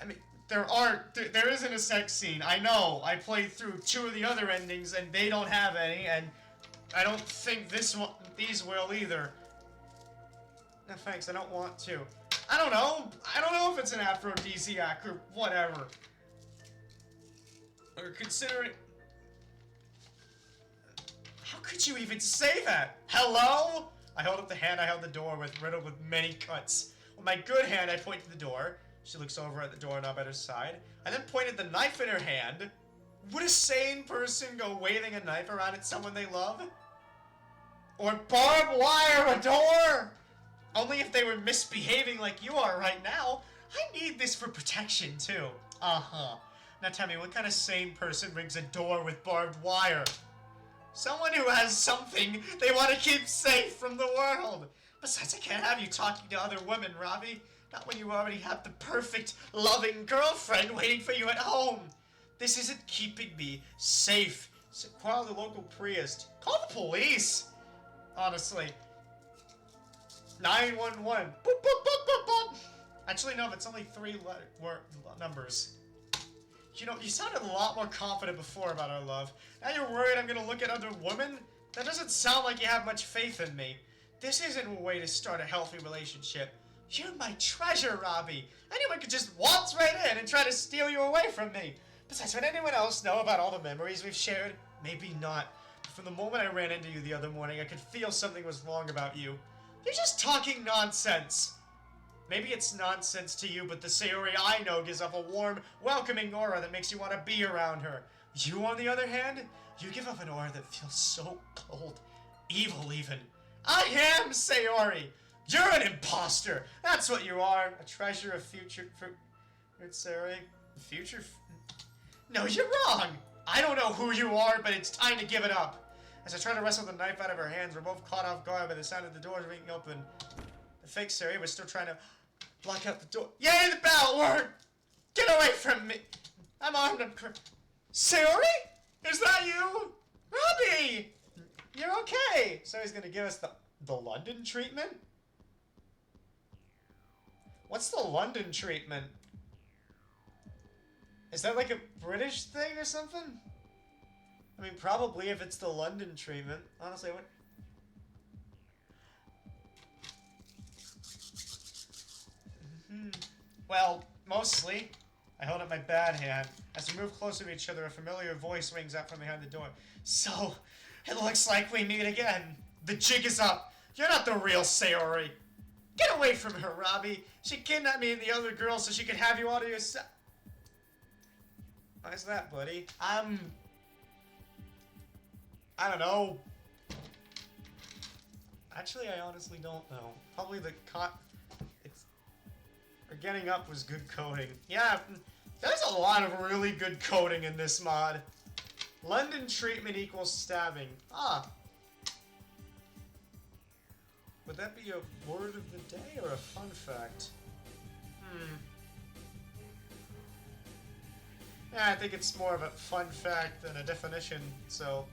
I mean, there isn't a sex scene. I know. I played through 2 of the other endings, and they don't have any, and I don't think these will either. No thanks, I don't want to. I don't know. I don't know if it's an aphrodisiac or whatever. Or considering... How could you even say that? Hello? I held up the hand I held the door with, riddled with many cuts. With my good hand, I point to the door. She looks over at the doorknob at her side. I then pointed the knife in her hand. Would a sane person go waving a knife around at someone they love? Or barbed wire a door? Only if they were misbehaving like you are right now. I need this for protection, too. Uh-huh. Now tell me, what kind of sane person rings a door with barbed wire? Someone who has something they want to keep safe from the world. Besides, I can't have you talking to other women, Robbie. Not when you already have the perfect, loving girlfriend waiting for you at home. This isn't keeping me safe. So call the local priest. Call the police. Honestly. 911. Boop, boop, boop, boop, boop. Actually, no, it's only 3 numbers. You know, you sounded a lot more confident before about our love. Now you're worried I'm gonna look at other women? That doesn't sound like you have much faith in me. This isn't a way to start a healthy relationship. You're my treasure, Robbie. Anyone could just waltz right in and try to steal you away from me. Besides, would anyone else know about all the memories we've shared? Maybe not. But from the moment I ran into you the other morning, I could feel something was wrong about you. You're just talking nonsense. Maybe it's nonsense to you, but the Sayori I know gives off a warm, welcoming aura that makes you want to be around her. You, on the other hand, you give off an aura that feels so cold. Evil, even. I am Sayori! You're an imposter! That's what you are! A treasure of future... Sayori? Future... No, you're wrong! I don't know who you are, but it's time to give it up. As I try to wrestle the knife out of her hands, we're both caught off guard by the sound of the doors being open. The fake Sayori was still trying to block out the door. Yay, the bell worked! Get away from me! I'm armed and... Sayori? Is that you? Robbie! You're okay! So he's gonna give us the London treatment? What's the London treatment? Is that like a British thing or something? I mean, probably if it's the London treatment. Honestly, what? Well, mostly. I held up my bad hand. As we move closer to each other, a familiar voice rings out from behind the door. So, it looks like we meet again. The jig is up. You're not the real Sayori. Get away from her, Robbie. She kidnapped me and the other girl so she could have you all to yourself. Why's that, buddy? I don't know. Actually, I honestly don't know. Probably the getting up was good coding. Yeah, there's a lot of really good coding in this mod. London treatment equals stabbing. Ah. Would that be a word of the day or a fun fact? Yeah, I think it's more of a fun fact than a definition, so...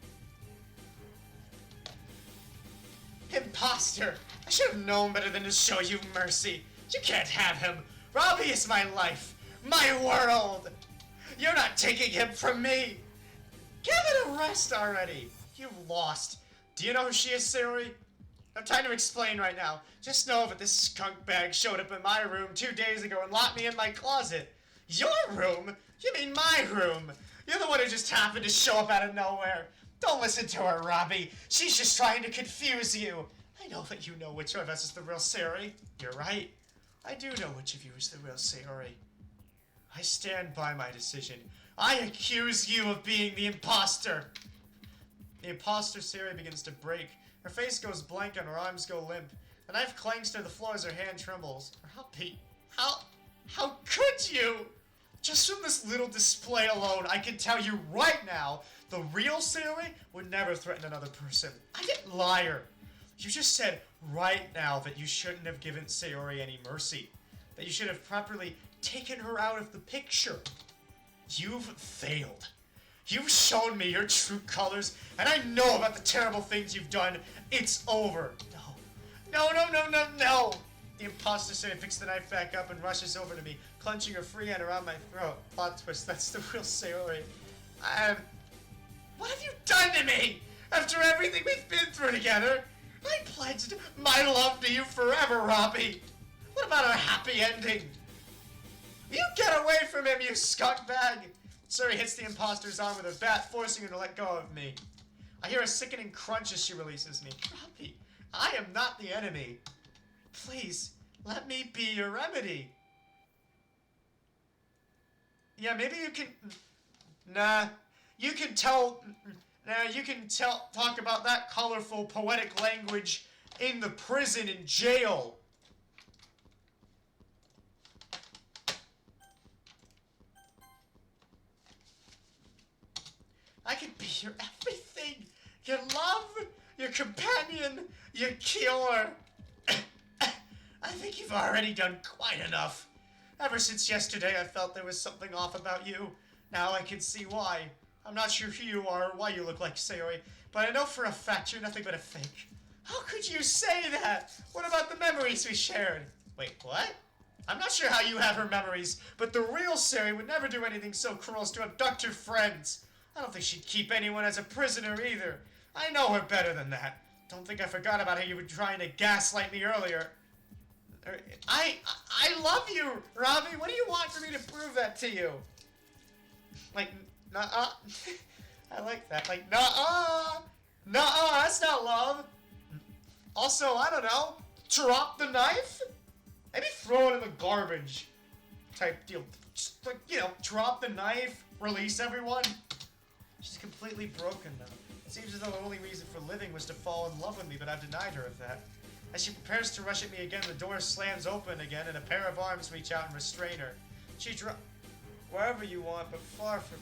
Imposter! I should have known better than to show you mercy. You can't have him. Robbie is my life. My world. You're not taking him from me. Give it a rest already. You've lost. Do you know who she is, Sayori? I'm trying to explain right now. Just know that this skunk bag showed up in my room 2 days ago and locked me in my closet. Your room? You mean my room? You're the one who just happened to show up out of nowhere. Don't listen to her, Robbie. She's just trying to confuse you. I know that you know which of us is the real Sayori. You're right. I do know which of you is the real Sayori. I stand by my decision. I accuse you of being the imposter. The imposter Sayori begins to break. Her face goes blank and her arms go limp. The knife clangs to the floor as her hand trembles. How could you? Just from this little display alone, I can tell you right now, the real Sayori would never threaten another person. I didn't lie her. You just said right now that you shouldn't have given Sayori any mercy. That you should have properly taken her out of the picture. You've failed. You've shown me your true colors, and I know about the terrible things you've done. It's over. No. No. The imposter Sayori picks the knife back up and rushes over to me, clenching her free hand around my throat. Plot twist, that's the real Sayori. What have you done to me? After everything we've been through together? I pledged my love to you forever, Robbie. What about our happy ending? You get away from him, you scumbag! Sayori hits the imposter's arm with her bat, forcing her to let go of me. I hear a sickening crunch as she releases me. Robbie, I am not the enemy. Please, let me be your remedy. Yeah, maybe you can... You can talk about that colorful, poetic language in the prison and jail. I could be your everything. Your love, your companion, your cure. I think you've already done quite enough. Ever since yesterday, I felt there was something off about you. Now I can see why. I'm not sure who you are or why you look like Sayori, but I know for a fact you're nothing but a fake. How could you say that? What about the memories we shared? Wait, what? I'm not sure how you have her memories, but the real Sayori would never do anything so cruel as to abduct her friends. I don't think she'd keep anyone as a prisoner either. I know her better than that. Don't think I forgot about how you were trying to gaslight me earlier. I love you, Robbie. What do you want for me to prove that to you? Like, nuh-uh. I like that. Like, nuh-uh. Nuh-uh, that's not love. Also, I don't know. Drop the knife? Maybe throw it in the garbage. Type deal. Just, like, drop the knife. Release everyone. She's completely broken, though. It seems as though the only reason for living was to fall in love with me, but I've denied her of that. As she prepares to rush at me again, the door slams open again, and a pair of arms reach out and restrain her. She wherever you want, but far from...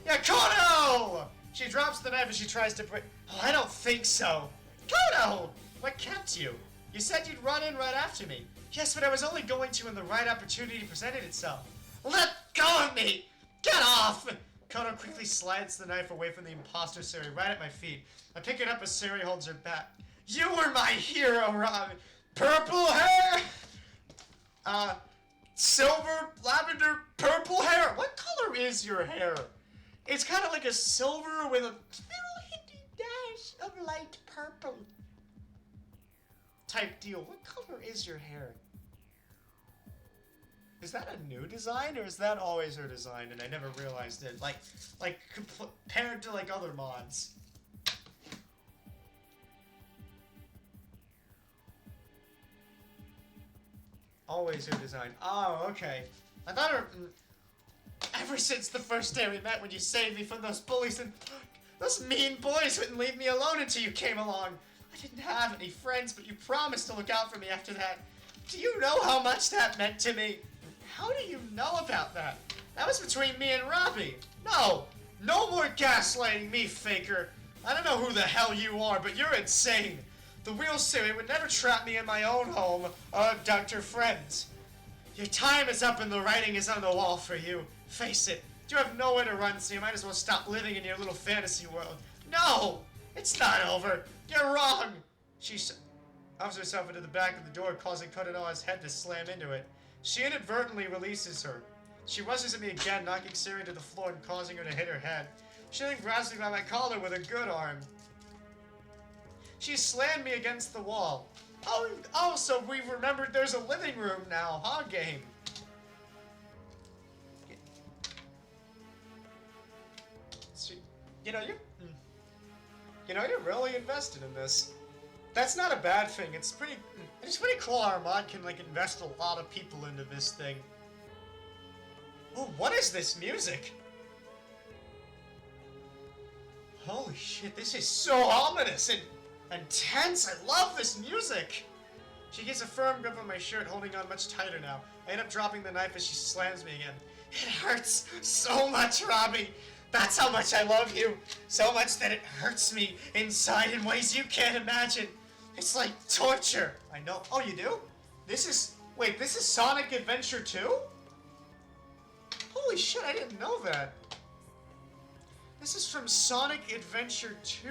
Yeah, Kono! She drops the knife as she tries to break... Oh, I don't think so. Kono! What kept you? You said you'd run in right after me. Yes, but I was only going to when the right opportunity presented itself. Let go of me! Get off! Kono quickly slides the knife away from the imposter Sayori right at my feet. I pick it up as Sayori holds her back. You were my hero, Robin. Purple hair! Silver, lavender, purple hair. What color is your hair? It's kind of like a silver with a little hinty dash of light purple. Type deal. What color is your hair? Is that a new design, or is that always her design and I never realized it? Like compared to like other mods. Always her design. Oh, okay. I thought her... Ever since the first day we met when you saved me from those bullies and... Those mean boys wouldn't leave me alone until you came along. I didn't have any friends, but you promised to look out for me after that. Do you know how much that meant to me? How do you know about that? That was between me and Robbie. No! No more gaslighting me, faker. I don't know who the hell you are, but you're insane. The real Sayori would never trap me in my own home or abduct her friends. Your time is up and the writing is on the wall for you. Face it. You have nowhere to run, so you might as well stop living in your little fantasy world. No! It's not over. You're wrong. She shoves herself into the back of the door, causing Konono's head to slam into it. She inadvertently releases her. She rushes at me again, knocking Sayori to the floor and causing her to hit her head. She then grabs me by my collar with a good arm. She slammed me against the wall. Oh, so we've remembered there's a living room now, huh, game? You're really invested in this. That's not a bad thing. It's pretty cool our mod can, like, invest a lot of people into this thing. Oh, what is this music? Holy shit, this is so ominous and intense. I love this music. She gets a firm grip on my shirt, holding on much tighter now. I end up dropping the knife as she slams me again. It hurts so much, Robbie. That's how much I love you. So much that it hurts me inside in ways you can't imagine. It's like torture. I know. Oh, you do? This is... Wait, this is Sonic Adventure 2? Holy shit, I didn't know that. This is from Sonic Adventure 2.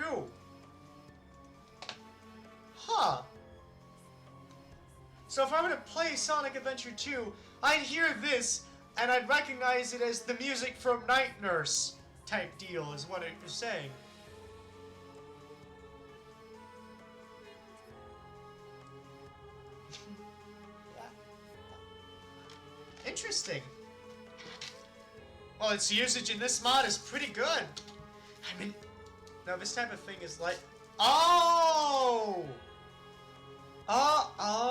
Huh. So if I were to play Sonic Adventure 2, I'd hear this, and I'd recognize it as the music from Night Nurse type deal, is what it was saying. Interesting. Well, its usage in this mod is pretty good. I mean, now this type of thing is like... Oh! Oh,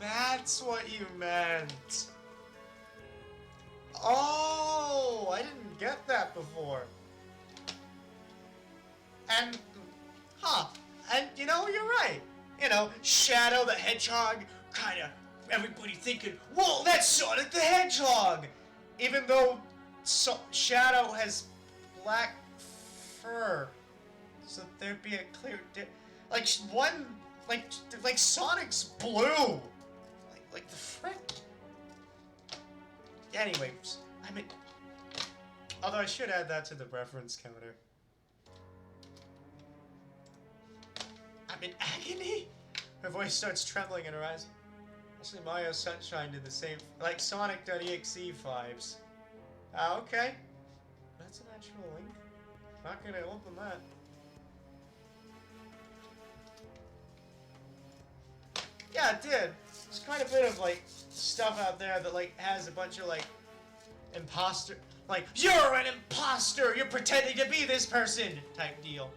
that's what you meant. Oh, I didn't get that before. And, and you know, you're right. You know, Shadow the Hedgehog, kinda, everybody thinking, whoa, that's Sonic the Hedgehog! Even though Shadow has black fur, so there'd be a clear like one, like Sonic's blue, like the frick. Anyways, I mean, although I should add that to the reference counter. I'm in agony. Her voice starts trembling in her eyes. Actually, Mario Sunshine did the same, like Sonic.exe vibes. Ah, okay. That's an actual link. Not gonna open that. Yeah, it did. There's quite a bit of, like, stuff out there that, like, has a bunch of, like, imposter... Like, you're an imposter! You're pretending to be this person! Type deal.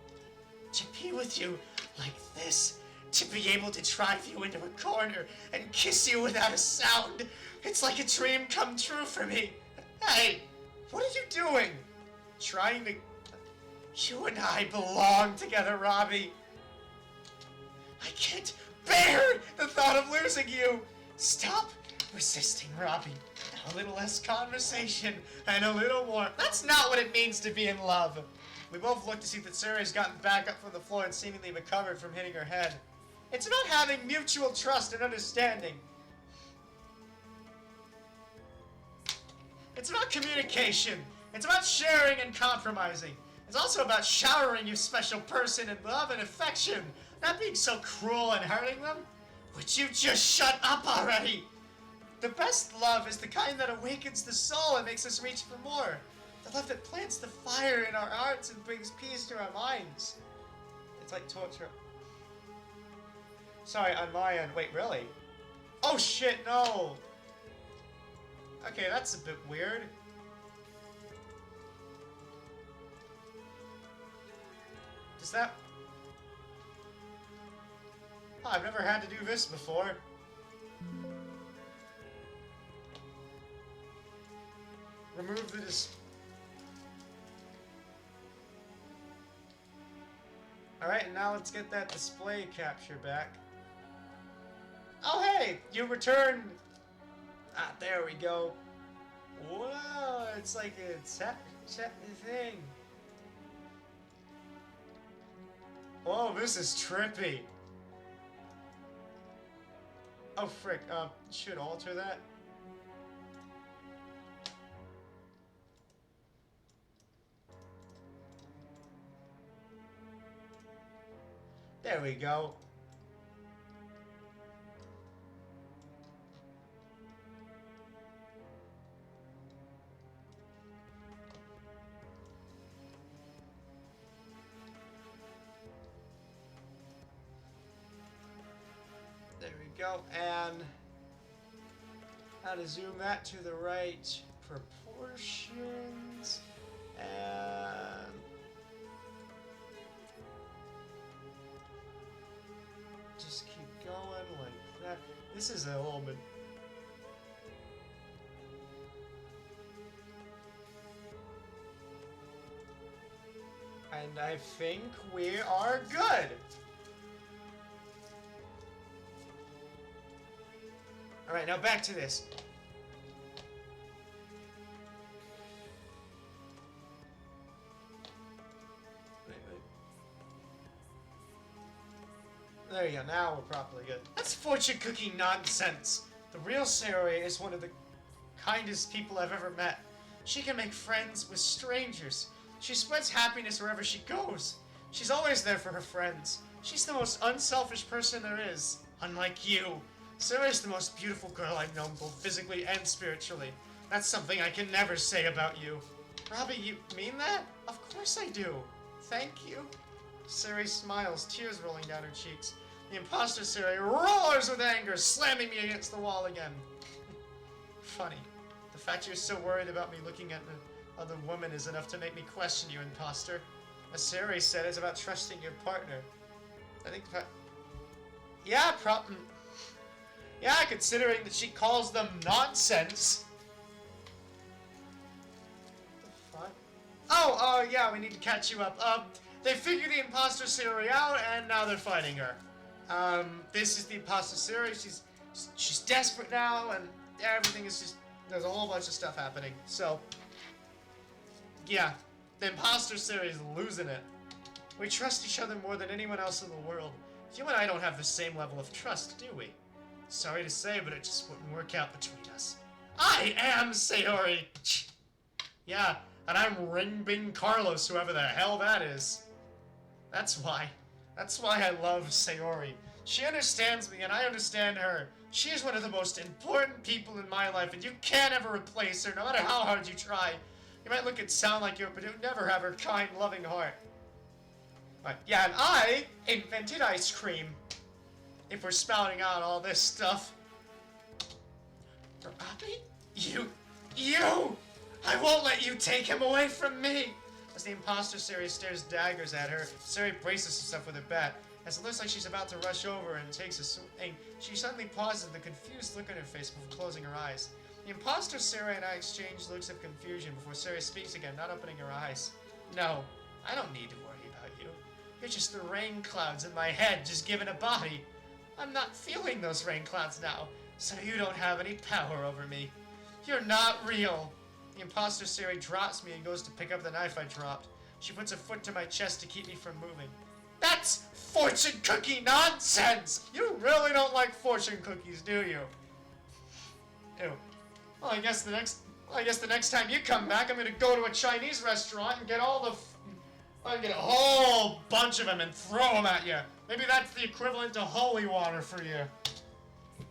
To be with you like this, to be able to drive you into a corner and kiss you without a sound, it's like a dream come true for me. Hey, what are you doing? Trying to... You and I belong together, Robbie. I can't bear the thought of losing you. Stop resisting, Robbie. A little less conversation and a little more. That's not what it means to be in love. We both look to see that Suri's gotten back up from the floor and seemingly recovered from hitting her head. It's about having mutual trust and understanding. It's about communication. It's about sharing and compromising. It's also about showering your special person in love and affection, not being so cruel and hurting them. Would you just shut up already? The best love is the kind that awakens the soul and makes us reach for more. The love that plants the fire in our hearts and brings peace to our minds. It's like torture. Sorry, on my end. Wait, really? Oh shit, no! Okay, that's a bit weird. Does that... Oh, I've never had to do this before. Remove the Alright, now let's get that display capture back. Oh hey! You returned! Ah, there we go. Whoa, it's like a set thing. Whoa, this is trippy. Oh frick, should alter that. There we go. There we go, and how to zoom that to the right proportions, and just keep going like that. This is a little bit... And I think we are good. Alright, now back to this. Wait. There you go, now we're properly good. That's fortune cookie nonsense. The real Sayori is one of the kindest people I've ever met. She can make friends with strangers. She spreads happiness wherever she goes. She's always there for her friends. She's the most unselfish person there is. Unlike you. Sayori's the most beautiful girl I've known, both physically and spiritually. That's something I can never say about you. Robbie, you mean that? Of course I do. Thank you. Sayori smiles, tears rolling down her cheeks. The imposter Sayori roars with anger, slamming me against the wall again. Funny. The fact you're so worried about me looking at the other woman is enough to make me question you, imposter. As Sayori said, it's about trusting your partner. I think yeah, yeah, considering that she calls them nonsense. What the fuck? Oh, yeah, we need to catch you up. They figured the imposter Sayori out, and now they're fighting her. This is the imposter Sayori. She's desperate now, and everything is just... There's a whole bunch of stuff happening. So, yeah, the imposter Sayori is losing it. We trust each other more than anyone else in the world. You and I don't have the same level of trust, do we? Sorry to say, but it just wouldn't work out between us. I am Sayori! Yeah, and I'm Ringbing Carlos, whoever the hell that is. That's why I love Sayori. She understands me, and I understand her. She is one of the most important people in my life, and you can't ever replace her, no matter how hard you try. You might look and sound like you, but you'll never have her kind, loving heart. But yeah, and I invented ice cream. If we're spouting out all this stuff. Robbie? You! I won't let you take him away from me! As the imposter Sayori stares daggers at her, Sayori braces herself with her bat. As it looks like she's about to rush over and takes a swing, she suddenly pauses with a confused look on her face before closing her eyes. The imposter Sayori and I exchange looks of confusion before Sayori speaks again, not opening her eyes. No, I don't need to worry about you. You're just the rain clouds in my head just given a body. I'm not feeling those rain clouds now, so you don't have any power over me. You're not real. The imposter Sayori drops me and goes to pick up the knife I dropped. She puts a foot to my chest to keep me from moving. That's fortune cookie nonsense! You really don't like fortune cookies, do you? Ew. Well, I guess the next time you come back, I'm gonna go to a Chinese restaurant and get I'll get a whole bunch of them and throw them at you. Maybe that's the equivalent to holy water for you.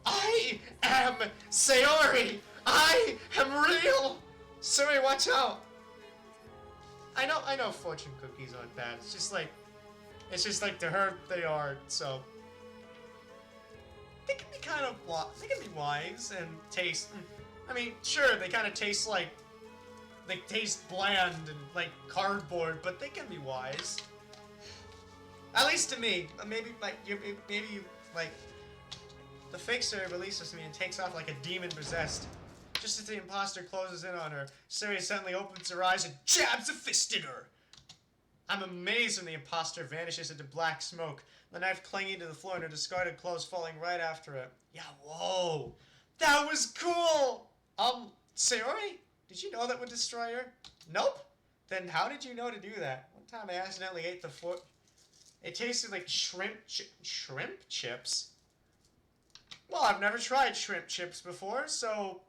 I am Sayori! I am real! Sayori, watch out! I know fortune cookies aren't bad. It's just like to her they are, so... They can be wise and taste... I mean, sure, they kind of taste like... They taste bland and like cardboard, but they can be wise. At least to me. Maybe you like the fake Sayori releases me and takes off like a demon possessed. Just as the imposter closes in on her, Sayori suddenly opens her eyes and jabs a fist at her. I'm amazed when the imposter vanishes into black smoke, the knife clanging to the floor and her discarded clothes falling right after it. Yeah, whoa, that was cool. Sayori? Did you know that would destroy her? Nope. Then how did you know to do that? One time I accidentally ate the foot. It tasted like shrimp chips? Well, I've never tried shrimp chips before, so...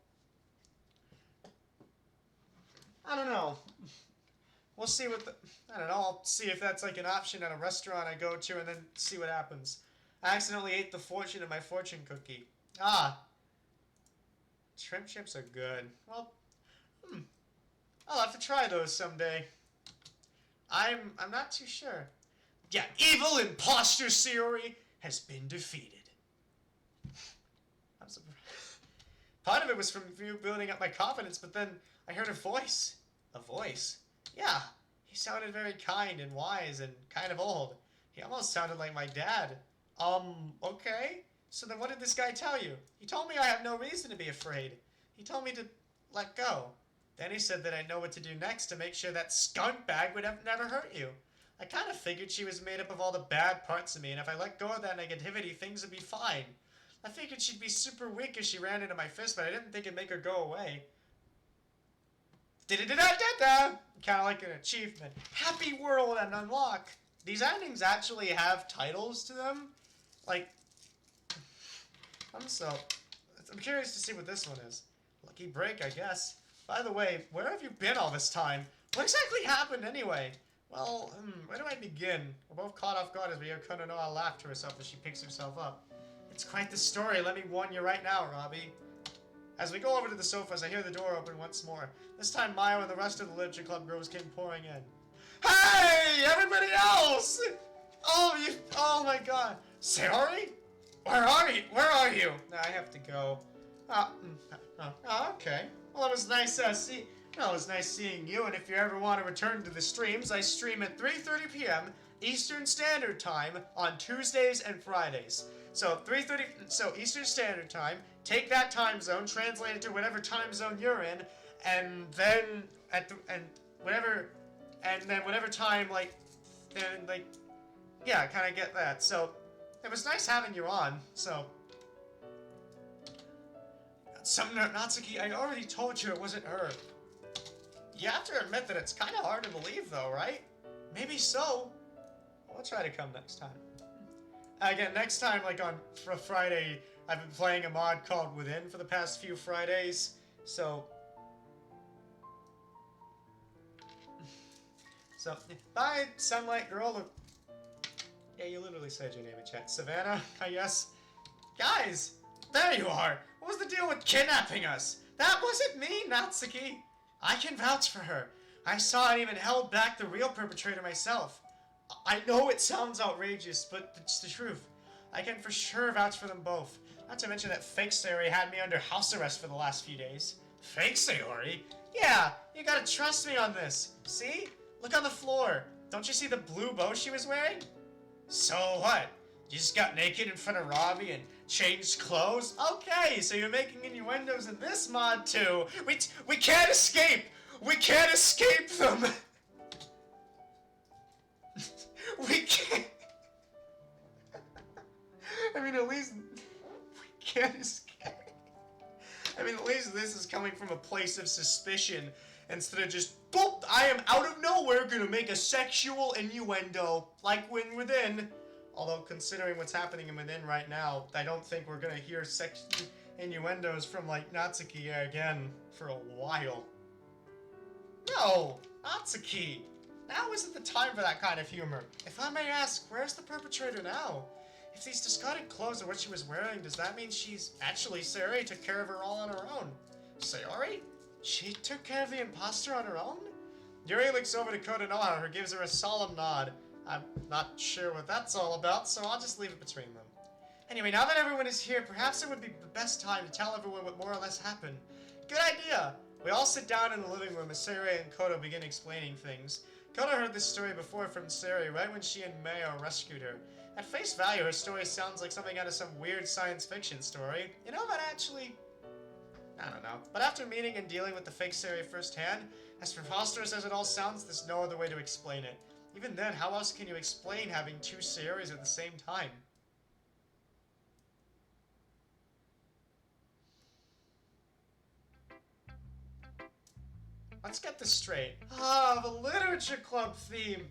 I don't know. We'll see what I don't know, I'll see if that's like an option at a restaurant I go to and then see what happens. I accidentally ate the fortune of my fortune cookie. Ah. Shrimp chips are good. Well... I'll have to try those someday. I'm not too sure. Yeah, evil imposter Sayori has been defeated. I'm surprised. Part of it was from you building up my confidence, but then I heard a voice. A voice? Yeah, he sounded very kind and wise and kind of old. He almost sounded like my dad. Okay. So then what did this guy tell you? He told me I have no reason to be afraid. He told me to let go. Then he said that I know what to do next to make sure that skunk bag would have never hurt you. I kind of figured she was made up of all the bad parts of me, and if I let go of that negativity, things would be fine. I figured she'd be super weak as she ran into my fist, but I didn't think it'd make her go away. Da-da-da-da-da-da! Kind of like an achievement. Happy world and unlock. These endings actually have titles to them, Like, I'm curious to see what this one is. Lucky break, I guess. By the way, where have you been all this time? What exactly happened anyway? Well, where do I begin? We're both caught off guard as we hear Kononoha laugh to herself as she picks herself up. It's quite the story, let me warn you right now, Robbie. As we go over to the sofas, I hear the door open once more. This time, Mayo and the rest of the Literature Club girls came pouring in. Hey, everybody else! Oh my god. Sayori? Where are you? I have to go. Okay. Well, it was nice seeing you, and if you ever want to return to the streams, I stream at 3:30 p.m. Eastern Standard Time on Tuesdays and Fridays. So Eastern Standard Time, take that time zone, translate it to whatever time zone you're in, and then whatever time, yeah, kind of get that. So it was nice having you on. So Natsuki, I already told you it wasn't her. You have to admit that it's kind of hard to believe, though, right? Maybe so. I'll try to come next time. Again, next time, for Friday, I've been playing a mod called Within for the past few Fridays, so... bye, Sunlight Girl. Yeah, you literally said your name in chat. Savannah, I guess. Guys, there you are. What was the deal with kidnapping us? That wasn't me, Natsuki. I can vouch for her. I saw it even held back the real perpetrator myself. I know it sounds outrageous, but it's the truth. I can for sure vouch for them both. Not to mention that fake Sayori had me under house arrest for the last few days. Fake Sayori? Yeah, you gotta trust me on this. See? Look on the floor. Don't you see the blue bow she was wearing? So what? You just got naked in front of Robbie and changed clothes? Okay, so you're making innuendos in this mod too. We can't escape! We can't escape them! We can't... I mean, at least... We can't escape. I mean, at least this is coming from a place of suspicion instead of just, boop, I am out of nowhere gonna make a sexual innuendo, like Within. Although, considering what's happening in Within right now, I don't think we're gonna hear sex innuendos from, Natsuki again for a while. No! Natsuki! Now isn't the time for that kind of humor. If I may ask, where's the perpetrator now? If these discarded clothes are what she was wearing, does that mean she's... Actually, Sayori took care of her all on her own. Sayori? She took care of the imposter on her own? Yuri looks over to Kononoha, who gives her a solemn nod. I'm not sure what that's all about, so I'll just leave it between them. Anyway, now that everyone is here, perhaps it would be the best time to tell everyone what more or less happened. Good idea! We all sit down in the living room as Sayori and Koto begin explaining things. Koto heard this story before from Sayori right when she and Mayo rescued her. At face value, her story sounds like something out of some weird science fiction story. You know, that actually... I don't know. But after meeting and dealing with the fake Sayori firsthand, as preposterous as it all sounds, there's no other way to explain it. Even then, how else can you explain having two Sayoris at the same time? Let's get this straight. Ah, the Literature Club theme!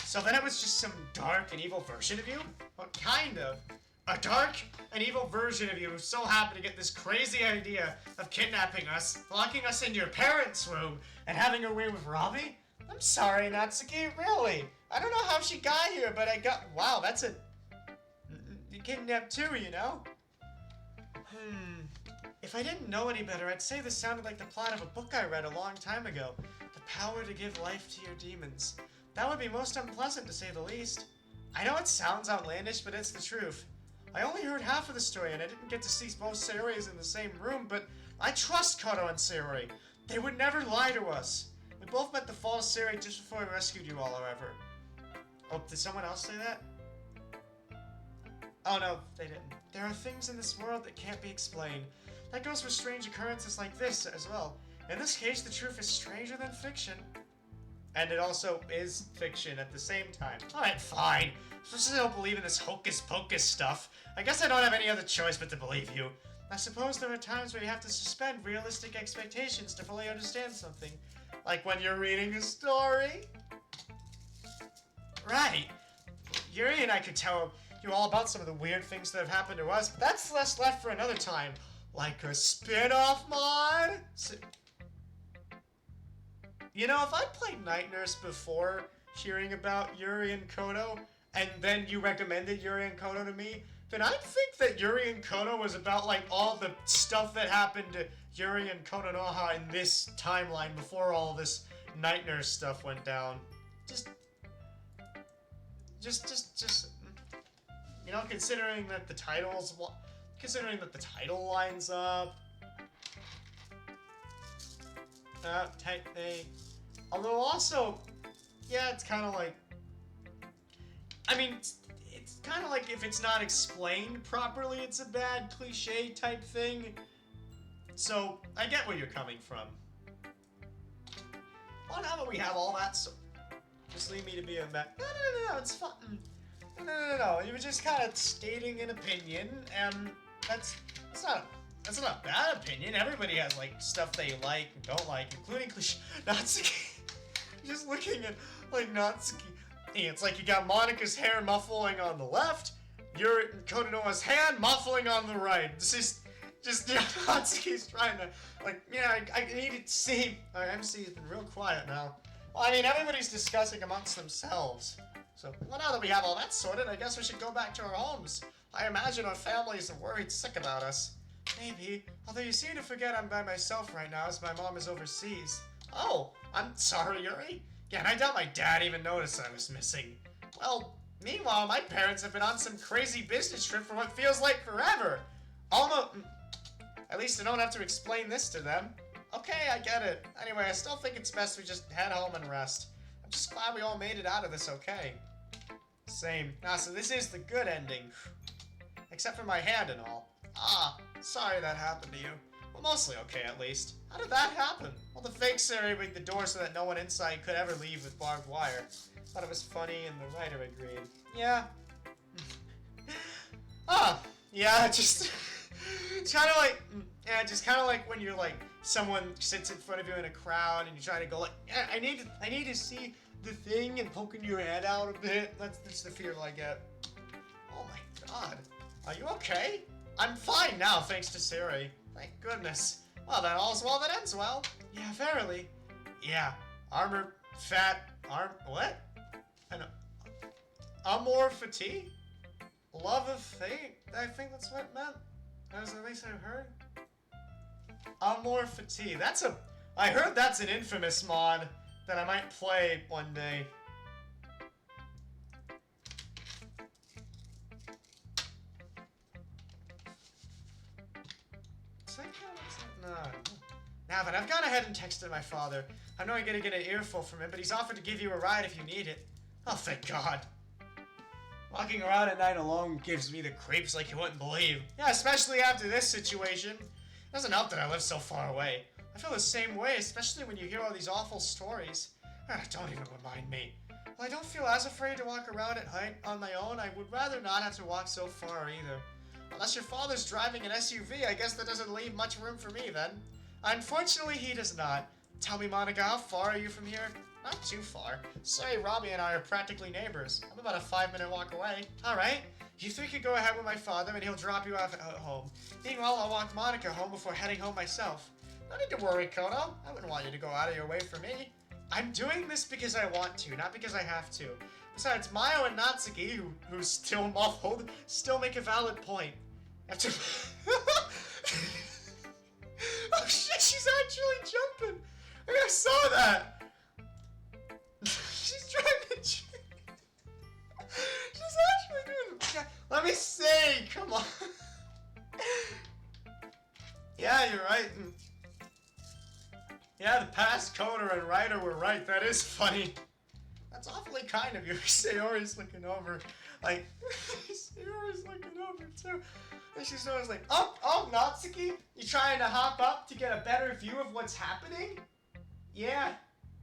So then it was just some dark and evil version of you? Well, kind of. A dark and evil version of you who so happened to get this crazy idea of kidnapping us, locking us into your parents' room, and having her way with Robbie? I'm sorry, Natsuki, really. I don't know how she got here, but I got... Wow, that's a... You kidnapped too, you know? If I didn't know any better, I'd say this sounded like the plot of a book I read a long time ago. The power to give life to your demons. That would be most unpleasant, to say the least. I know it sounds outlandish, but it's the truth. I only heard half of the story, and I didn't get to see both Sayoris in the same room, but I trust Koto and Sayori. They would never lie to us. We both met the false Sayori just before we rescued you all, however. Oh, did someone else say that? Oh no, they didn't. There are things in this world that can't be explained. That goes for strange occurrences like this as well. In this case, the truth is stranger than fiction. And it also is fiction at the same time. Alright, fine. Especially I don't believe in this hocus-pocus stuff. I guess I don't have any other choice but to believe you. I suppose there are times where you have to suspend realistic expectations to fully understand something. Like when you're reading a story. Right. Yuri and I could tell you all about some of the weird things that have happened to us, but that's left for another time. Like a spin-off mod? You know, if I played Night Nurse before hearing about Yuri and Koto, and then you recommended Yuri and Koto to me, then I'd think that Yuri and Koto was about, like, all the stuff that happened to Yuri and Kononoha in this timeline before all this Night Nurse stuff went down. Just, you know, considering that the title lines up. Although also, yeah, it's kind of like, I mean, it's kind of like if it's not explained properly, it's a bad cliche type thing. So, I get where you're coming from. Well, now that we have all that, so just leave me to be a No, it's fun. No. You were just kind of stating an opinion, and that's not a bad opinion. Everybody has, like, stuff they like and don't like, including cliche. Natsuki. Just looking at, like, Natsuki. It's like you got Monika's hair muffling on the left, your Kononoha's hand muffling on the right. This is just Natsuki's trying to, like, yeah, I need to see. Our MC has been real quiet now. Well, I mean, everybody's discussing amongst themselves. So, well, now that we have all that sorted, I guess we should go back to our homes. I imagine our families are worried sick about us. Maybe, although you seem to forget I'm by myself right now as my mom is overseas. Oh, I'm sorry, Yuri. Yeah, and I doubt my dad even noticed I was missing. Well, meanwhile, my parents have been on some crazy business trip for what feels like forever. Almost. At least I don't have to explain this to them. Okay, I get it. Anyway, I still think it's best we just head home and rest. I'm just glad we all made it out of this okay. Same. So this is the good ending. Except for my hand and all. Ah, sorry that happened to you. Well, mostly okay, at least. How did that happen? Well, the fake Siri rigged the door so that no one inside could ever leave with barbed wire. Thought it was funny, and the writer agreed. Yeah. Yeah, just... It's kind of like... Yeah, just kind of like when you're like... Someone sits in front of you in a crowd, and you try to go like... Yeah, I need to see the thing, and poking your head out a bit. That's the feel I get. Oh my god. Are you okay? I'm fine now, thanks to Siri. Thank goodness. Well, then all's well that ends well. Yeah, verily. Yeah. Armor, fat, what? Amorphity? Love of fate? I think that's what it meant. That's at least I've heard. Amorphity. I heard that's an infamous mod that I might play one day. Now then, I've gone ahead and texted my father. I'm not gonna get an earful from him, but he's offered to give you a ride if you need it. Oh, thank God. Walking around at night alone gives me the creeps like you wouldn't believe. Yeah, especially after this situation. It doesn't help that I live so far away. I feel the same way, especially when you hear all these awful stories. Don't even remind me. Well, I don't feel as afraid to walk around at night on my own. I would rather not have to walk so far either. Unless your father's driving an SUV, I guess that doesn't leave much room for me then. Unfortunately, he does not. Tell me, Monica, how far are you from here? Not too far. Sorry, Robbie and I are practically neighbors. I'm about a 5-minute walk away. Alright. You three could go ahead with my father and he'll drop you off at home. Meanwhile, I'll walk Monica home before heading home myself. No need to worry, Kono. I wouldn't want you to go out of your way for me. I'm doing this because I want to, not because I have to. Besides, Mayo and Natsuki, who's still muffled, still make a valid point. After... Oh shit, she's actually jumping! I saw that! She's trying to... She's actually doing... Let me see! Come on! Yeah, you're right. Yeah, the past coder and writer were right. That is funny. That's awfully kind of you. Sayori's looking over. Like, Sayori's looking over too. And she's always like, oh, Natsuki? You trying to hop up to get a better view of what's happening? Yeah,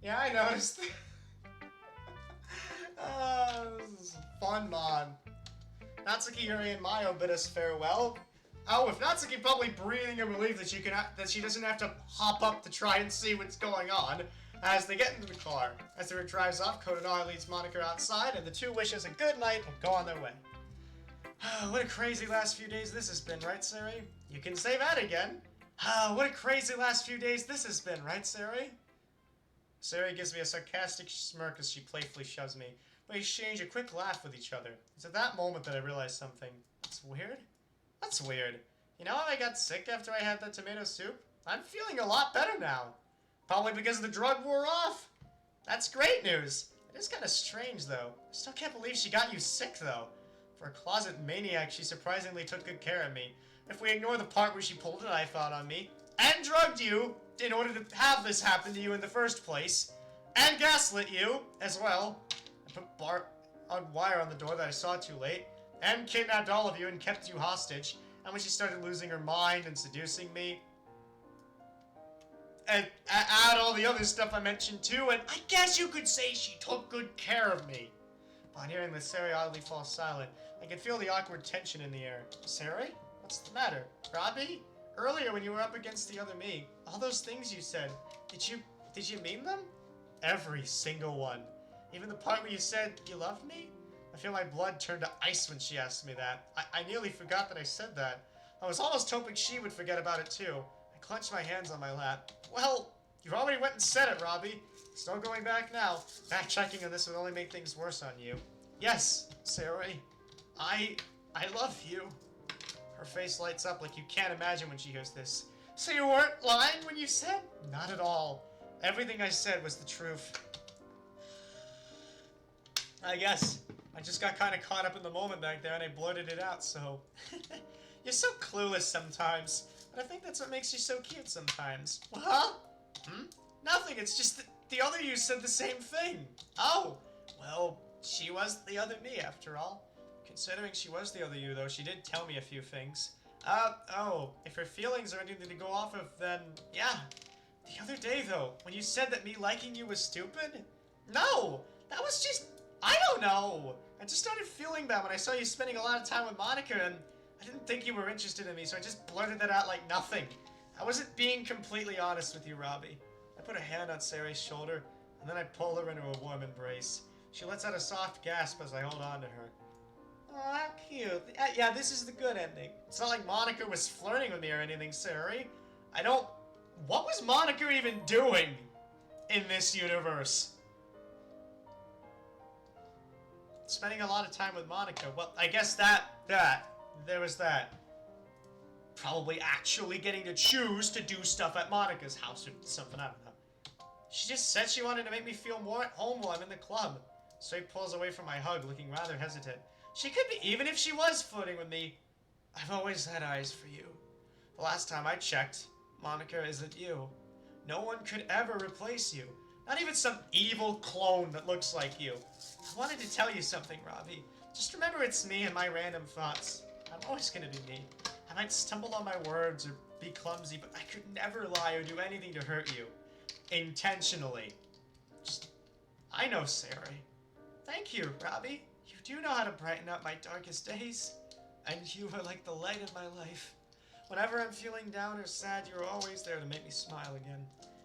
I noticed. This is a fun mod. Natsuki, Yuri, and Mayo bid us farewell. Oh, with Natsuki probably breathing in relief that she doesn't have to hop up to try and see what's going on. As they get into the car. As the drives off, Kononoha leads Monica outside, and the two wishes a good night and go on their way. What a crazy last few days this has been, right, Sari? You can say that again. What a crazy last few days this has been, right, Sari? Sari gives me a sarcastic smirk as she playfully shoves me. We exchange a quick laugh with each other. It's at that moment that I realize something. That's weird? That's weird. You know how I got sick after I had that tomato soup? I'm feeling a lot better now. Probably because the drug wore off. That's great news. It is kind of strange, though. I still can't believe she got you sick, though. For a closet maniac, she surprisingly took good care of me. If we ignore the part where she pulled a knife out on me, and drugged you in order to have this happen to you in the first place, and gaslit you as well. I put wire on the door that I saw too late, and kidnapped all of you and kept you hostage. And when she started losing her mind and seducing me, and add all the other stuff I mentioned too, and I guess you could say she took good care of me. Upon hearing this, Sari oddly falls silent. I can feel the awkward tension in the air. Sari? What's the matter? Robbie? Earlier when you were up against the other me, all those things you said, did you mean them? Every single one. Even the part where you said you loved me? I feel my blood turn to ice when she asked me that. I nearly forgot that I said that. I was almost hoping she would forget about it too. I clenched my hands on my lap. Well, you already went and said it, Robbie. There's no going back now. Backtracking on this would only make things worse on you. Yes, Sari. I love you. Her face lights up like you can't imagine when she hears this. So you weren't lying when you said? Not at all. Everything I said was the truth. I guess. I just got kind of caught up in the moment back there and I blurted it out, so... You're so clueless sometimes, but I think that's what makes you so cute sometimes. Huh? Nothing, it's just that the other you said the same thing. Oh, well, she was the other me after all. Considering she was the other you, though, she did tell me a few things. If her feelings are anything to go off of, then, yeah. The other day, though, when you said that me liking you was stupid? No, that was just... I don't know. I just started feeling bad when I saw you spending a lot of time with Monica, and I didn't think you were interested in me, so I just blurted that out like nothing. I wasn't being completely honest with you, Robbie. I put a hand on Sari's shoulder, and then I pull her into a warm embrace. She lets out a soft gasp as I hold on to her. Oh, how cute. Yeah, this is the good ending. It's not like Monica was flirting with me or anything, Sari. What was Monica even doing in this universe? Spending a lot of time with Monica. Well, I guess there was that. Probably actually getting to choose to do stuff at Monica's house or something, I don't know. She just said she wanted to make me feel more at home while I'm in the club. So he pulls away from my hug, looking rather hesitant. She could be, even if she was flirting with me. I've always had eyes for you. The last time I checked, Monica isn't you. No one could ever replace you. Not even some evil clone that looks like you. I wanted to tell you something, Robbie. Just remember it's me and my random thoughts. I'm always gonna be me. I might stumble on my words or be clumsy, but I could never lie or do anything to hurt you. Intentionally. I know, Sari. Thank you, Robbie. You do know how to brighten up my darkest days. And you are like the light of my life. Whenever I'm feeling down or sad, you're always there to make me smile again.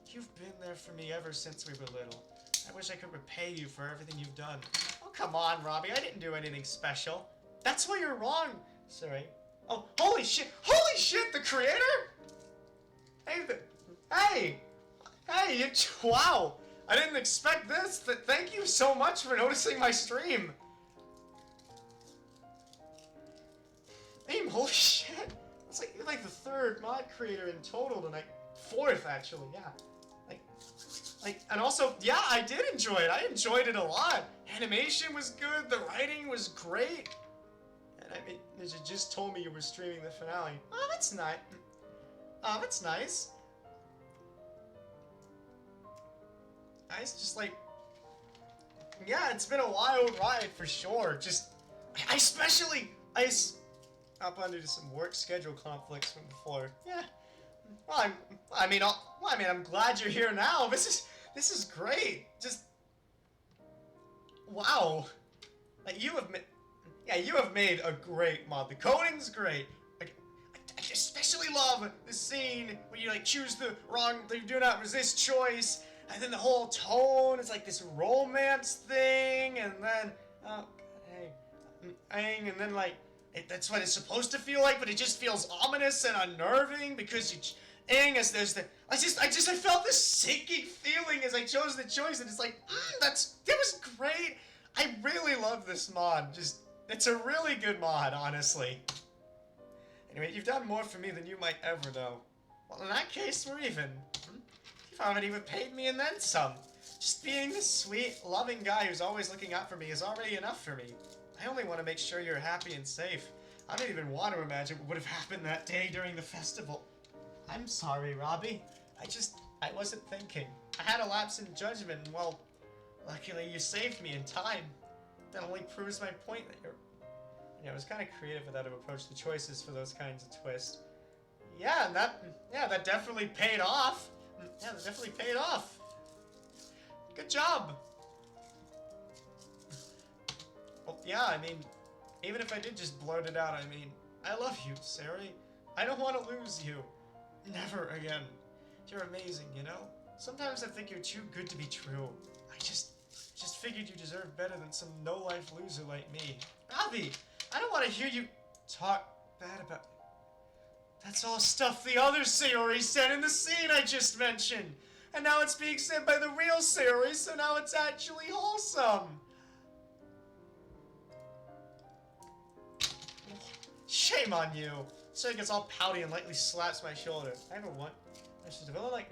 You've been there for me ever since we were little. I wish I could repay you for everything you've done. Oh, come on, Robbie. I didn't do anything special. That's why you're wrong, Sari. Oh, holy shit! Holy shit, the creator? Hey, wow! I didn't expect this. Thank you so much for noticing my stream. Holy shit! You're like the third mod creator in total tonight. Fourth, actually, yeah. And also, yeah, I did enjoy it. I enjoyed it a lot. Animation was good. The writing was great. And I mean, you just told me you were streaming the finale. Oh, that's nice. Oh, that's nice. Yeah, it's been a wild ride for sure. Up under some work schedule conflicts from before. Yeah. Well, I'm glad you're here now. This is great. Just wow. You have made a great mod. The coding's great. I especially love the scene when you choose the do not resist choice, and then the whole tone is like this romance thing, and then and then That's what it's supposed to feel like, but it just feels ominous and unnerving because as there's the, I felt this sinking feeling as I chose the choice, and it's like, that was great. I really love this mod. It's a really good mod, honestly. Anyway, you've done more for me than you might ever know. Well, in that case, we're even. You've already even paid me and then some. Just being this sweet, loving guy who's always looking out for me is already enough for me. I only want to make sure you're happy and safe. I don't even want to imagine what would have happened that day during the festival. I'm sorry, Robbie. I wasn't thinking. I had a lapse in judgment, and well, luckily you saved me in time. That only proves my point that you're... Yeah, it was kind of creative with how to approach the choices for those kinds of twists. Yeah, that definitely paid off. Yeah, that definitely paid off. Good job. Well, yeah, I mean, even if I did just blurt it out, I mean, I love you, Sari. I don't want to lose you. Never again. You're amazing, you know? Sometimes I think you're too good to be true. I just figured you deserved better than some no-life loser like me. Robbie, I don't want to hear you talk bad about me. That's all stuff the other Sayori said in the scene I just mentioned. And now it's being said by the real Sayori, so now it's actually wholesome. Shame on you. Sayori gets all pouty and lightly slaps my shoulder. I never want... I should develop like...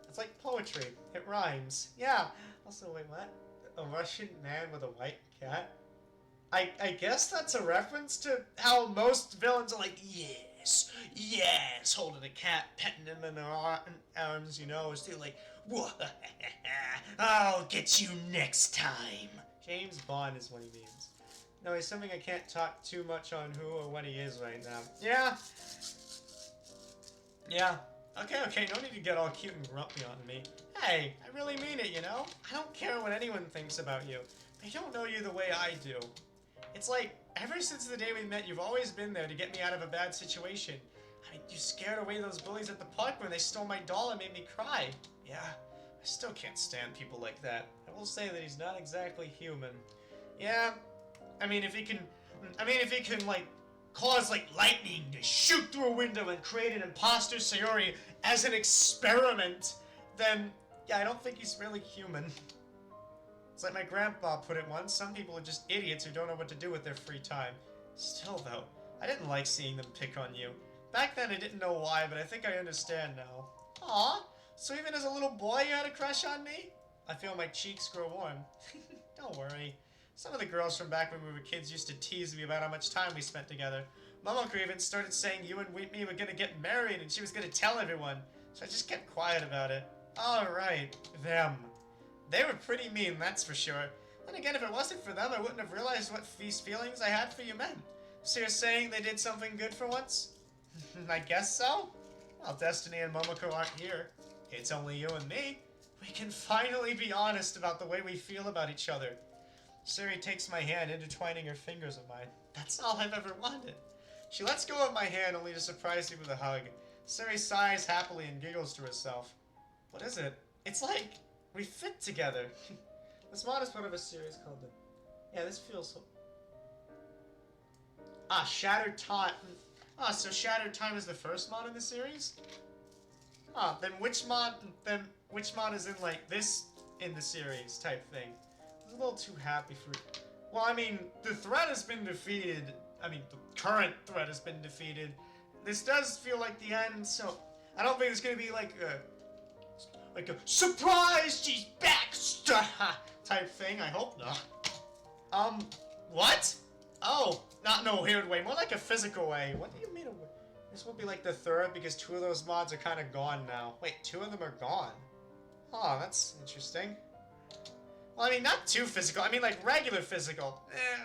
It's like poetry. It rhymes. Yeah. Also, wait, what? A Russian man with a white cat? I guess that's a reference to how most villains are like, yes, yes, holding a cat, petting him in their arms, you know, still like, I'll get you next time. James Bond is what he means. No, he's something I can't talk too much on who or what he is right now. Yeah. Yeah. Okay, no need to get all cute and grumpy on me. Hey, I really mean it, you know? I don't care what anyone thinks about you. They don't know you the way I do. It's like, ever since the day we met, you've always been there to get me out of a bad situation. I mean, you scared away those bullies at the park when they stole my doll and made me cry. Yeah, I still can't stand people like that. I will say that he's not exactly human. Yeah, I mean, if he can, like, cause, like, lightning to shoot through a window and create an imposter Sayori as an experiment, then, yeah, I don't think he's really human. It's like my grandpa put it once, some people are just idiots who don't know what to do with their free time. Still, though, I didn't like seeing them pick on you. Back then, I didn't know why, but I think I understand now. Aw, so even as a little boy you had a crush on me? I feel my cheeks grow warm. Don't worry. Some of the girls from back when we were kids used to tease me about how much time we spent together. Momoko even started saying you and me were gonna get married and she was gonna tell everyone, so I just kept quiet about it. Alright, them. They were pretty mean, that's for sure. Then again, if it wasn't for them, I wouldn't have realized what these feelings I had for you meant. So you're saying they did something good for once? I guess so? Well, Destiny and Momoko aren't here. It's only you and me. We can finally be honest about the way we feel about each other. Sari takes my hand, intertwining her fingers with mine. That's all I've ever wanted. She lets go of my hand only to surprise me with a hug. Sari sighs happily and giggles to herself. What is it? It's like... we fit together. This mod is part of a series called the... Yeah, this feels so... Ah, Shattered Time. Ah, so Shattered Time is the first mod in the series? Ah, then which mod is in, like, this in the series type thing? I was a little too happy for... Well, I mean, the threat has been defeated. I mean, the current threat has been defeated. This does feel like the end, so... I don't think it's gonna be, like a surprise, she's back, type thing. I hope not. What? Oh, not in a weird way, more like a physical way. What do you mean? This will be like the third because two of those mods are kind of gone now. Wait, two of them are gone. Oh, that's interesting. Well, I mean, not too physical. I mean, like regular physical.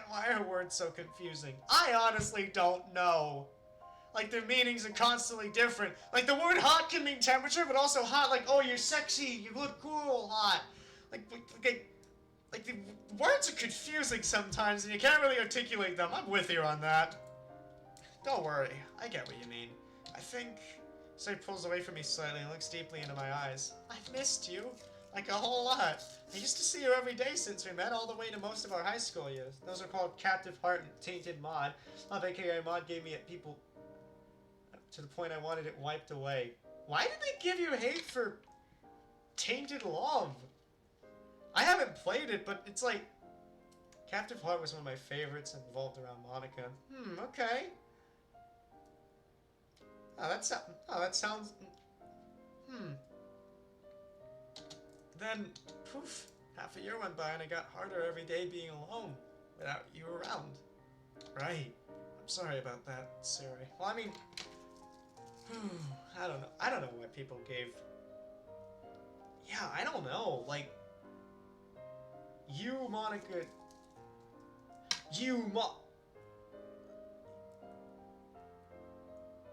Why are words so confusing? I honestly don't know. Like, their meanings are constantly different. Like, the word hot can mean temperature, but also hot, like, oh, you're sexy, you look cool, hot. Like the words are confusing sometimes, and you can't really articulate them. I'm with you on that. Don't worry, I get what you mean. I think... So he pulls away from me slightly and looks deeply into my eyes. I've missed you. Like a whole lot. I used to see her every day since we met, all the way to most of our high school years. Those are called Captive Heart and Tainted Mod. Love aka Mod gave me at people to the point I wanted it wiped away. Why did they give you hate for Tainted Love? I haven't played it, but it's like... Captive Heart was one of my favorites and revolved around Monica. Okay. Oh, that sounds... Then, poof, half a year went by and it got harder every day being alone without you around. Right. I'm sorry about that, Siri. Well, I mean... I don't know. I don't know what people gave... Yeah, I don't know. Like... You, Monica...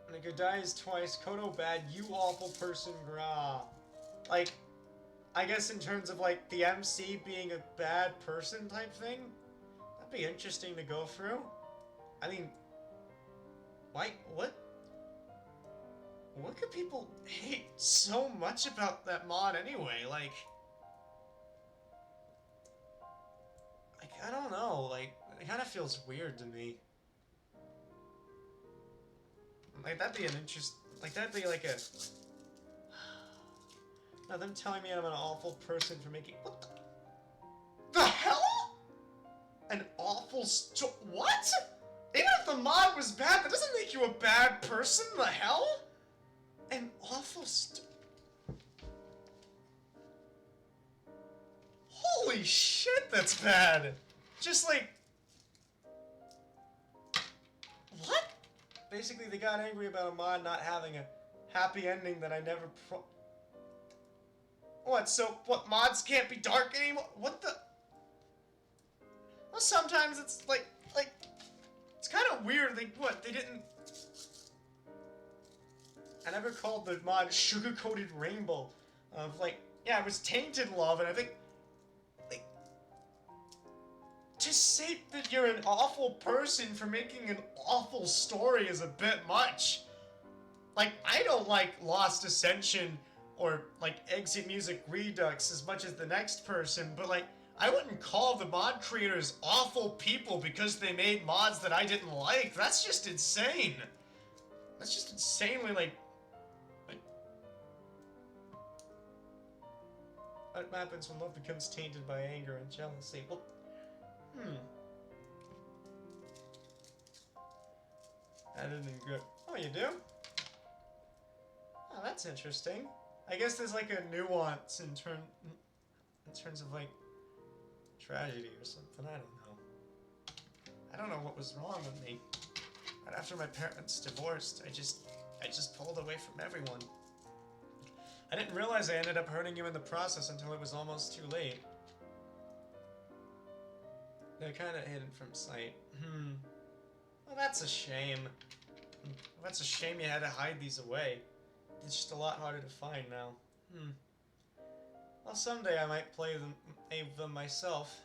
Monica dies twice, Kodo bad, you awful person, grah. Like, I guess in terms of, like, the MC being a bad person type thing, that'd be interesting to go through. I mean, why, what could people hate so much about that mod anyway? Like, I don't know, like, it kind of feels weird to me. Like, that'd be an interest... Like, that'd be like a... Now, them telling me I'm an awful person for making... What the hell? An awful what? Even if the mod was bad, that doesn't make you a bad person, the hell? An awful Holy shit, that's bad! Just like... What? Basically, they got angry about a mod not having a happy ending that I never What, so, what, mods can't be dark anymore? What the... Well, sometimes it's, like, it's kind of weird, they didn't... I never called the mod Sugar-Coated Rainbow. Of, like, yeah, it was Tainted Love, and I think... To say that you're an awful person for making an awful story is a bit much. Like, I don't like Lost Ascension or, like, Exit Music Redux as much as the next person, but, like, I wouldn't call the mod creators awful people because they made mods that I didn't like. That's just insane. That's just insanely, like... What happens when love becomes tainted by anger and jealousy? Well... That isn't good. Oh, you do? Oh, that's interesting. I guess there's like a nuance in terms of like tragedy or something. I don't know. I don't know what was wrong with me. Right after my parents divorced, I just pulled away from everyone. I didn't realize I ended up hurting you in the process until it was almost too late. They're kind of hidden from sight. Well, that's a shame. That's a shame you had to hide these away. It's just a lot harder to find now. Well, someday I might play them myself.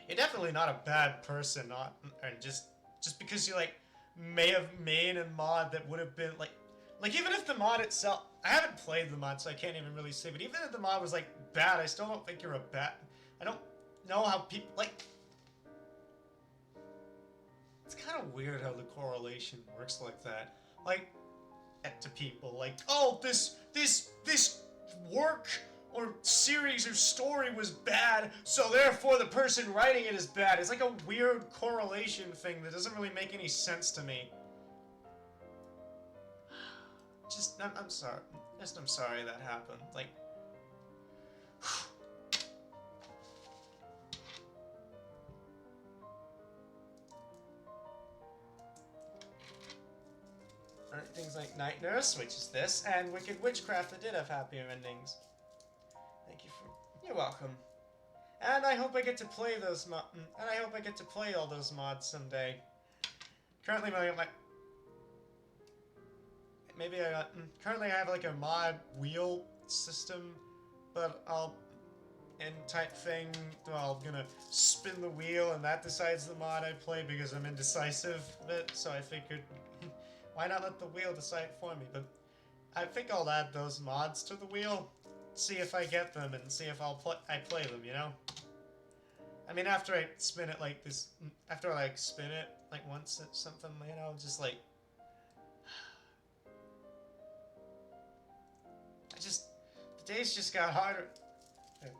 You're definitely not a bad person, and just because you, like, may have made a mod that would have been, like, even if the mod itself... I haven't played the mod, so I can't even really say, but even if the mod was, like, bad, I still don't think you're a bad... I don't know how people, like... It's kind of weird how the correlation works like that. Like, to people, like, oh, this work or series or story was bad, so therefore the person writing it is bad. It's like a weird correlation thing that doesn't really make any sense to me. I'm sorry. I'm sorry that happened. Like... Things like Night Nurse, which is this, and Wicked Witchcraft that did have happier endings. Thank you for... You're welcome. And I hope I get to play those and I hope I get to play all those mods someday. Currently currently I have like a mod wheel system, but type thing, well, I'm gonna spin the wheel and that decides the mod I play because I'm indecisive a bit, so I figured, why not let the wheel decide for me? But I think I'll add those mods to the wheel, see if I get them, and see if I play them, you know? I mean, after I spin it like this, after I like spin it like once at something, you know, just like, the days just got harder.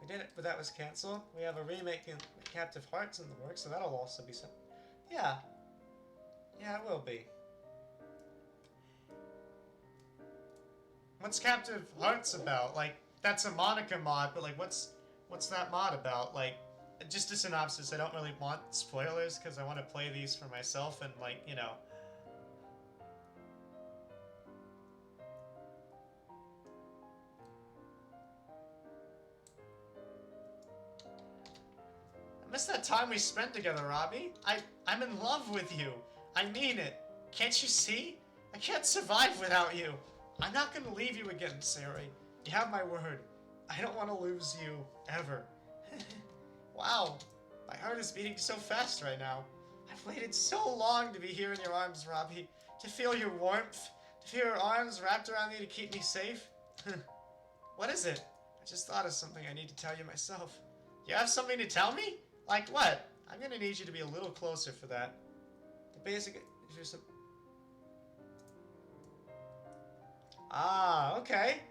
We did it, but that was canceled. We have a remake in Captive Hearts in the works, so that'll also be some. Yeah. Yeah, it will be. What's Captive Hearts about? Like, that's a Monica mod, but like, what's that mod about? Like, just a synopsis. I don't really want spoilers because I want to play these for myself and like, you know. I miss that time we spent together, Robbie. I'm in love with you. I mean it. Can't you see? I can't survive without you. I'm not gonna leave you again, Sari. You have my word. I don't want to lose you, ever. Wow. My heart is beating so fast right now. I've waited so long to be here in your arms, Robbie. To feel your warmth. To feel your arms wrapped around me to keep me safe. What is it? I just thought of something I need to tell you myself. You have something to tell me? Like what? I'm gonna need you to be a little closer for that. The basic... Ah, okay.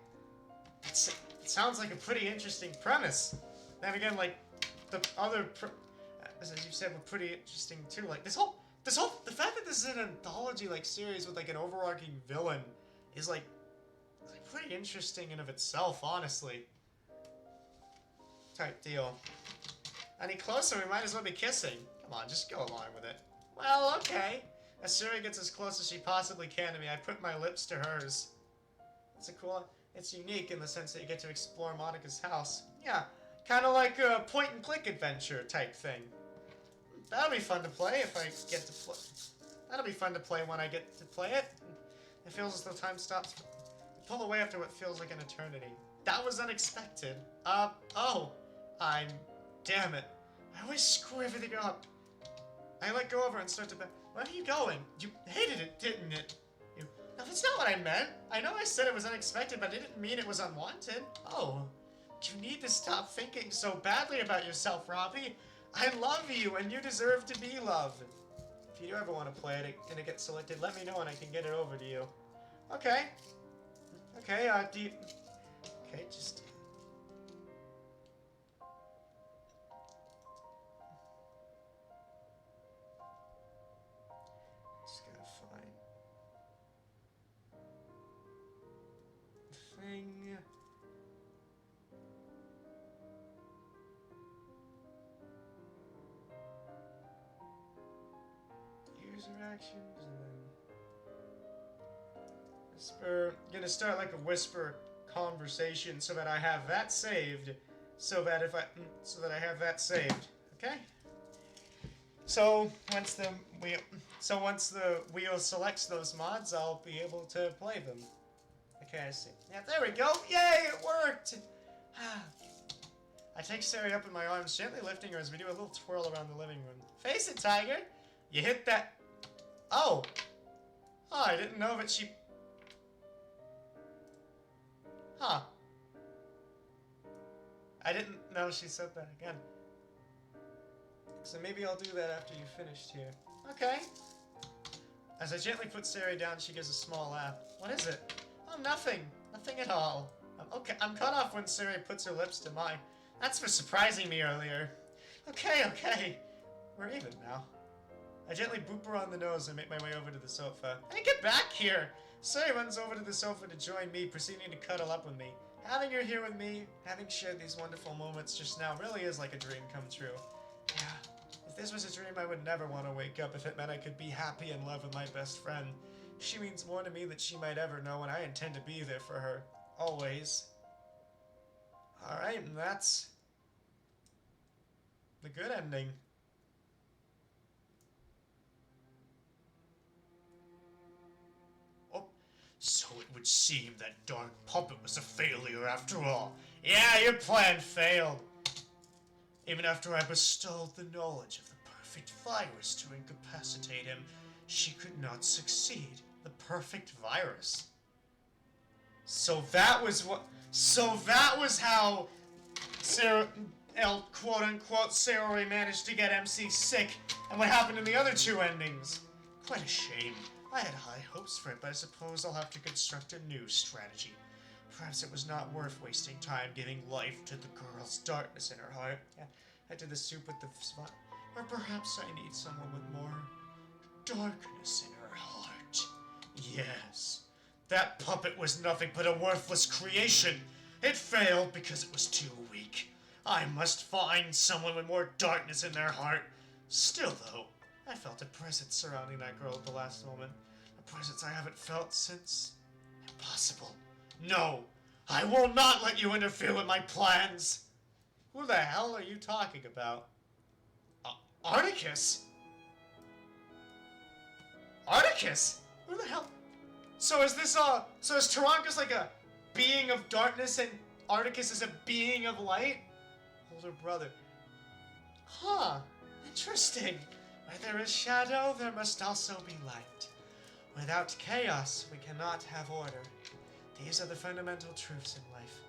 It sounds like a pretty interesting premise. Then again, like, the other, as you said, were pretty interesting too. Like, the fact that this is an anthology, like, series with, like, an overarching villain is, like pretty interesting in of itself, honestly. Type deal. Any closer, we might as well be kissing. Come on, just go along with it. Well, okay. As Suri gets as close as she possibly can to me, I put my lips to hers. It's unique in the sense that you get to explore Monica's house. Yeah, kind of like a point-and-click adventure type thing. That'll be fun to play if I get to play. That'll be fun to play when I get to play it. It feels as though time stops. I pull away after what feels like an eternity. That was unexpected. Damn it. I always screw everything up. I let go of her and start to where are you going? You hated it, didn't it? No, that's not what I meant. I know I said it was unexpected, but I didn't mean it was unwanted. Oh, you need to stop thinking so badly about yourself, Robbie. I love you, and you deserve to be loved. If you do ever want to play it and it gets selected, let me know and I can get it over to you. Okay. Okay, Okay, just gotta find the thing. User actions and then whisper. I'm gonna start like a whisper conversation so that I have that saved. So that I have that saved. Okay? So once the wheel selects those mods, I'll be able to play them. Okay, I see. Yeah, there we go. Yay, it worked. I take Sari up in my arms, gently lifting her as we do a little twirl around the living room. Face it, Tiger. You hit that. Oh. Oh, I didn't know that she. Huh. I didn't know she said that again. So maybe I'll do that after you've finished here. Okay. As I gently put Sari down, she gives a small laugh. What is it? Oh, nothing. Nothing at all. Okay, I'm cut off when Sari puts her lips to mine. That's for surprising me earlier. Okay. We're even now. I gently boop her on the nose and make my way over to the sofa. Hey, get back here! Sari runs over to the sofa to join me, proceeding to cuddle up with me. Having her here with me, having shared these wonderful moments just now really is like a dream come true. Yeah, if this was a dream, I would never want to wake up if it meant I could be happy in love with my best friend. She means more to me than she might ever know, and I intend to be there for her. Always. Alright, and that's the good ending. Oh, so it would seem that dark puppet was a failure after all. Yeah, your plan failed. Even after I bestowed the knowledge of the perfect virus to incapacitate him, she could not succeed. The perfect virus. So that was what. So that was how Sarah, quote-unquote, Saori managed to get MC sick, and what happened in the other two endings. Quite a shame. I had high hopes for it, but I suppose I'll have to construct a new strategy. Perhaps it was not worth wasting time giving life to the girl's darkness in her heart. Yeah, I did the soup with the spot. Or perhaps I need someone with more darkness in her heart. Yes. That puppet was nothing but a worthless creation. It failed because it was too weak. I must find someone with more darkness in their heart. Still, though, I felt a presence surrounding that girl at the last moment. A presence I haven't felt since... Impossible. No, I will not let you interfere with my plans. Who the hell are you talking about? Articus? Articus? Who the hell? So is this, so is Tarankas like a being of darkness and Articus is a being of light? Older brother. Huh, interesting. Where there is shadow, there must also be light. Without chaos, we cannot have order. These are the fundamental truths in life.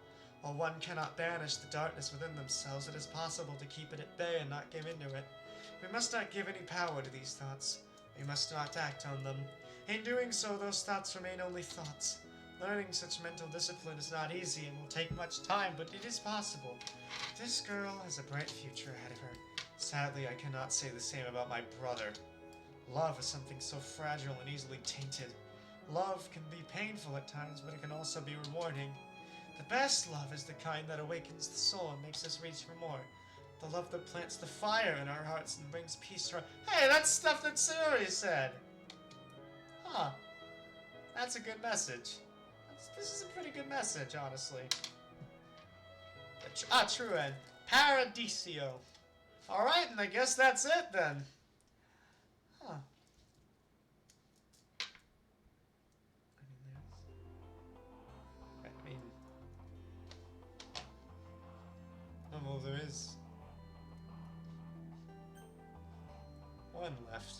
While one cannot banish the darkness within themselves, it is possible to keep it at bay and not give in to it. We must not give any power to these thoughts. We must not act on them. In doing so, those thoughts remain only thoughts. Learning such mental discipline is not easy and will take much time, but it is possible. This girl has a bright future ahead of her. Sadly, I cannot say the same about my brother. Love is something so fragile and easily tainted. Love can be painful at times, but it can also be rewarding. The best love is the kind that awakens the soul and makes us reach for more. The love that plants the fire in our hearts and brings peace to our... Hey, that's stuff that Saori said! Huh. That's a good message. This is a pretty good message, honestly. True end. Paradiso. Alright, and I guess that's it then. Huh. I mean... Oh, well, there is... one left.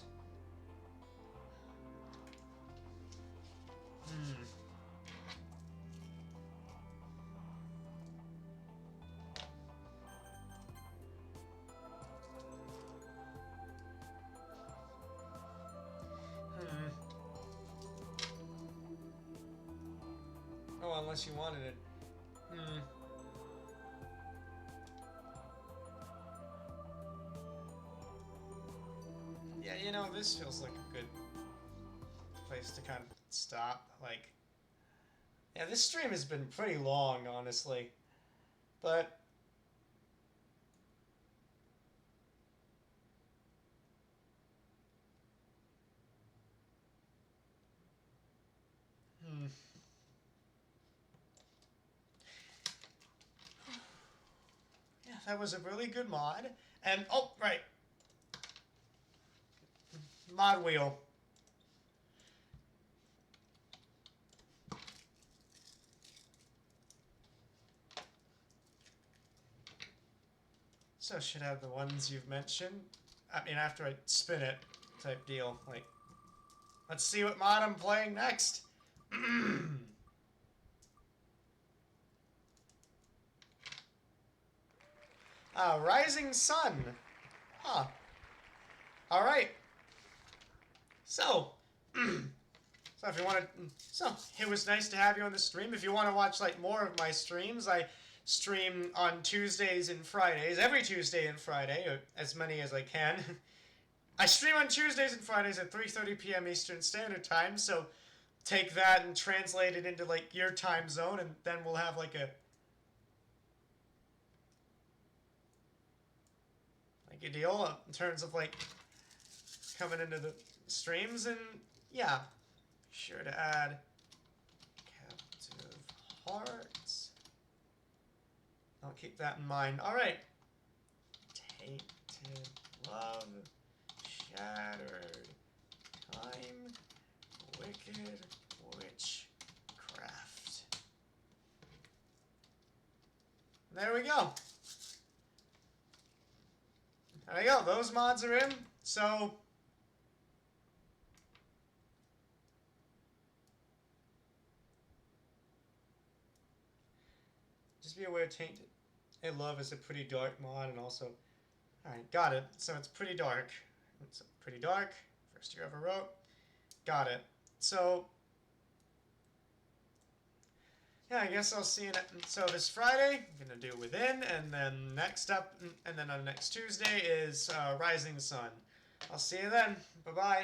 Oh, unless you wanted it. Yeah, you know, this feels like a good place to kind of stop. Like, yeah, this stream has been pretty long, honestly. But... Yeah, that was a really good mod. And, oh, right. Mod wheel. So should have the ones you've mentioned. I mean, after I spin it, type deal. Like, let's see what mod I'm playing next. Rising Sun. Huh. Alright. So, so if you want to, it was nice to have you on the stream. If you want to watch, like, more of my streams, I stream on Tuesdays and Fridays, every Tuesday and Friday, or as many as I can. I stream on Tuesdays and Fridays at 3:30 p.m. Eastern Standard Time, so take that and translate it into, like, your time zone, and then we'll have, like, a deal in terms of, like, coming into the streams. And yeah, be sure to add captive hearts. I'll keep that in mind. All right. Tainted love, shattered time, wicked witchcraft. There we go. There you go, those mods are in, so... Just be aware Tainted in Love is a pretty dark mod, and also... Alright, got it. So it's pretty dark. It's pretty dark. First you ever wrote. Got it. So... yeah, I guess I'll see you so this Friday, I'm going to do Within, and then next up, and then on next Tuesday is Rising Sun. I'll see you then. Bye-bye.